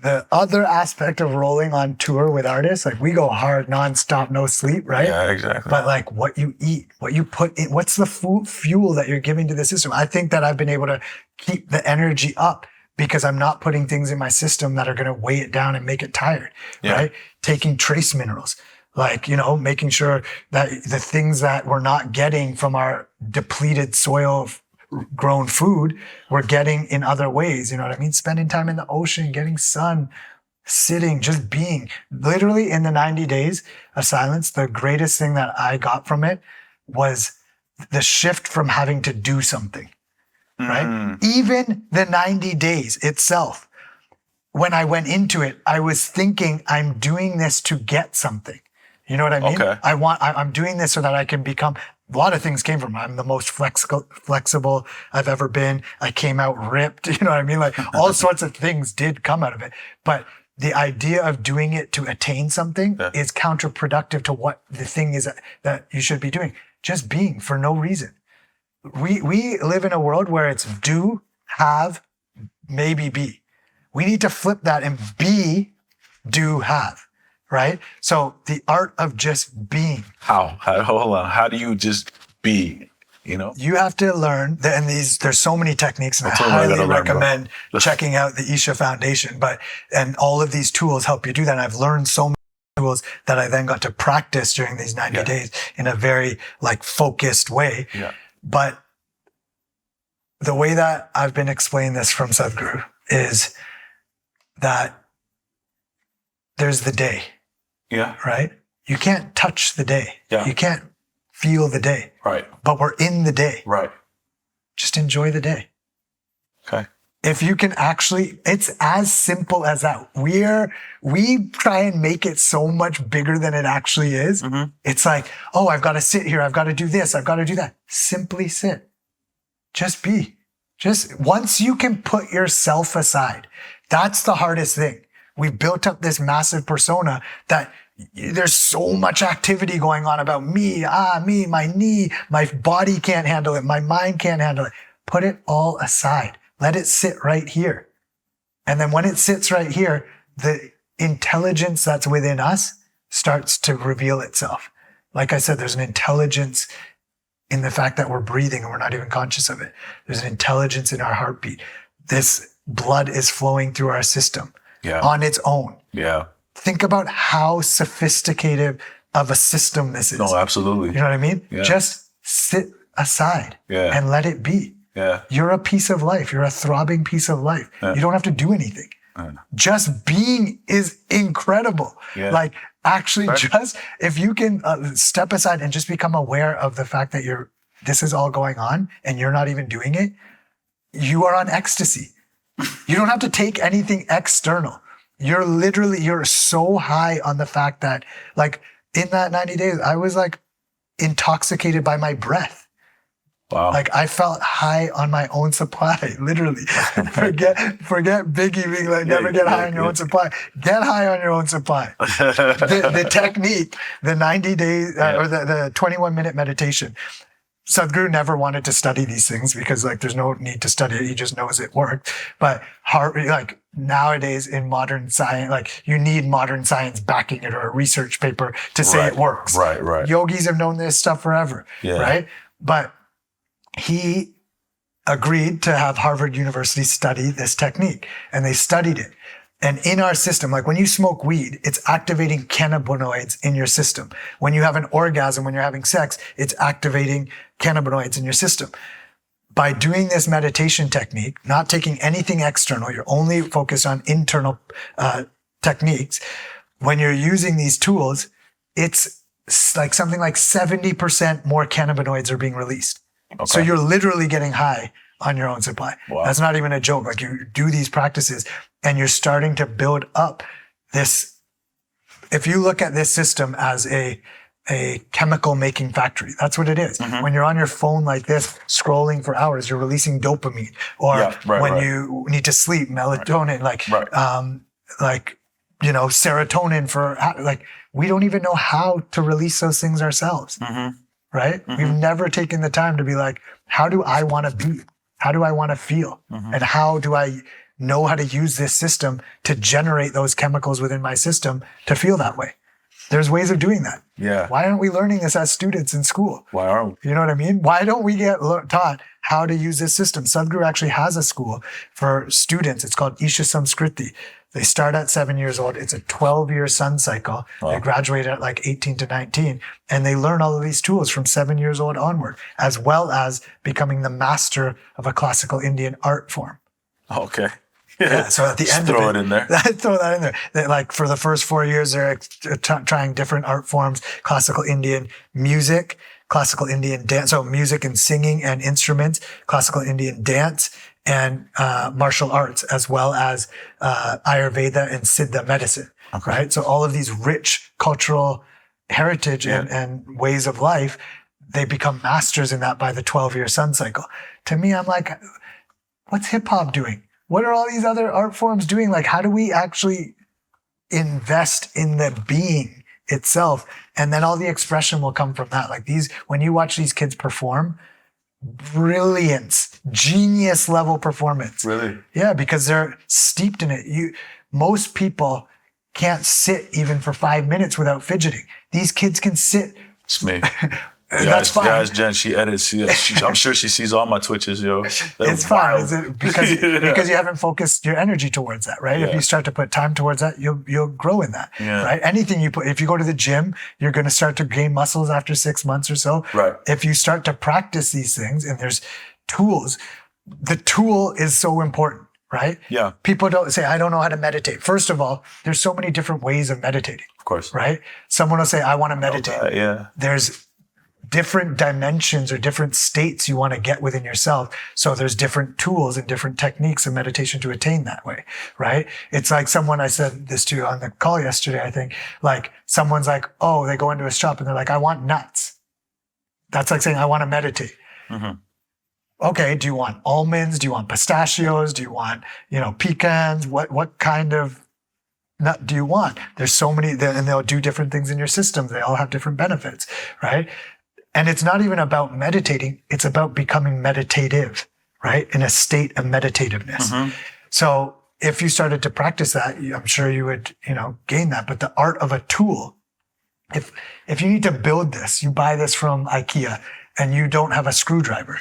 A: The other aspect of rolling on tour with artists, like, we go hard, nonstop, no sleep, right?
B: Yeah, exactly.
A: But like, what you eat, what you put in, what's the fuel that you're giving to the system? I think that I've been able to keep the energy up because I'm not putting things in my system that are going to weigh it down and make it tired, right? Taking trace minerals, like, making sure that the things that we're not getting from our depleted soil grown food, we're getting in other ways. You know what I mean? Spending time in the ocean, getting sun, sitting, just being. Literally in the 90 days of silence, the greatest thing that I got from it was the shift from having to do something, right? Even the 90 days itself, when I went into it, I was thinking I'm doing this to get something. You know what I mean?
B: Okay.
A: I'm doing this so that I can become, a lot of things came from it. I'm the most flexible I've ever been. I came out ripped. You know what I mean? Like all sorts of things did come out of it. But the idea of doing it to attain something is counterproductive to what the thing is that you should be doing. Just being for no reason. We live in a world where it's do, have, maybe be. We need to flip that and be, do, have. Right? So the art of just being.
B: How? Hold on. How do you just be? You know?
A: You have to learn, and there's so many techniques, and I highly recommend checking out the Isha Foundation. And all of these tools help you do that. And I've learned so many tools that I then got to practice during these 90 days in a very like focused way.
B: Yeah.
A: But the way that I've been explaining this from Sadhguru is that there's the day.
B: Yeah.
A: Right? You can't touch the day.
B: Yeah.
A: You can't feel the day.
B: Right.
A: But we're in the day.
B: Right.
A: Just enjoy the day.
B: Okay.
A: If you can actually, it's as simple as that. We try and make it so much bigger than it actually is.
B: Mm-hmm.
A: It's like, oh, I've got to sit here. I've got to do this. I've got to do that. Simply sit. Just be. Just once you can put yourself aside, that's the hardest thing. We built up this massive persona that there's so much activity going on about me, my knee, my body can't handle it, my mind can't handle it. Put it all aside. Let it sit right here. And then when it sits right here, the intelligence that's within us starts to reveal itself. Like I said, there's an intelligence in the fact that we're breathing and we're not even conscious of it. There's an intelligence in our heartbeat. This blood is flowing through our system.
B: Yeah.
A: On its own.
B: Yeah.
A: Think about how sophisticated of a system this is.
B: No, absolutely.
A: You know what I mean?
B: Yeah.
A: Just sit aside and let it be.
B: Yeah.
A: You're a piece of life. You're a throbbing piece of life.
B: Yeah.
A: You don't have to do anything. Just being is incredible.
B: Yeah.
A: Like actually just, if you can step aside and just become aware of the fact that this is all going on and you're not even doing it, you are on ecstasy. You don't have to take anything external. You're so high on the fact that like in that 90 days, I was like intoxicated by my breath.
B: Wow.
A: Like I felt high on my own supply, literally. forget Biggie being like, never get high on your own supply. Get high on your own supply. The technique, the 90 days or the 21-minute meditation. Sadhguru never wanted to study these things because like there's no need to study it. He just knows it worked. But like nowadays in modern science, like you need modern science backing it or a research paper to say it works.
B: Right.
A: Yogis have known this stuff forever. Yeah. Right? But he agreed to have Harvard University study this technique and they studied it. And in our system, like when you smoke weed, it's activating cannabinoids in your system. When you have an orgasm, when you're having sex, it's activating cannabinoids in your system. By doing this meditation technique, not taking anything external, you're only focused on internal techniques. When you're using these tools, it's like something like 70% more cannabinoids are being released. Okay. So you're literally getting high on your own supply. Wow. That's not even a joke. Like you do these practices and you're starting to build up this. If you look at this system as a chemical making factory, that's what it is. Mm-hmm. When you're on your phone like this, scrolling for hours, you're releasing dopamine. Or you need to sleep, melatonin, serotonin for like, we don't even know how to release those things ourselves. Mm-hmm. Right? Mm-hmm. We've never taken the time to be like, how do I want to be? How do I want to feel? Mm-hmm. And how do I know how to use this system to generate those chemicals within my system to feel that way? There's ways of doing that.
B: Yeah.
A: Why aren't we learning this as students in school?
B: Why aren't we?
A: You know what I mean? Why don't we get taught how to use this system? Sadhguru actually has a school for students. It's called Isha Samskriti. They start at 7 years old. It's a 12-year sun cycle.
B: Wow.
A: They graduate at like 18 to 19, and they learn all of these tools from 7 years old onward, as well as becoming the master of a classical Indian art form.
B: Okay.
A: Yeah, so at the end
B: throw
A: of
B: it in there.
A: throw that in there. Like for the first 4 years, they're trying different art forms, classical Indian music, classical Indian dance, so music and singing and instruments, classical Indian dance, and martial arts, as well as Ayurveda and Siddha medicine, right? So all of these rich cultural heritage and ways of life, they become masters in that by the 12-year sun cycle. To me, I'm like, what's hip hop doing? What are all these other art forms doing? Like, how do we actually invest in the being itself? And then all the expression will come from that. Like when you watch these kids perform, brilliance, genius level performance.
B: Really?
A: Yeah, because they're steeped in it. Most people can't sit even for 5 minutes without fidgeting. These kids can sit.
B: It's me.
A: That's fine.
B: Guys, Jen, she edits. I'm sure she sees all my Twitches, yo.
A: It's fine because you haven't focused your energy towards that, right?
B: Yeah.
A: If you start to put time towards that, you'll grow in that, right? Anything you put, if you go to the gym, you're going to start to gain muscles after 6 months or so.
B: Right.
A: If you start to practice these things, and there's tools, the tool is so important, right?
B: Yeah.
A: People don't say, I don't know how to meditate. First of all, there's so many different ways of meditating.
B: Of course.
A: Right? Someone will say, I want to meditate.
B: Yeah.
A: There's different dimensions or different states you want to get within yourself. So there's different tools and different techniques of meditation to attain that way, right? It's like someone, I said this to you on the call yesterday, I think, like someone's like, oh, they go into a shop and they're like, I want nuts. That's like saying, I want to meditate. Mm-hmm. Okay, do you want almonds? Do you want pistachios? Do you want, pecans? What kind of nut do you want? There's so many, and they'll do different things in your system. They all have different benefits, right? And it's not even about meditating. It's about becoming meditative, right? In a state of meditativeness. Mm-hmm. So if you started to practice that, I'm sure you would, gain that. But the art of a tool, if you need to build this, you buy this from IKEA and you don't have a screwdriver,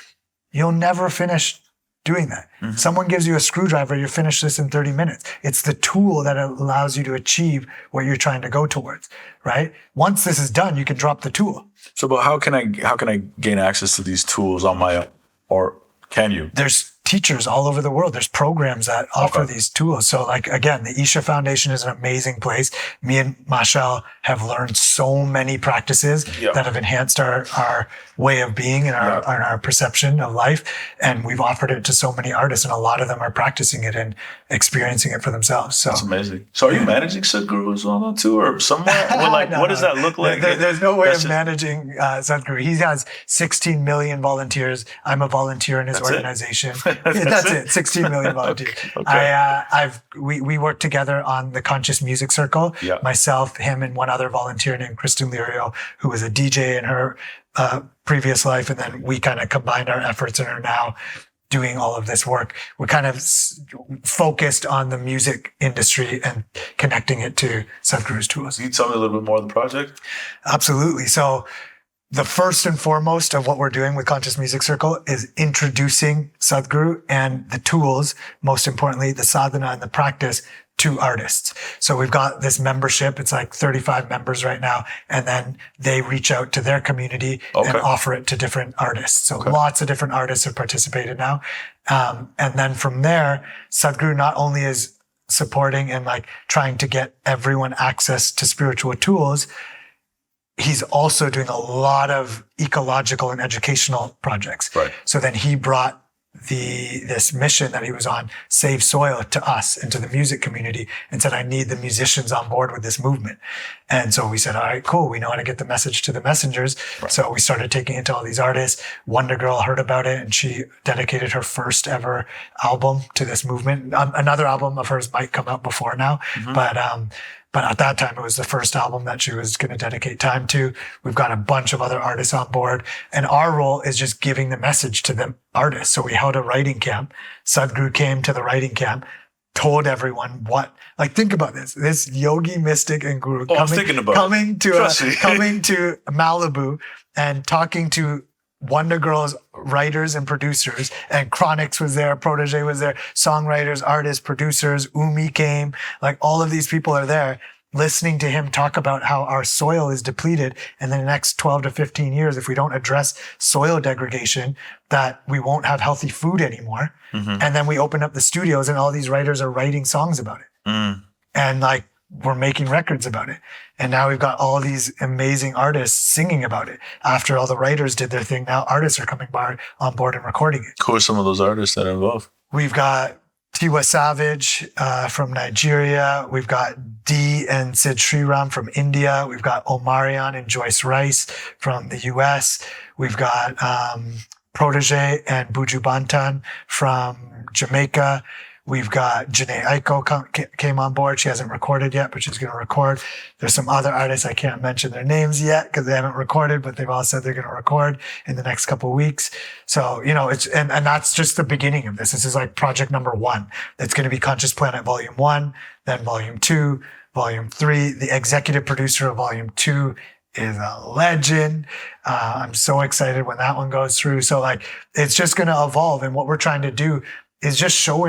A: you'll never finish doing that. Mm-hmm. Someone gives you a screwdriver, you finish this in 30 minutes. It's the tool that allows you to achieve what you're trying to go towards, right? Once this is done, you can drop the tool.
B: So, but how can I gain access to these tools on my own, or can you?
A: There's teachers all over the world. There's programs that offer these tools. So like, again, the Isha Foundation is an amazing place. Me and Machel have learned so many practices that have enhanced our way of being and our perception of life. And we've offered it to so many artists, and a lot of them are practicing it and experiencing it for themselves. So
B: that's amazing. So are you managing Sadhguru as well too, or somewhere? What does that look like?
A: There's no way of managing Sadhguru. He has 16 million volunteers. I'm a volunteer in his organization. That's it. 16 million volunteers. Okay. We work together on the Conscious Music Circle. Yeah. Myself, him, and one other volunteer named Kristen Lirio, who was a DJ in her previous life, and then we kind of combined our efforts and are now doing all of this work. We're kind of focused on the music industry and connecting it to Sadhguru's tools.
B: Can you tell me a little bit more of the project?
A: Absolutely. So the first and foremost of what we're doing with Conscious Music Circle is introducing Sadhguru and the tools, most importantly, the sadhana and the practice, to artists. So we've got this membership. It's like 35 members right now. And then they reach out to their community and offer it to different artists. So lots of different artists have participated now. And then from there, Sadhguru not only is supporting and like trying to get everyone access to spiritual tools, he's also doing a lot of ecological and educational projects. Right. So then he brought this mission that he was on, Save Soil, to us and to the music community, and said, I need the musicians on board with this movement. And so we said, all right, cool. We know how to get the message to the messengers. Right. So we started taking it to all these artists. Wonder Girl heard about it, and she dedicated her first ever album to this movement. Another album of hers might come out before now, but at that time, it was the first album that she was going to dedicate time to. We've got a bunch of other artists on board. And our role is just giving the message to the artists. So we held a writing camp. Sadhguru came to the writing camp, told everyone what, like, think about this yogi, mystic, and guru
B: I'm thinking about
A: coming to
B: Trust me.
A: coming to Malibu and talking to Wonder Girls writers and producers, and Chronix was there, Protoje was there, songwriters, artists, producers, Umi came, like all of these people are there listening to him talk about how our soil is depleted, and in the next 12 to 15 years, if we don't address soil degradation, that we won't have healthy food anymore. And then we open up the studios and all these writers are writing songs about it. And like, we're making records about it. And now we've got all these amazing artists singing about it. After all the writers did their thing, now artists are coming on board and recording it.
B: Who are some of those artists that are involved?
A: We've got Tiwa Savage from Nigeria. We've got D and Sid Sriram from India. We've got Omarion and Joyce Rice from the US. We've got Protoje and Buju Banton from Jamaica. We've got Janae Aiko came on board. She hasn't recorded yet, but she's going to record. There's some other artists. I can't mention their names yet because they haven't recorded, but they've all said they're going to record in the next couple of weeks. So, you know, and that's just the beginning of this. This is like project number 1. It's going to be Conscious Planet Volume 1, then Volume 2, Volume 3. The executive producer of Volume 2 is a legend. I'm so excited when that one goes through. So like, it's just going to evolve. And what we're trying to do is just show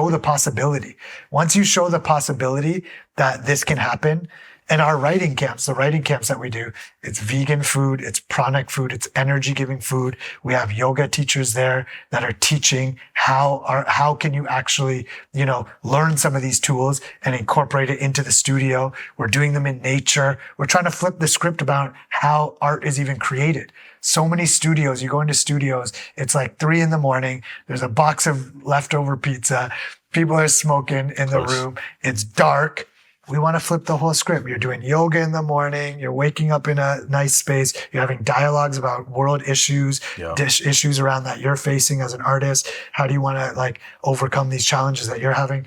A: the possibility. Once you show the possibility that this can happen, and our writing camps, the writing camps that we do, it's vegan food, it's pranic food, it's energy giving food. We have yoga teachers there that are teaching how can you actually, you know, learn some of these tools and incorporate it into the studio. We're doing them in nature. We're trying to flip the script about how art is even created. So many studios, you go into studios, it's like 3 a.m. There's a box of leftover pizza. People are smoking in the room. It's dark. We want to flip the whole script. You're doing yoga in the morning. You're waking up in a nice space. You're having dialogues about world issues, issues around that you're facing as an artist. How do you want to like overcome these challenges that you're having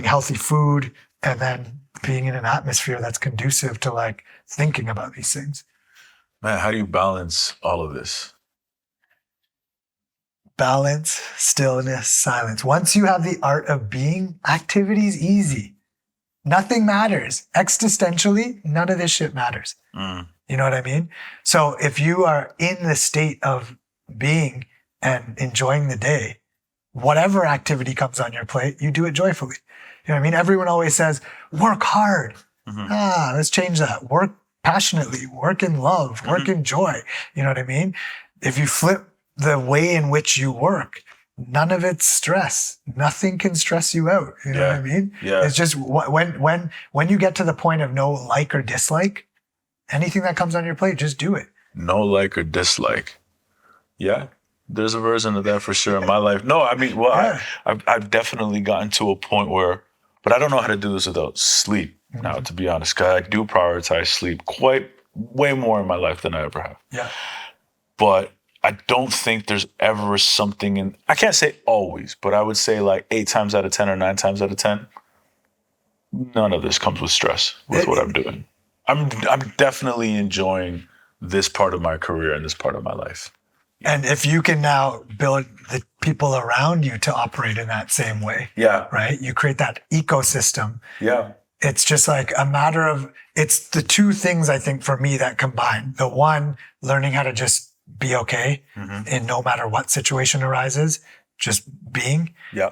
A: healthy food, and then being in an atmosphere that's conducive to like thinking about these things.
B: Man, how do you balance all of this?
A: Balance, stillness, silence. Once you have the art of being, activity is easy. Nothing matters. Existentially, none of this shit matters. You know what I mean? So if you are in the state of being and enjoying the day, whatever activity comes on your plate, you do it joyfully. You know what I mean? Everyone always says, work hard. Let's change that. Work passionately, work in love, work in joy. You know what I mean? If you flip the way in which you work, none of it's stress. Nothing can stress you out. You know what I mean?
B: Yeah.
A: It's just when you get to the point of no like or dislike, anything that comes on your plate, just do it.
B: No like or dislike. Yeah. There's a version of that for sure in my life. No, I mean, well, I've definitely gotten to a point where, but I don't know how to do this without sleep now, to be honest, because I do prioritize sleep way more in my life than I ever have.
A: Yeah.
B: But I don't think there's ever something I can't say always, but I would say like 8 times out of 10 or 9 times out of 10, none of this comes with stress with what I'm doing. I'm definitely enjoying this part of my career and this part of my life.
A: And if you can now build the people around you to operate in that same way, right? You create that ecosystem.
B: Yeah.
A: It's just like a matter of, it's the 2 things I think for me that combine. The one, learning how to just be okay in no matter what situation arises, just being.
B: Yeah.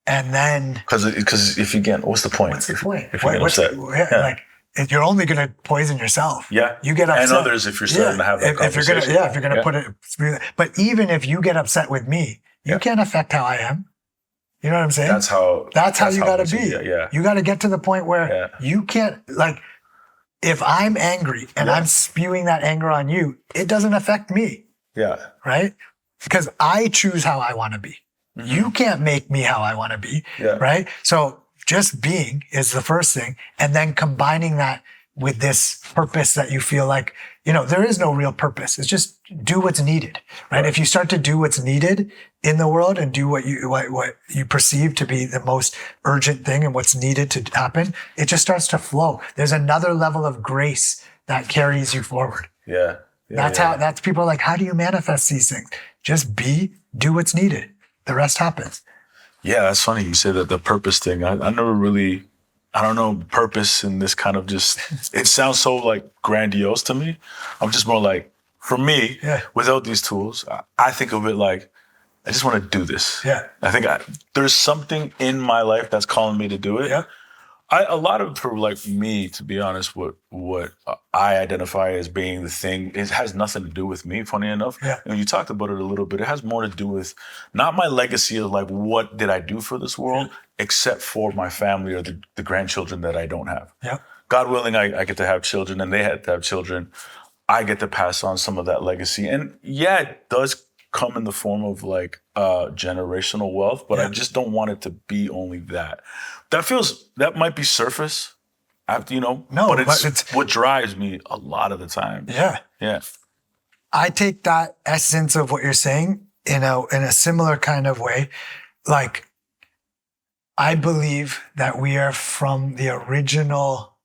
A: And then,
B: because if you get, what's the point?
A: What's the point?
B: If you get upset,
A: like you're only going to poison yourself.
B: Yeah.
A: You get upset.
B: And others if you're starting to have that conversation.
A: If you're going to put it, but even if you get upset with me, you can't affect how I am. You know what I'm saying?
B: That's how
A: you got to be.
B: Yeah.
A: You got to get to the point where you can't, like, if I'm angry and I'm spewing that anger on you, it doesn't affect me.
B: Yeah.
A: Right? Because I choose how I want to be. You can't make me how I want to be.
B: Yeah.
A: Right? So just being is the first thing. And then combining that with this purpose that you feel like, you know, there is no real purpose. It's just do what's needed. Right? If you start to do what's needed in the world and do what you perceive to be the most urgent thing and what's needed to happen, it just starts to flow. There's another level of grace that carries you forward.
B: Yeah.
A: That's people are like, how do you manifest these things? Just do what's needed. The rest happens.
B: Yeah, that's funny. You say that the purpose thing. I never really, I don't know, purpose in this kind of just, it sounds so like grandiose to me. I'm just more like, for me, without these tools, I think of it like, I just want to do this.
A: Yeah.
B: I think there's something in my life that's calling me to do it.
A: Yeah.
B: A lot of, for like me, to be honest, what I identify as being the thing, it has nothing to do with me, funny enough.
A: Yeah.
B: And you talked about it a little bit. It has more to do with not my legacy of like, what did I do for this world, except for my family or the grandchildren that I don't have.
A: Yeah.
B: God willing, I get to have children and they had to have children. I get to pass on some of that legacy. And yeah, it does come in the form of like generational wealth, but I just don't want it to be only that. That might be surface,
A: No,
B: but it's what drives me a lot of the time.
A: Yeah.
B: Yeah.
A: I take that essence of what you're saying in a similar kind of way. Like, I believe that we are from the original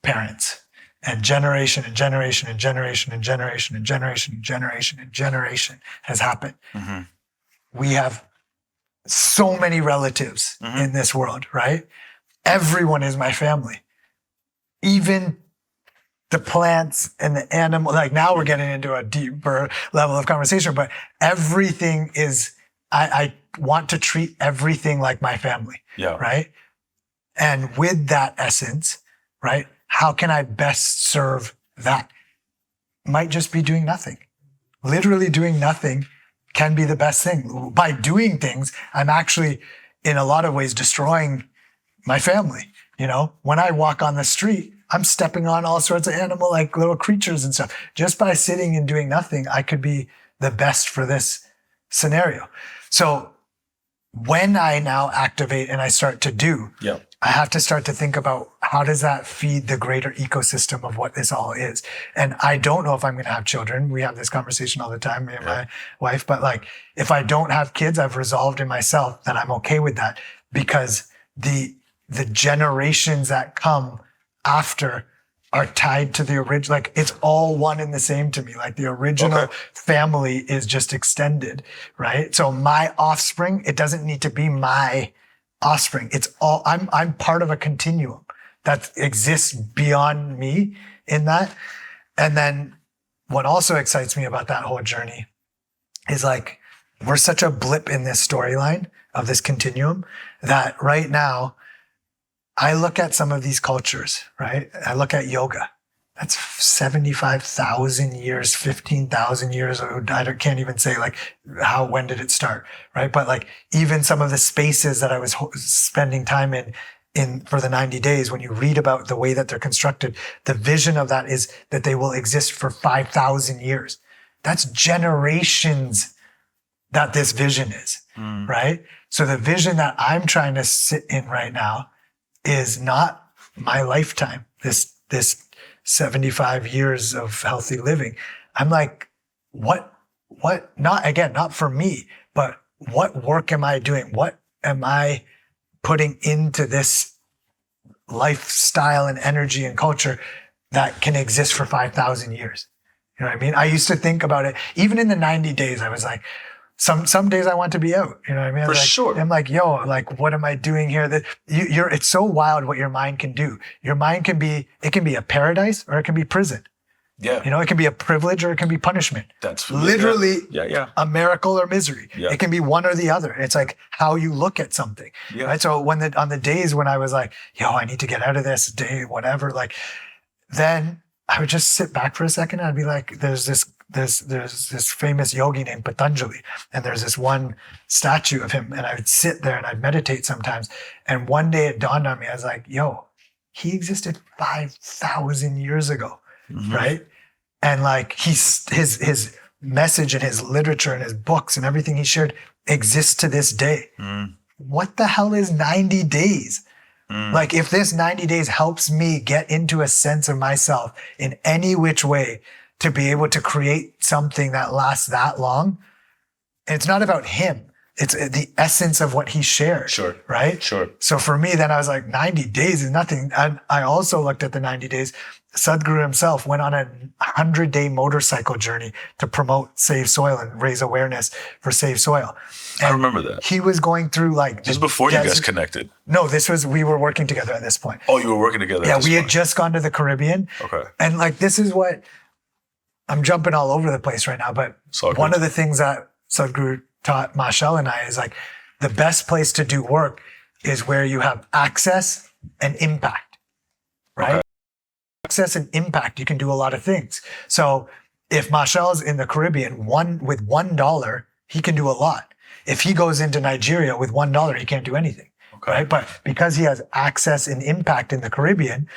A: parents, and generation and generation and generation and generation and generation and generation and generation has happened.
B: Mm-hmm.
A: We have so many relatives in this world, right? Everyone is my family. Even the plants and the animal, like now we're getting into a deeper level of conversation, but everything is, I want to treat everything like my family, right? And with that essence, right, how can I best serve that? Might just be doing nothing. Literally doing nothing can be the best thing. By doing things, I'm actually, in a lot of ways, destroying my family. When I walk on the street, I'm stepping on all sorts of animal, like little creatures and stuff. Just by sitting and doing nothing, I could be the best for this scenario. So when I now activate and I start to do, I have to start to think about how does that feed the greater ecosystem of what this all is. And I don't know if I'm going to have children. We have this conversation all the time, me and my wife. But like, if I don't have kids, I've resolved in myself that I'm okay with that, because the generations that come after are tied to the original. Like, it's all one and the same to me. Like, the original family is just extended, right? So my offspring, it doesn't need to be my offspring. It's all, I'm part of a continuum that exists beyond me in that. And then what also excites me about that whole journey is like, we're such a blip in this storyline of this continuum that right now I look at some of these cultures, right? I look at yoga. That's 75,000 years, 15,000 years. I can't even say like when did it start, right? But like even some of the spaces that I was spending time in for the 90 days, when you read about the way that they're constructed, the vision of that is that they will exist for 5,000 years. That's generations that this vision is, right? So the vision that I'm trying to sit in right now is not my lifetime, this 75 years of healthy living. I'm like, not for me, but what work am I doing? What am I putting into this lifestyle and energy and culture that can exist for 5,000 years? You know what I mean? I used to think about it, even in the 90 days, I was like, some days I want to be out. You know what I mean?
B: For sure.
A: I'm like, what am I doing here? That it's so wild what your mind can do. Your mind can be a paradise or it can be prison.
B: Yeah.
A: It can be a privilege or it can be punishment.
B: That's
A: literally
B: a
A: miracle or misery. Yeah. It can be one or the other. It's like how you look at something. Yeah. Right. So on the days when I was like, I need to get out of this day, whatever, like, then I would just sit back for a second and I'd be like, there's this famous yogi named Patanjali, and there's this one statue of him, and I would sit there and I'd meditate sometimes. And one day it dawned on me, I was like, he existed 5,000 years ago, right? And like his message and his literature and his books and everything he shared exists to this day. What the hell is 90 days? Like, if this 90 days helps me get into a sense of myself in any which way to be able to create something that lasts that long, and it's not about him. it's the essence of what he shared.
B: Sure.
A: Right?
B: Sure.
A: So for me, then I was like, 90 days is nothing. And I also looked at the 90 days. Sadhguru himself went on a 100-day motorcycle journey to promote Save Soil and raise awareness for Save Soil. And
B: I remember that.
A: he was going through like...
B: This is before you guys connected.
A: No, we were working together at this point.
B: Oh, you were working together
A: Yeah,
B: at this
A: we
B: point.
A: had just gone to the Caribbean.
B: Okay.
A: And like, this is what... I'm jumping all over the place right now, but one of the things that Sadhguru taught Machel and I is like, the best place to do work is where you have access and impact, right?
B: Okay.
A: Access and impact, you can do a lot of things. So if Machel's in the Caribbean, with $1, he can do a lot. If he goes into Nigeria with $1, he can't do anything, right? But because he has access and impact in the Caribbean,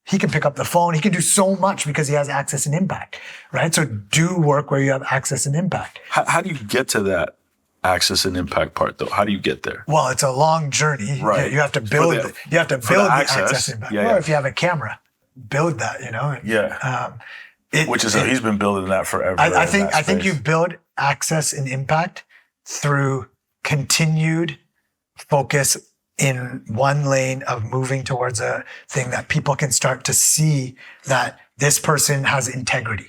A: he can pick up the phone. He can do so much because he has access and impact, right? So do work where you have access and impact.
B: How do you get to that access and impact part, though? How do you get there?
A: Well, it's a long journey.
B: Right.
A: You have to build the access and impact.
B: Yeah,
A: or if you have a camera, build that, you know?
B: He's been building that forever.
A: I think you build access and impact through continued focus in one lane of moving towards a thing that people can start to see that this person has integrity.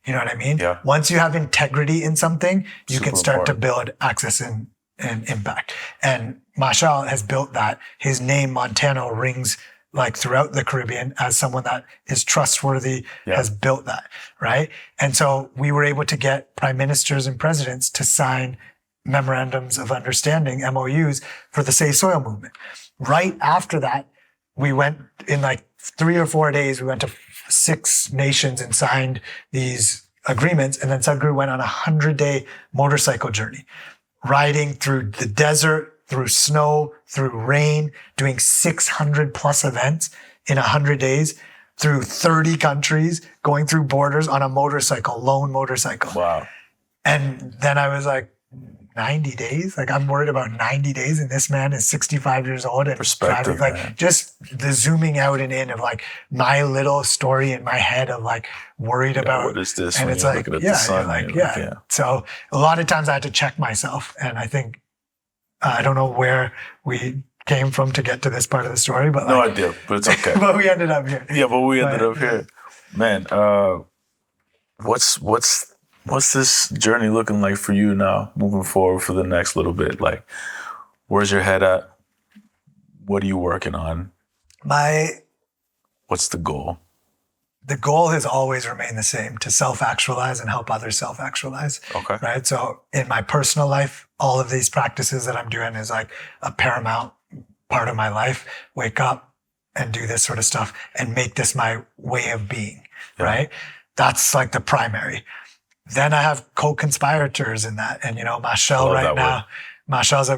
A: You know what I mean?
B: Yeah.
A: Once you have integrity in something, you
B: Super
A: can start
B: important.
A: to build access and impact. And Machel has built that. His name, Montano, rings like throughout the Caribbean as someone that is trustworthy, has built that, right? And so we were able to get prime ministers and presidents to sign memorandums of understanding, MOUs, for the Save Soil movement. Right after that, we went in like 3 or 4 days, we went to 6 nations and signed these agreements. And then Sadhguru went on a 100-day motorcycle journey, riding through the desert, through snow, through rain, doing 600 plus events in 100 days, through 30 countries, going through borders on a motorcycle, lone motorcycle.
B: Wow.
A: And then I was like, 90 days? Like, I'm worried about 90 days, and this man is 65 years old and
B: Perspective,
A: driving,
B: man.
A: just the zooming out and in of like my little story in my head of like worried about
B: what is this?
A: and
B: when
A: it's
B: you're
A: like,
B: looking at the sun,
A: yeah. So a lot of times I had to check myself, and I think I don't know where we came from to get to this part of the story, but
B: No
A: like,
B: idea, but it's okay.
A: but we ended up here.
B: Yeah, but we ended up here. Man, what's this journey looking like for you now, moving forward for the next little bit? Like, where's your head at? What are you working on? What's the goal?
A: The goal has always remained the same, to self-actualize and help others self-actualize.
B: Okay.
A: Right? So in my personal life, all of these practices that I'm doing is like a paramount part of my life. Wake up and do this sort of stuff and make this my way of being, right? That's like the primary. Then I have co-conspirators in that. And, you know, Machel right now, Machel's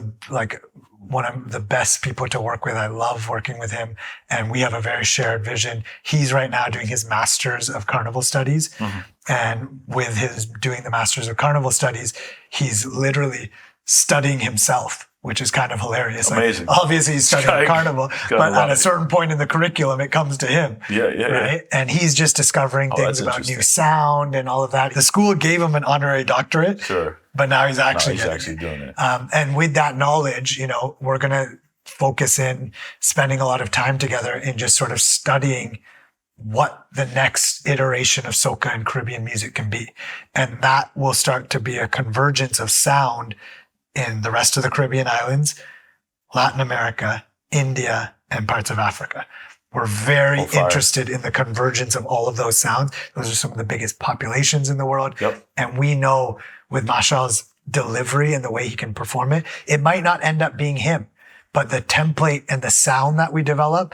A: one of the best people to work with. I love working with him, and we have a very shared vision. He's right now doing his Masters of Carnival Studies. Mm-hmm. And with his doing the Masters of Carnival Studies, he's literally studying himself, which is kind of hilarious.
B: Amazing.
A: Like, obviously he's studying carnival, but at a certain point in the curriculum, it comes to him. Right? And he's just discovering things about new sound and all of that. The school gave him an honorary doctorate.
B: Sure.
A: But now he's actually
B: doing it.
A: And with that knowledge, you know, we're going to focus in spending a lot of time together in just sort of studying what the next iteration of soca and Caribbean music can be. And that will start to be a convergence of sound in the rest of the Caribbean islands, Latin America, India, and parts of Africa. We're very interested in the convergence of all of those sounds. Those are some of the biggest populations in the world.
B: Yep.
A: And we know with Machel's delivery and the way he can perform it, it might not end up being him, but the template and the sound that we develop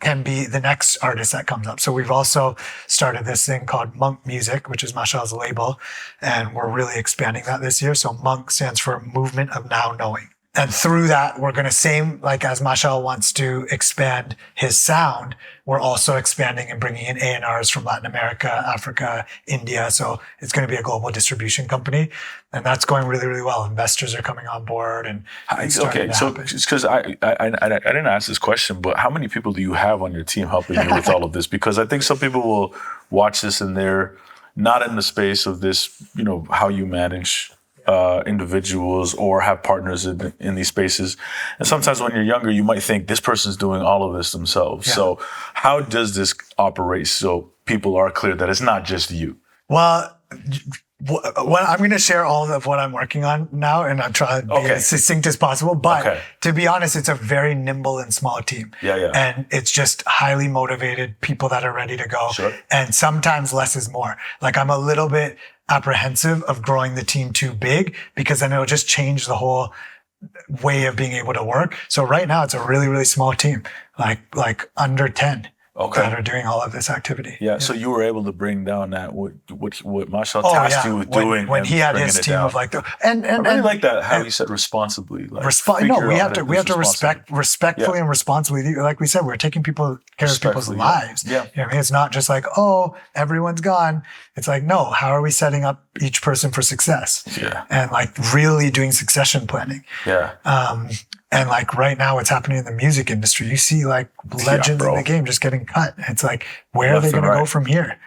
A: can be the next artist that comes up. So we've also started this thing called Monk Music, which is Machel's label, and we're really expanding that this year. So Monk stands for Movement of Now Knowing. And through that, we're going to like as Machel wants to expand his sound, we're also expanding and bringing in A&Rs from Latin America, Africa, India. So it's going to be a global distribution company. And that's going really, really well. Investors are coming on board. And
B: okay, so because I didn't ask this question, but how many people do you have on your team helping you with all of this? Because I think some people will watch this and they're not in the space of this, you know, how you manage individuals or have partners in these spaces. And sometimes when you're younger, you might think this person's doing all of this themselves.
A: Yeah.
B: So how does this operate so people are clear that it's not just you?
A: Well, I'm going to share all of what I'm working on now, and I'm trying to be as succinct as possible. But to be honest, it's a very nimble and small team.
B: Yeah.
A: And it's just highly motivated people that are ready to go.
B: Sure.
A: And sometimes less is more. Like, I'm a little bit apprehensive of growing the team too big, because then it'll just change the whole way of being able to work. So right now it's a really, really small team, like under 10. That are doing all of this activity.
B: Yeah, so you were able to bring down that what Machel tasked you with doing
A: when he had his team of like
B: I really like that how you said responsibly. Like
A: we have to respectfully and responsibly. Like we said, we're taking care of people's lives.
B: Yeah.
A: You know what I mean? It's not just like, oh, everyone's gone. It's like, no, how are we setting up each person for success?
B: Yeah.
A: And like really doing succession planning.
B: Yeah.
A: And like right now, what's happening in the music industry, you see like legends in the game just getting cut. It's like, where are they going to go from here?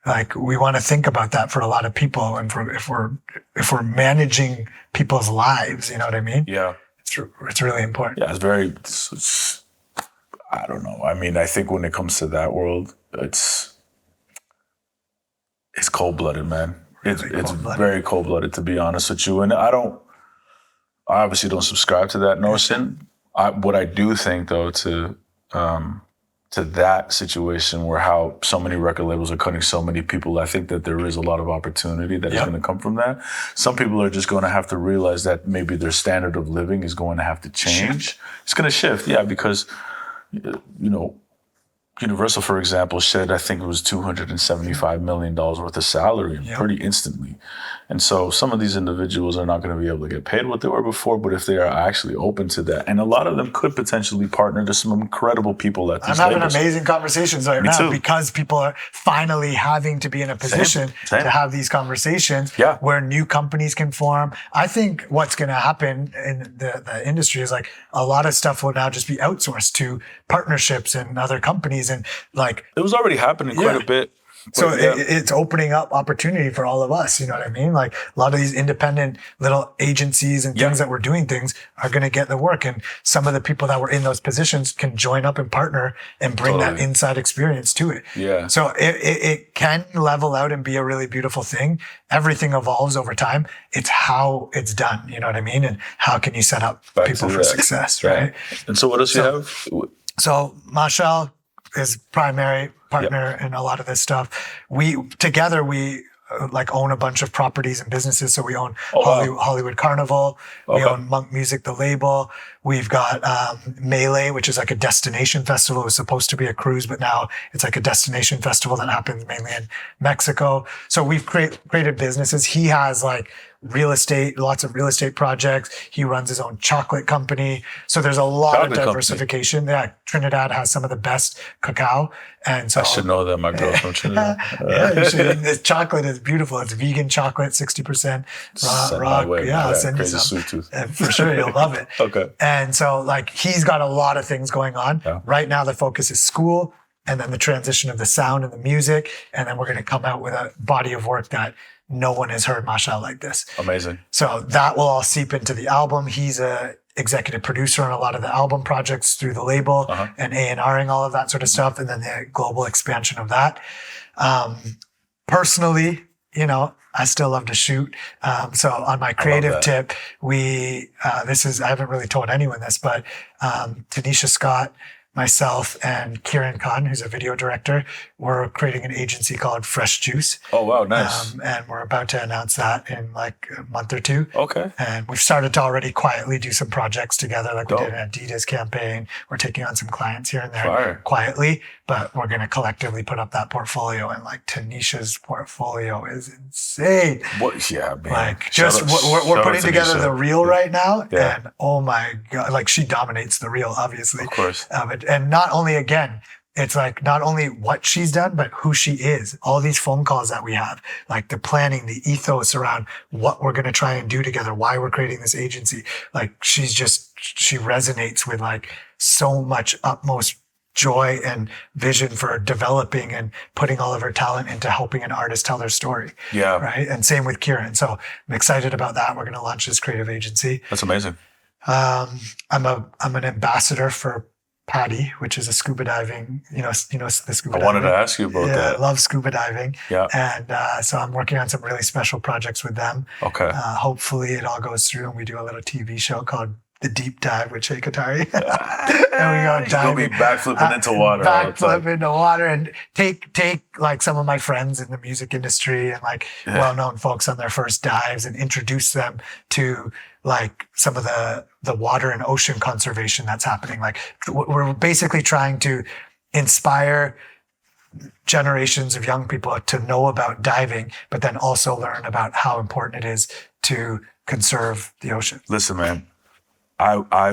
A: Like, we want to think about that for a lot of people, and if we're managing people's lives, you know what I mean?
B: Yeah,
A: it's really important.
B: Yeah, it's I don't know. I mean, I think when it comes to that world, it's cold-blooded, man. It's very cold-blooded, to be honest with you. And I obviously don't subscribe to that notion. What I do think, though, to that situation where how so many record labels are cutting so many people, I think that there is a lot of opportunity that is going to come from that. Some people are just going to have to realize that maybe their standard of living is going to have to change. It's going to shift, because, Universal, for example, shed, I think it was $275 million worth of salary pretty instantly. And so some of these individuals are not going to be able to get paid what they were before, but if they are actually open to that, and a lot of them could potentially partner to some incredible people at these
A: I'm having
B: labels.
A: amazing conversations right now because people are finally having to be in a position to have these conversations where new companies can form. I think what's going to happen in the industry is like a lot of stuff will now just be outsourced to partnerships and other companies. And like,
B: it was already happening quite a bit.
A: So it's opening up opportunity for all of us. You know what I mean? Like, a lot of these independent little agencies and things that were doing things are going to get the work. And some of the people that were in those positions can join up and partner and bring that inside experience to it.
B: Yeah.
A: So it can level out and be a really beautiful thing. Everything evolves over time. It's how it's done. You know what I mean? And how can you set up people for success, right?
B: And so what else you have?
A: So Machel is primary partner in a lot of this stuff. We own a bunch of properties and businesses. So we own Hollywood Carnival. We own Monk Music, the label. We've got Melee, which is like a destination festival. It was supposed to be a cruise, but now it's like a destination festival that happens mainly in Mexico. So we've created businesses. He has like lots of real estate projects. He runs his own chocolate company. So there's a lot of diversification. Yeah, Trinidad has some of the best cacao. And so
B: I should know that, my girl from Trinidad.
A: You should. This chocolate is beautiful. It's vegan chocolate, 60% raw. I'll send you some.
B: Sweet tooth.
A: For sure, you'll love it.
B: Okay.
A: And so like he's got a lot of things going on. Yeah. Right now the focus is school, and then the transition of the sound and the music. And then we're going to come out with a body of work that no one has heard Machel like this.
B: Amazing.
A: So that will all seep into the album. He's a executive producer on a lot of the album projects through the label and A&Ring all of that sort of stuff. And then the global expansion of that. Personally, I still love to shoot. So on my creative tip, I haven't really told anyone this, but Tanisha Scott, myself, and Kieran Khan, who's a video director, we're creating an agency called Fresh Juice.
B: Oh, wow, nice.
A: And we're about to announce that in like a month or two.
B: Okay.
A: And we've started to already quietly do some projects together, like we did an Adidas campaign. We're taking on some clients here and there quietly, but we're going to collectively put up that portfolio. And like Tanisha's portfolio is insane.
B: Yeah, man.
A: Like we're putting together the reel right now. Yeah. And oh my God, like she dominates the reel, obviously.
B: Of course.
A: And not only, again, it's like not only what she's done, but who she is. All these phone calls that we have, like the planning, the ethos around what we're going to try and do together, why we're creating this agency. Like she resonates with like so much utmost joy and vision for developing and putting all of her talent into helping an artist tell their story.
B: Yeah.
A: Right. And same with Kieran. So I'm excited about that. We're going to launch this creative agency.
B: That's amazing.
A: I'm an ambassador for PADI, which is a scuba diving, the scuba diving.
B: I wanted to ask you about that.
A: I love scuba diving.
B: Yeah.
A: And so I'm working on some really special projects with them.
B: Okay.
A: Hopefully it all goes through and we do a little TV show called The Deep Dive with Che Kothari. And we go diving.
B: You'll be backflipping into water.
A: Backflip into water and take like some of my friends in the music industry and like well-known folks on their first dives and introduce them to like some of the water and ocean conservation that's happening. Like we're basically trying to inspire generations of young people to know about diving, but then also learn about how important it is to conserve the ocean.
B: Listen, man, I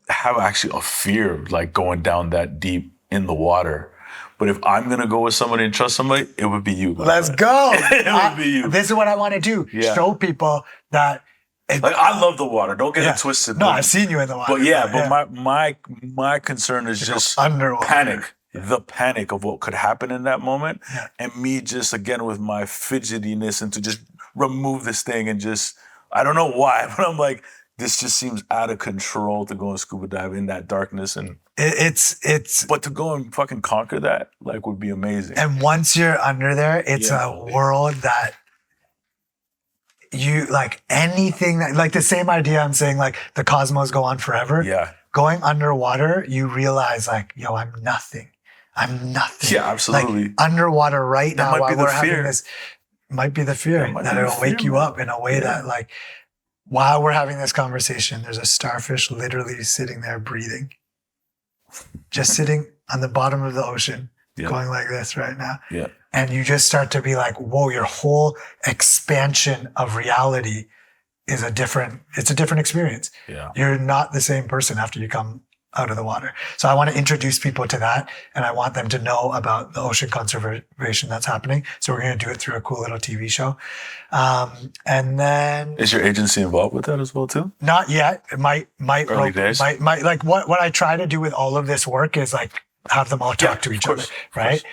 B: have actually a fear of like going down that deep in the water. But if I'm going to go with somebody and trust somebody, it would be you.
A: Let's go.
B: It would be you.
A: This is what I want to do.
B: Yeah.
A: Show people that.
B: Like, I love the water. Don't get it twisted.
A: No, I've seen you in the water.
B: But my concern is just
A: underwater.
B: Panic. The panic of what could happen in that moment. Yeah. And me just, again, with my fidgetiness and to just remove this thing and just, I don't know why, but I'm like, this just seems out of control to go and scuba dive in that darkness. And but to go and fucking conquer that, like, would be amazing.
A: And once you're under there, it's a world that you, like, anything that, like the same idea I'm saying, like the cosmos go on forever.
B: Yeah.
A: Going underwater, you realize like, yo, I'm nothing.
B: Yeah, absolutely.
A: Like underwater right
B: that
A: now while we're
B: fear.
A: having this, might be the fear that it'll wake you up in a way that like, while we're having this conversation, there's a starfish literally sitting there breathing. Just sitting on the bottom of the ocean, going like this right now.
B: Yeah.
A: And you just start to be like, whoa, your whole expansion of reality is a different experience.
B: Yeah.
A: You're not the same person after you come out of the water. So I want to introduce people to that, and I want them to know about the ocean conservation that's happening. So we're going to do it through a cool little TV show. And then...
B: Is your agency involved with that as well too?
A: Not yet. It might
B: Early days.
A: like what I try to do with all of this work is like have them all talk to each other, right?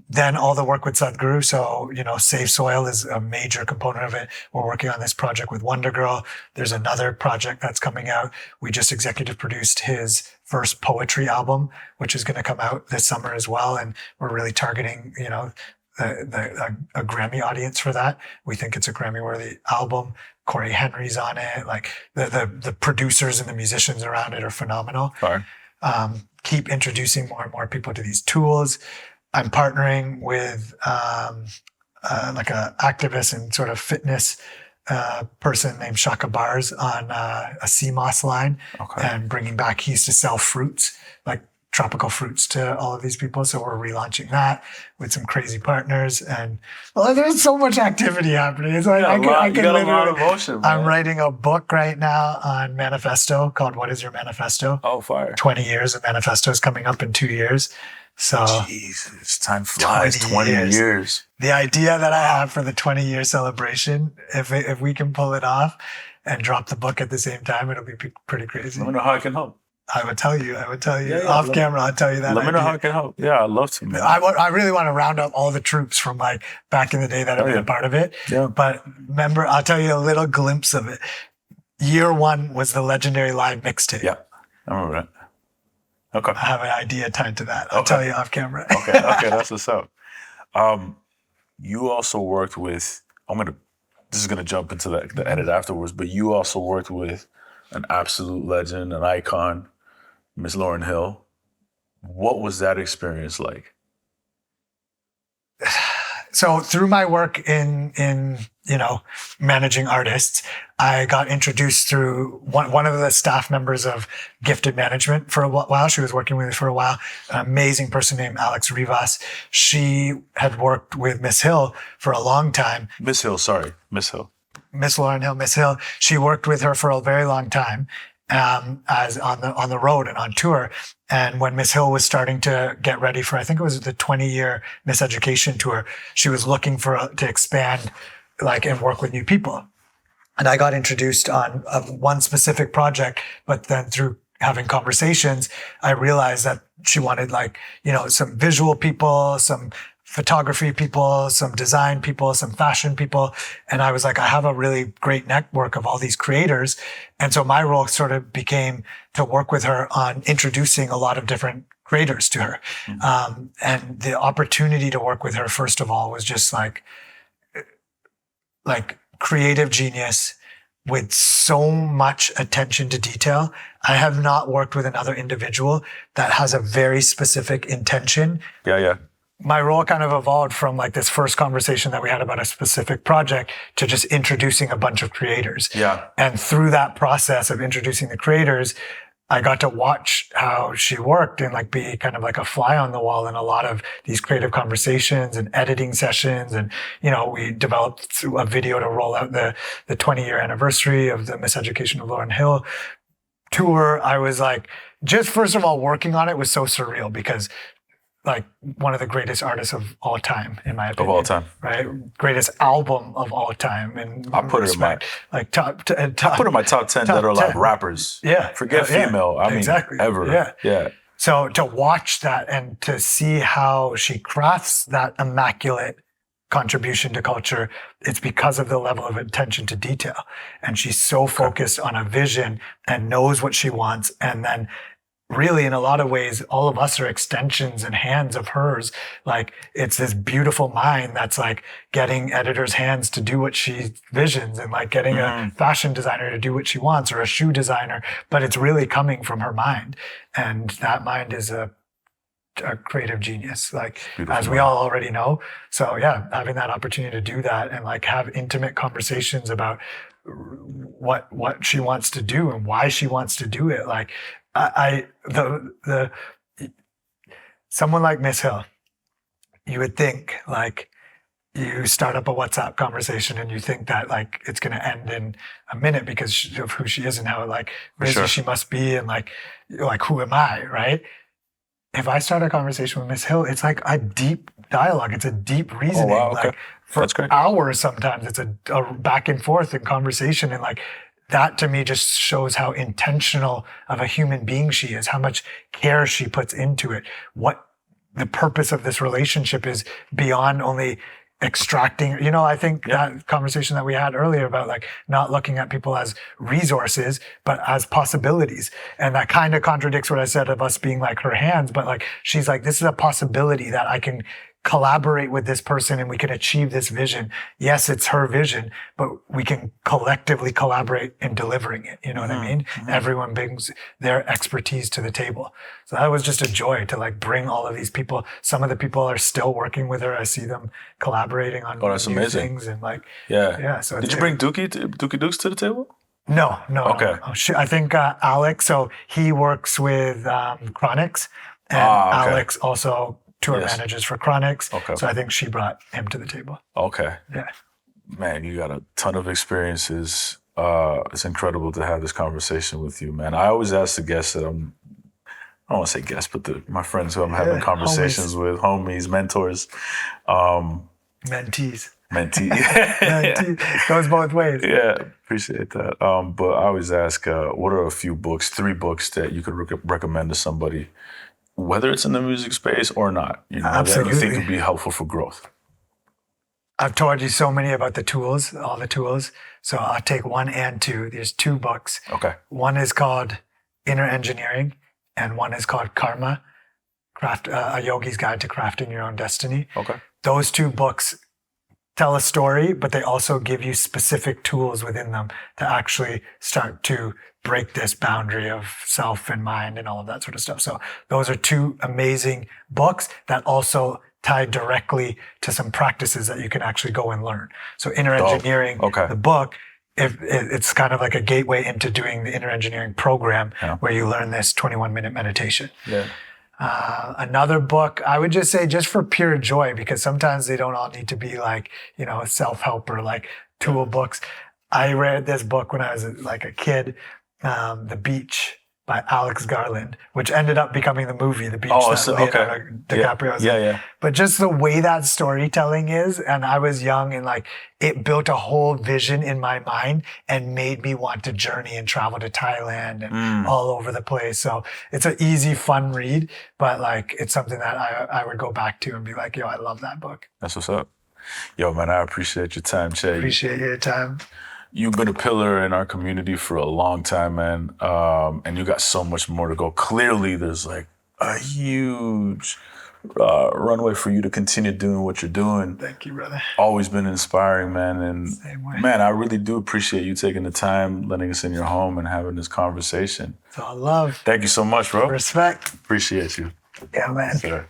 A: Then all the work with Sadhguru. So, Save Soil is a major component of it. We're working on this project with Wonder Girl. There's another project that's coming out. We just executive produced his first poetry album, which is going to come out this summer as well. And we're really targeting, a Grammy audience for that. We think it's a Grammy-worthy album. Corey Henry's on it. Like the producers and the musicians around it are phenomenal.
B: Fine.
A: Keep introducing more and more people to these tools. I'm partnering with like a activist and sort of fitness person named Shaka Bars on a sea moss line, and bringing back. He used to sell fruits, like tropical fruits, to all of these people. So we're relaunching that with some crazy partners, and there's so much activity happening. It's like I can
B: a lot of motion, man.
A: I'm writing a book right now on manifesto called "What Is Your Manifesto?"
B: Oh, fire!
A: 20 years of manifesto is coming up in 2 years. So
B: Jesus, time flies. 20 years.
A: The idea that I have for the 20-year celebration, if we can pull it off and drop the book at the same time, it'll be pretty crazy.
B: Let me know how I can help.
A: I would tell you off camera. I'll tell you that.
B: Let me know how I can help. Yeah, I'd love to, man.
A: I really want to round up all the troops from like back in the day that have been a part of it.
B: Yeah.
A: But remember, I'll tell you a little glimpse of it. Year one was the legendary live mixtape.
B: Yeah, I remember that. Okay.
A: I have an idea tied to that. I'll tell you off camera.
B: Okay, that's what's up. You also worked with, this is going to jump into the edit afterwards, but you also worked with an absolute legend, an icon, Miss Lauryn Hill. What was that experience like? So through my work in managing artists, I got introduced through one of the staff members of Gifted Management for a while. She was working with me for a while. An amazing person named Alex Rivas. She had worked with Miss Hill for a long time. Miss Hill.
A: Miss Lauryn Hill, Miss Hill. She worked with her for a very long time, as on the road and on tour. And when Miss Hill was starting to get ready for, I think it was the 20-year Miss Education tour, she was looking to expand, and work with new people. And I got introduced on one specific project, but then through having conversations, I realized that she wanted like, some visual people, some photography people, some design people, some fashion people. And I was like, I have a really great network of all these creators. And so my role sort of became to work with her on introducing a lot of different creators to her. And the opportunity to work with her, first of all, was just like creative genius with so much attention to detail. I have not worked with another individual that has a very specific intention.
B: Yeah.
A: My role kind of evolved from like this first conversation that we had about a specific project to just introducing a bunch of creators.
B: Yeah.
A: And through that process of introducing the creators, I got to watch how she worked and like be kind of like a fly on the wall in a lot of these creative conversations and editing sessions. And, we developed a video to roll out the 20-year anniversary of the Miseducation of Lauryn Hill tour. I was like, just first of all, working on it was so surreal because like one of the greatest artists of all time, in my opinion.
B: Of all time.
A: Right? Greatest album of all time. And
B: I put it in my
A: top
B: I put in my top 10 that are like rappers.
A: Yeah.
B: Forget female. I mean,
A: exactly.
B: ever. Yeah.
A: So to watch that and to see how she crafts that immaculate contribution to culture, it's because of the level of attention to detail. And she's so focused on a vision and knows what she wants. And then really, in a lot of ways, all of us are extensions and hands of hers. Like, it's this beautiful mind that's like getting editors' hands to do what she visions and like getting a fashion designer to do what she wants or a shoe designer. But it's really coming from her mind. And that mind is a creative genius, like beautiful, as we all already know. So yeah, having that opportunity to do that and like have intimate conversations about what she wants to do and why she wants to do it. Like, someone like Miss Hill, you would think like you start up a WhatsApp conversation and you think that like it's going to end in a minute because of who she is and how like busy she must be and like who am I, right? If I start a conversation with Miss Hill, it's like a deep dialogue. It's a deep reasoning.
B: Oh, wow, okay.
A: Like for hours sometimes. It's a back and forth in conversation. And like that to me just shows how intentional of a human being she is, how much care she puts into it, what the purpose of this relationship is beyond only extracting, I think that conversation that we had earlier about like not looking at people as resources, but as possibilities. And that kind of contradicts what I said of us being like her hands, but like, she's like, this is a possibility that I can collaborate with this person and we can achieve this vision. Yes, it's her vision, but we can collectively collaborate in delivering it. You know what I mean? Everyone brings their expertise to the table. So that was just a joy to like bring all of these people. Some of the people are still working with her. I see them collaborating on
B: that's
A: new
B: amazing.
A: Things and like, So
B: did you bring Dookie Dukes to the table?
A: No.
B: Okay.
A: No. I think Alex, so he works with Chronix and Alex also tour manages for Chronix.
B: Okay.
A: So I think she brought him to the table.
B: Okay.
A: Yeah.
B: Man, you got a ton of experiences. It's incredible to have this conversation with you, man. I always ask the guests that I don't want to say guests, but my friends who I'm having conversations with, homies, mentors.
A: Mentees.
B: Mentee.
A: Goes both ways.
B: Yeah, appreciate that. But I always ask, what are a few books, 3 books that you could recommend to somebody, whether it's in the music space or not, that you think could be helpful for growth?
A: I've told you so many about the tools, all the tools. So I'll take 1 and 2. There's 2 books.
B: Okay.
A: One is called Inner Engineering, and one is called Karma, A Yogi's Guide to Crafting Your Own Destiny.
B: Okay.
A: Those 2 books tell a story, but they also give you specific tools within them to actually start to break this boundary of self and mind and all of that sort of stuff. So those are 2 amazing books that also tie directly to some practices that you can actually go and learn. So Inner Engineering, the book, it's kind of like a gateway into doing the Inner Engineering program where you learn this 21-minute meditation.
B: Yeah.
A: Another book, I would just say just for pure joy, because sometimes they don't all need to be like, self-help or like tool books. I read this book when I was like a kid, The Beach by Alex Garland, which ended up becoming the movie, The Beach,
B: Oh,
A: that
B: so, okay.
A: Leonardo DiCaprio's
B: Yeah,
A: in.
B: yeah.
A: But just the way that storytelling is, and I was young and like it built a whole vision in my mind and made me want to journey and travel to Thailand and all over the place. So it's an easy, fun read, but like it's something that I would go back to and be like, yo, I love that book.
B: That's what's up. Yo, man, I appreciate your time, Che.
A: Appreciate your time.
B: You've been a pillar in our community for a long time, man. And you got so much more to go. Clearly, there's like a huge runway for you to continue doing what you're doing.
A: Thank you, brother.
B: Always been inspiring, man. And
A: Same way.
B: man, I really do appreciate you taking the time, letting us in your home and having this conversation.
A: It's all love.
B: Thank you so much, bro.
A: Respect.
B: Appreciate you.
A: Yeah, man.
B: Sir.